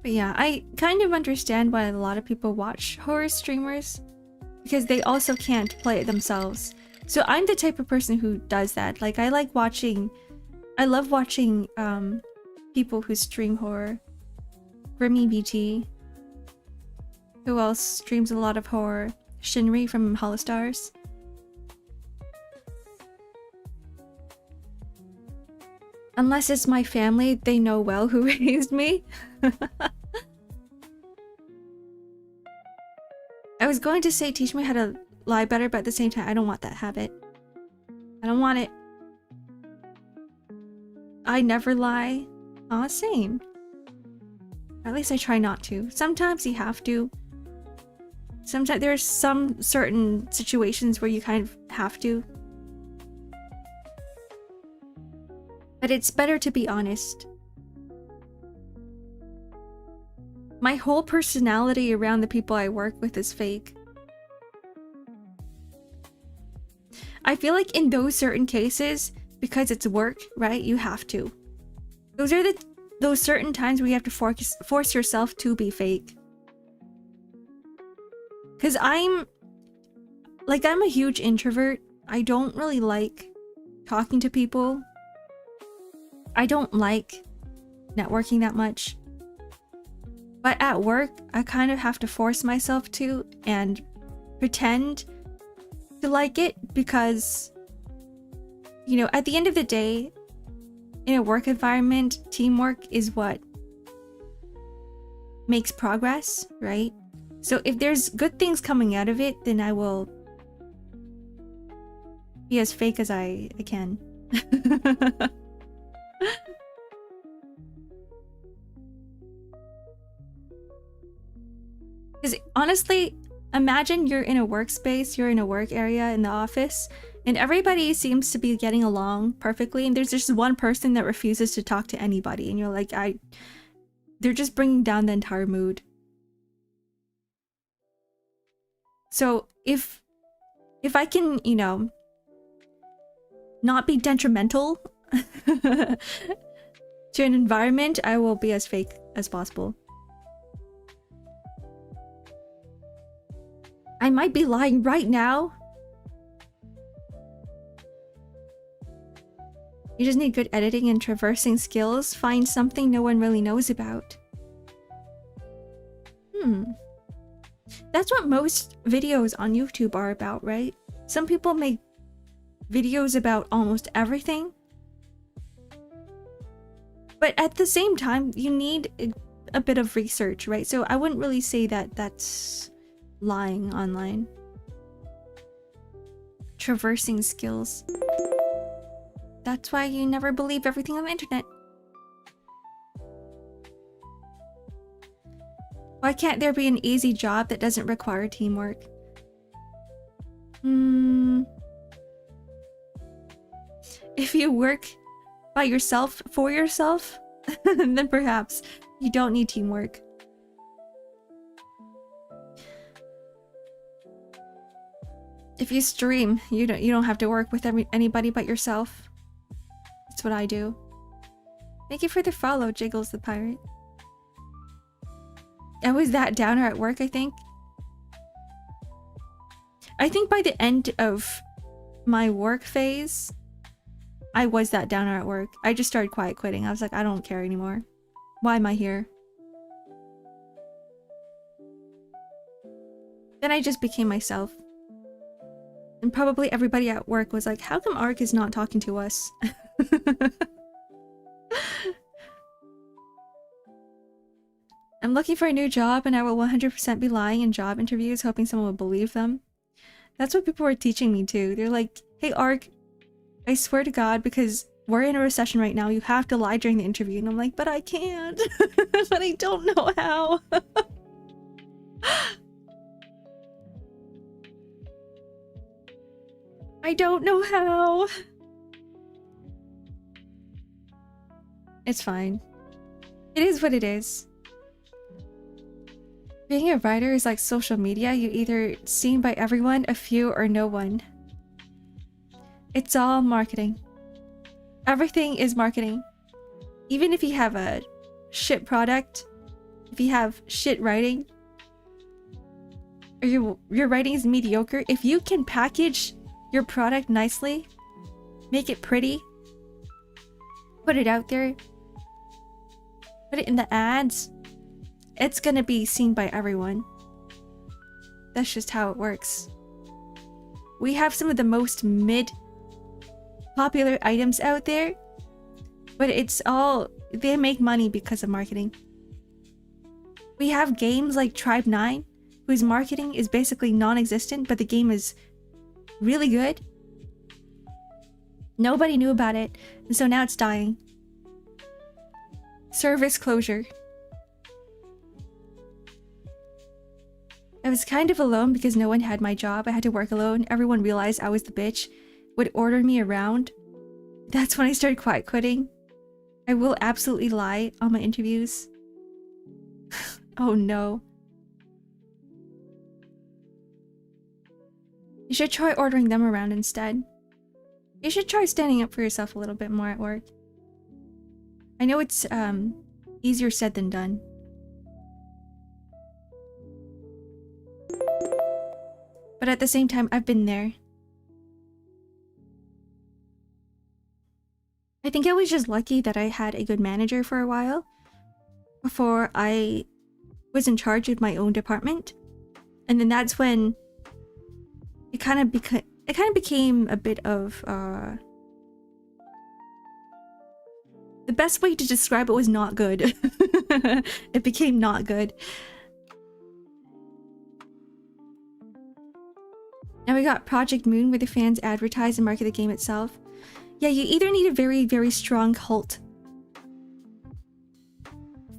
But yeah, I kind of understand why a lot of people watch horror streamers, because they also can't play it themselves. So I'm the type of person who does that. Like, I love watching people who stream horror. Grimmy BT. Who else streams a lot of horror? Shinri from Holostars. Unless it's my family, they know well who raised me. I was going to say teach me how to lie better, but at the same time, I don't want that habit. I don't want it. I never lie. Aw, same. At least I try not to. Sometimes you have to. Sometimes there's some certain situations where you kind of have to. But it's better to be honest. My whole personality around the people I work with is fake. I feel like in those certain cases, because it's work, right? You have to. Those are those certain times where you have to force yourself to be fake. Because I'm a huge introvert. I don't really like talking to people. I don't like networking that much. But at work, I kind of have to force myself to and pretend to like it because, you know, at the end of the day, in a work environment, teamwork is what makes progress, right? So if there's good things coming out of it, then I will be as fake as I can. Because honestly, imagine you're in a workspace, you're in a work area in the office, and everybody seems to be getting along perfectly, and there's just one person that refuses to talk to anybody, and you're like, they're just bringing down the entire mood. So if I can, you know, not be detrimental to an environment, I will be as fake as possible. I might be lying right now. You just need good editing and traversing skills. Find something no one really knows about. That's what most videos on YouTube are about, right? Some people make videos about almost everything. But at the same time, you need a bit of research, right? So I wouldn't really say that that's lying online. Traversing skills. That's why you never believe everything on the internet. Why can't there be an easy job that doesn't require teamwork? If you work by yourself, for yourself, then perhaps you don't need teamwork. If you stream, you don't have to work with anybody but yourself. That's what I do. Thank you for the follow, Jiggles the Pirate. I was that downer at work, I think. I think by the end of my work phase, I was that downer at work. I just started quiet quitting. I was like, I don't care anymore. Why am I here? Then I just became myself. And probably everybody at work was like, how come Ark is not talking to us? I'm looking for a new job and I will 100% be lying in job interviews hoping someone will believe them. That's what people were teaching me too. They're like, hey Ark, I swear to God, because we're in a recession right now, you have to lie during the interview. And I'm like, but I can't. But I don't know how. I don't know how. It's fine. It is what it is. Being a writer is like social media. You're either seen by everyone, a few, or no one. It's all marketing. Everything is marketing. Even if you have a shit product, if you have shit writing, or your writing is mediocre, if you can package your product nicely, make it pretty, put it out there, put it in the ads, it's gonna be seen by everyone. That's just how it works. We have some of the most popular items out there, but it's all, they make money because of marketing. We have games like Tribe 9, whose marketing is basically non-existent, but the game is really good. Nobody knew about it, and so now it's dying. Service closure. I was kind of alone because no one had my job. I had to work alone. Everyone realized I was the bitch, would order me around. That's when I started quiet quitting. I will absolutely lie on my interviews. Oh no. You should try ordering them around instead. You should try standing up for yourself a little bit more at work. I know it's easier said than done. But at the same time, I've been there. I think I was just lucky that I had a good manager for a while before I was in charge of my own department. And then that's when it kind of became a bit of the best way to describe it was not good. It became not good. Now we got Project Moon, where the fans advertise and market the game itself. Yeah, you either need a very, very strong cult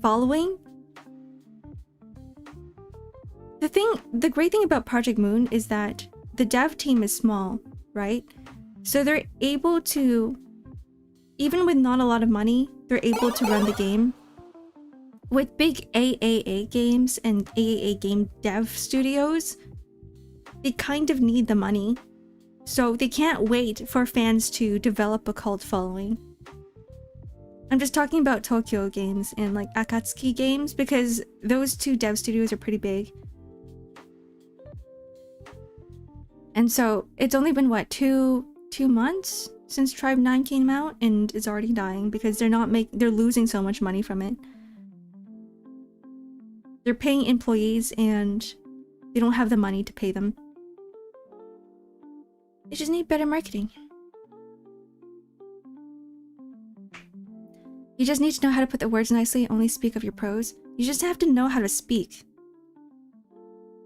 following. The great thing about Project Moon is that the dev team is small, right? So they're able to, even with not a lot of money, they're able to run the game. With big AAA games and AAA game dev studios, they kind of need the money. So they can't wait for fans to develop a cult following. I'm just talking about Tokyo Games and like Akatsuki Games because those two dev studios are pretty big. And so it's only been what, two months since Tribe 9 came out, and it's already dying because they're losing so much money from it. They're paying employees and they don't have the money to pay them. They just need better marketing. You just need to know how to put the words nicely and only speak of your pros. You just have to know how to speak.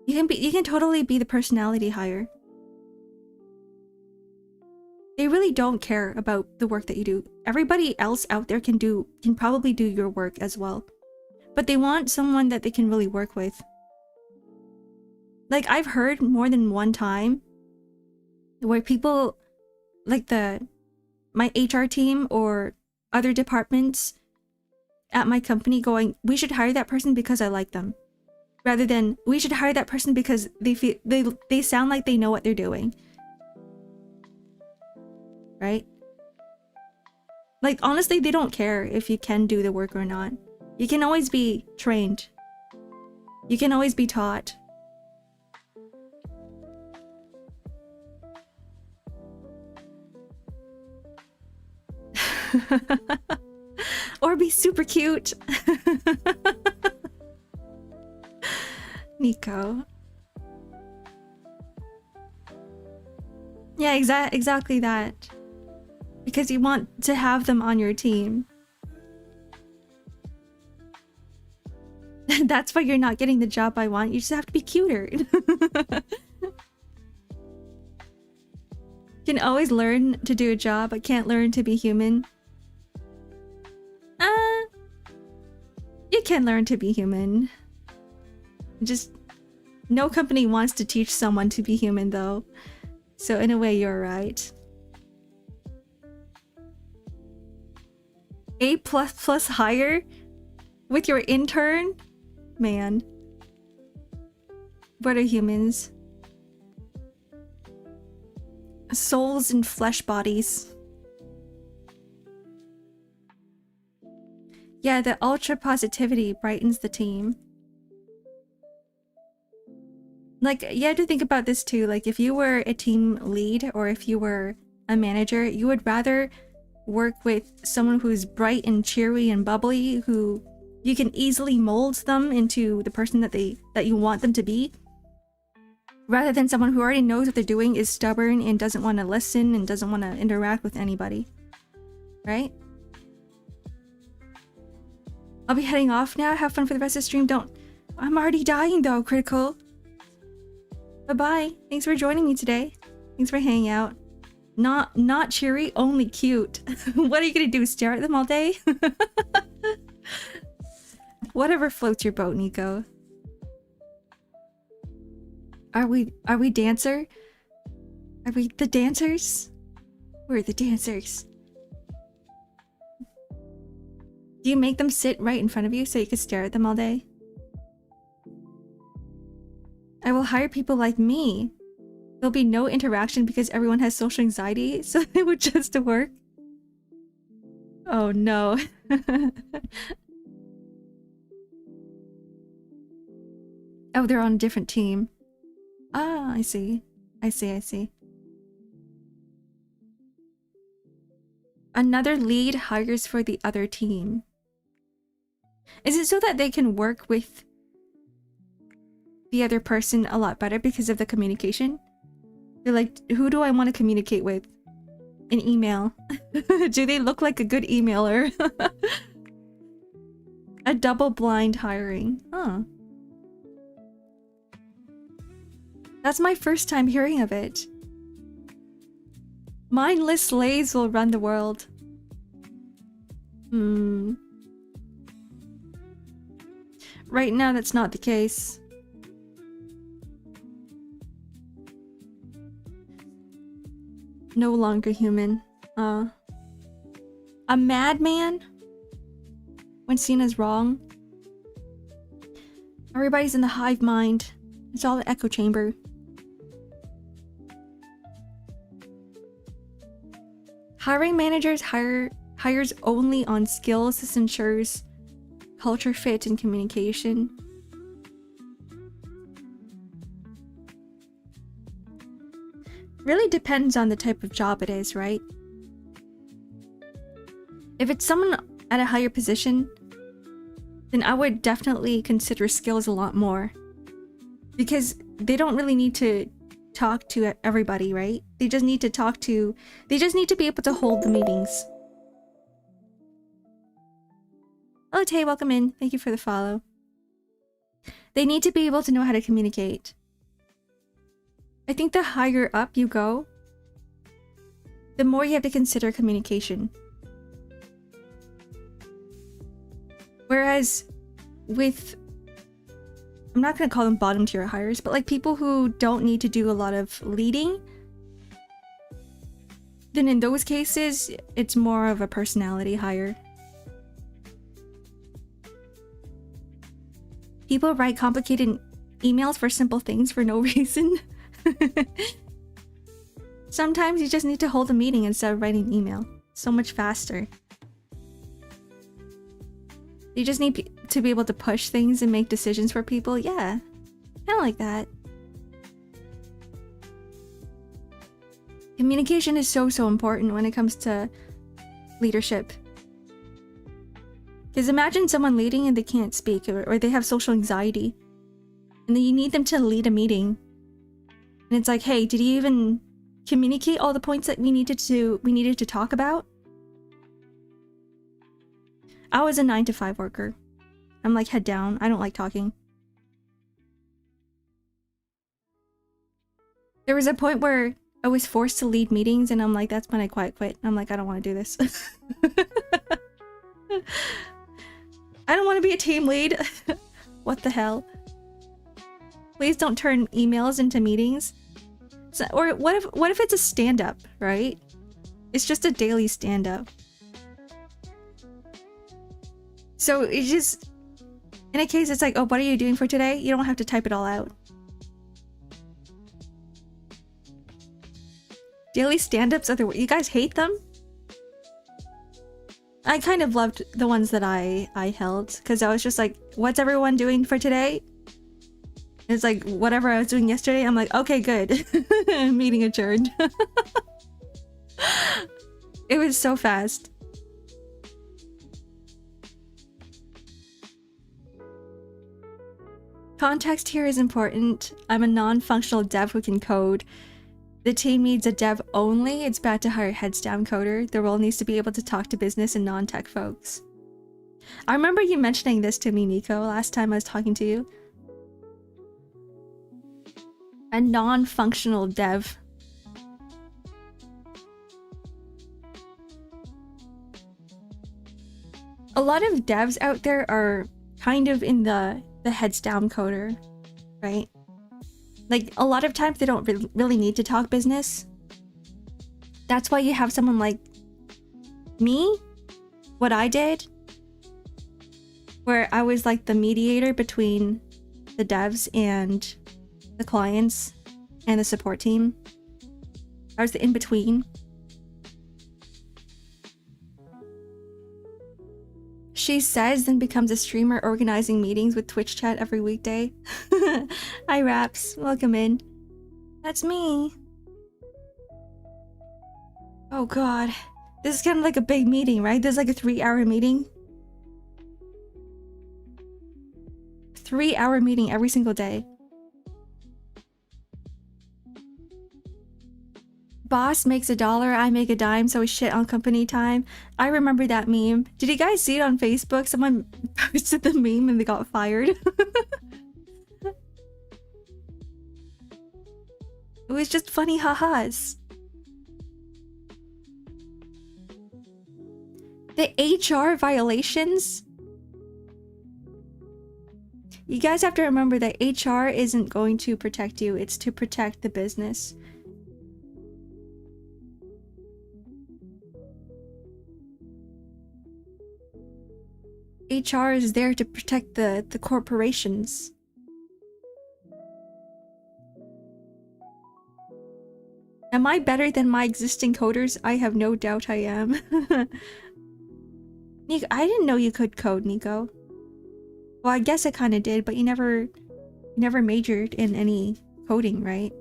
You can totally be the personality hire. They really don't care about the work that you do. Everybody else out there can probably do your work as well. But they want someone that they can really work with. Like, I've heard more than one time where people, like my HR team or other departments at my company going, we should hire that person because I like them. Rather than, we should hire that person because they sound like they know what they're doing. Right? Like, honestly, they don't care if you can do the work or not. You can always be trained. You can always be taught. Or be super cute. Nico. Yeah, exactly that. Because you want to have them on your team. That's why you're not getting the job I want. You just have to be cuter. Can always learn to do a job, but can't learn to be human. You can learn to be human. Just, no company wants to teach someone to be human though. So in a way, you're right. A++ higher with your intern? Man. What are humans? Souls in flesh bodies. Yeah, the ultra positivity brightens the team. Like, you have to think about this too. Like, if you were a team lead or if you were a manager, you would rather work with someone who's bright and cheery and bubbly, who you can easily mold them into the person that you want them to be, rather than someone who already knows what they're doing, is stubborn and doesn't want to listen and doesn't want to interact with anybody. Right? I'll be heading off now. Have fun for the rest of the stream. I'm already dying though, Critical. Bye-bye. Thanks for joining me today. Thanks for hanging out. Not cheery, only cute. What are you gonna do? Stare at them all day? Whatever floats your boat, Nico. Are we dancer? Are we the dancers? We're the dancers. Do you make them sit right in front of you so you can stare at them all day? I will hire people like me. There'll be no interaction because everyone has social anxiety, so it would just work. Oh no. Oh, they're on a different team. Ah, I see. I see. Another lead hires for the other team. Is it so that they can work with the other person a lot better because of the communication? They're like, who do I want to communicate with? An email. Do they look like a good emailer? A double blind hiring. Huh. That's my first time hearing of it. Mindless slaves will run the world. Right now, that's not the case. No longer human. A madman? When seen as wrong? Everybody's in the hive mind. It's all the echo chamber. Hiring managers hires only on skills. This ensures culture fit and communication. Really depends on the type of job it is, right? If it's someone at a higher position, then I would definitely consider skills a lot more. Because they don't really need to talk to everybody, right? They just need to be able to hold the meetings. Oh, Tay, welcome in. Thank you for the follow. They need to be able to know how to communicate. I think the higher up you go, the more you have to consider communication. Whereas with, I'm not going to call them bottom tier hires, but like people who don't need to do a lot of leading, then in those cases, it's more of a personality hire. People write complicated emails for simple things for no reason. Sometimes you just need to hold a meeting instead of writing an email. So much faster. You just need to be able to push things and make decisions for people. Yeah, kind of like that. Communication is so important when it comes to leadership. Because imagine someone leading and they can't speak, or they have social anxiety. And then you need them to lead a meeting. And it's like, hey, did you even communicate all the points that we needed to talk about? I was a 9-to-5 worker. I'm like head down. I don't like talking. There was a point where I was forced to lead meetings and I'm like, that's when I quiet quit. I'm like, I don't want to do this. I don't want to be a team lead. What the hell? Please don't turn emails into meetings. So, or what if it's a stand-up, right? It's just a daily stand-up. So it just, in a case it's like, oh, what are you doing for today? You don't have to type it all out. Daily stand-ups are you guys hate them? I kind of loved the ones that I held, because I was just like, what's everyone doing for today? It's like, whatever I was doing yesterday, I'm like, okay, good. Meeting adjourned. It was so fast. Context here is important. I'm a non-functional dev who can code. The team needs a dev only. It's bad to hire a heads down coder. The role needs to be able to talk to business and non-tech folks. I remember you mentioning this to me, Nico, last time I was talking to you. A non-functional dev. A lot of devs out there are kind of in the heads down coder, right? Like, a lot of times they don't really need to talk business. That's why you have someone like me, what I did, where I was like the mediator between the devs and the clients and the support team. I was the in-between. She says, then becomes a streamer organizing meetings with Twitch chat every weekday. Hi Raps, welcome in. That's me. Oh god. This is kind of like a big meeting, right? This is like a 3-hour meeting. 3-hour meeting every single day. Boss makes $1, I make a dime, so we shit on company time. I remember that meme. Did you guys see it on Facebook? Someone posted the meme and they got fired. It was just funny ha-has. The HR violations? You guys have to remember that HR isn't going to protect you, it's to protect the business. HR is there to protect the corporations. Am I better than my existing coders? I have no doubt I am. Nico, I didn't know you could code, Nico. Well, I guess I kind of did, but you never majored in any coding, right?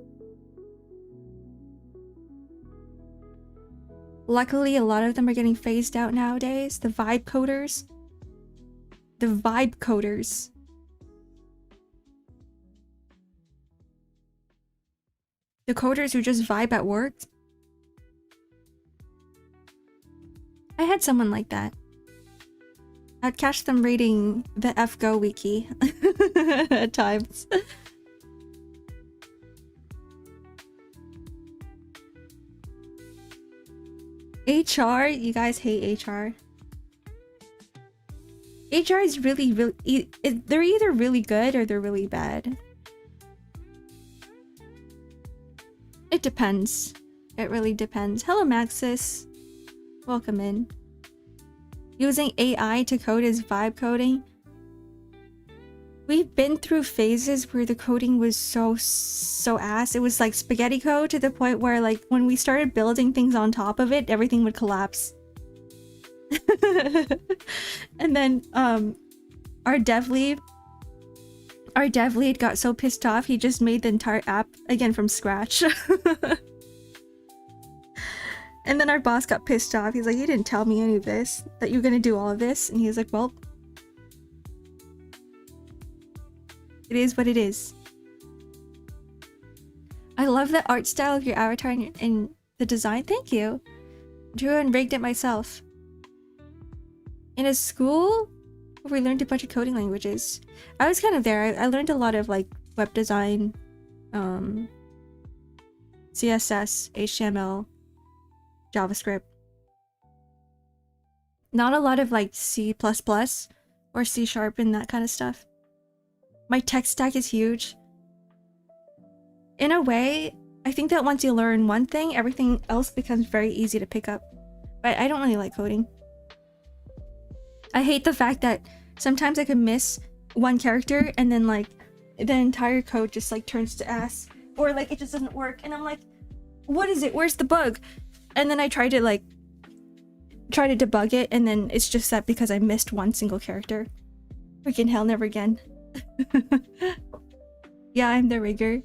Luckily, a lot of them are getting phased out nowadays. The vibe coders. The vibe coders. The coders who just vibe at work. I had someone like that. I'd catch them reading the FGO wiki at times. HR? You guys hate HR. HR is really, they're either really good or they're really bad. It depends. It really depends. Hello, Maxis. Welcome in. Using AI to code is vibe coding. We've been through phases where the coding was so ass. It was like spaghetti code to the point where, like, when we started building things on top of it, everything would collapse. And then our dev lead got so pissed off he just made the entire app again from scratch. And then our boss got pissed off. He's like, you didn't tell me any of this, that you're gonna do all of this. And he was like, well, it is what it is. I love the art style of your avatar and the design. Thank you. Drew and rigged it myself. In a school where we learned a bunch of coding languages. I was kind of there. I learned a lot of like web design, CSS, HTML, JavaScript. Not a lot of like C++ or C# and that kind of stuff. My tech stack is huge. In a way, I think that once you learn one thing, everything else becomes very easy to pick up. But I don't really like coding. I hate the fact that sometimes I could miss one character and then like the entire code just like turns to ass, or like it just doesn't work, and I'm like, what is it? Where's the bug? And then I tried to like try to debug it, and then it's just that because I missed one single character. Freaking hell, never again. Yeah, I'm the rigger.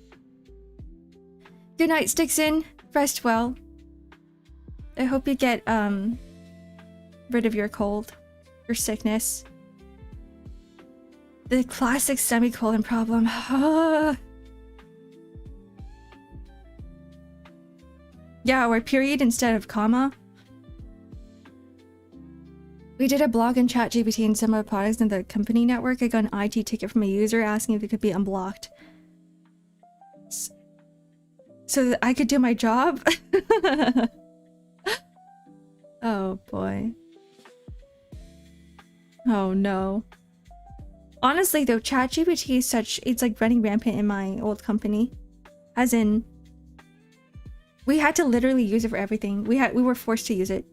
Good night, Stixon. Rest well. I hope you get rid of your cold, your sickness. The classic semicolon problem. Yeah, or period instead of comma. We did a blog in ChatGPT and some of the products in the company network. I got an IT ticket from a user asking if it could be unblocked. So that I could do my job? Oh boy. Oh no. Honestly though, ChatGPT is such, it's like running rampant in my old company. As in, we had to literally use it for everything. We were forced to use it.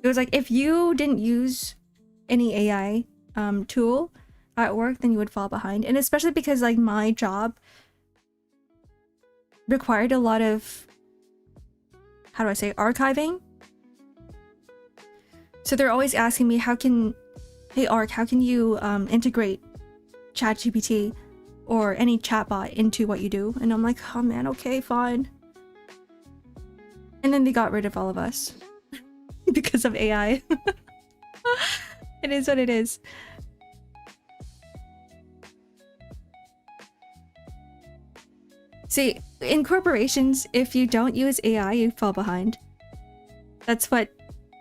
It was like, if you didn't use any AI tool at work, then you would fall behind. And especially because like my job required a lot of, how do I say, archiving. So they're always asking me, hey Ark, how can you integrate ChatGPT or any chatbot into what you do? And I'm like, oh man, okay, fine. And then they got rid of all of us because of AI. It is what it is. See, in corporations, if you don't use AI, you fall behind. That's what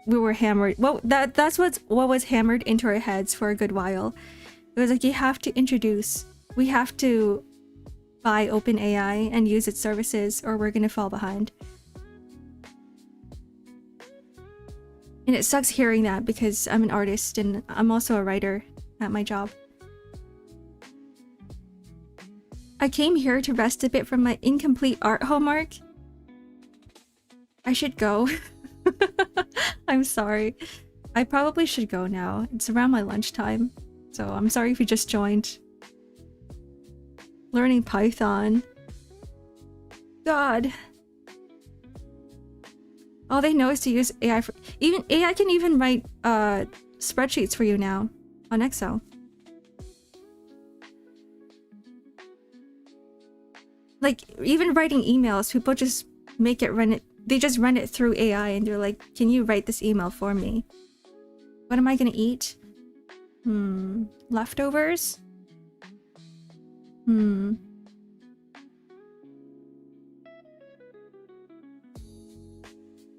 we were hammered. Well, that's what was hammered into our heads for a good while. It was like, you have to introduce, we have to buy OpenAI and use its services or we're gonna fall behind. And it sucks hearing that because I'm an artist and I'm also a writer at my job. I came here to rest a bit from my incomplete art homework. I should go. I'm sorry. I probably should go now. It's around my lunchtime. So I'm sorry if you just joined. Learning Python. God. All they know is to use AI for... Even AI can even write spreadsheets for you now on Excel. Like, even writing emails, people just make it run it... They just run it through AI and they're like, can you write this email for me? What am I gonna eat? Leftovers?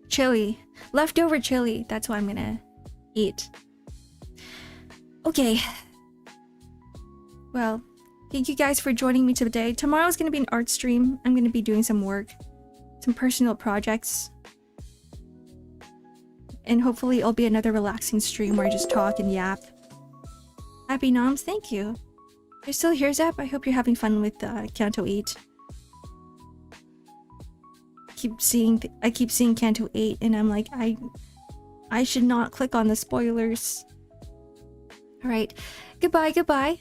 Chili. Leftover chili. That's what I'm gonna eat. Okay. Well, thank you guys for joining me today. Tomorrow's gonna be an art stream. I'm gonna be doing some work. Some personal projects. And hopefully it'll be another relaxing stream where I just talk and yap. Happy noms, thank you. You're still here, Zap? I hope you're having fun with Canto 8. I keep seeing Canto 8 and I'm like, I should not click on the spoilers. Alright. Goodbye.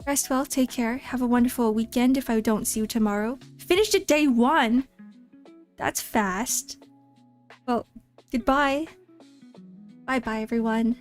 Rest well, take care. Have a wonderful weekend if I don't see you tomorrow. Finished at day 1? That's fast. Well, goodbye. Bye-bye, everyone.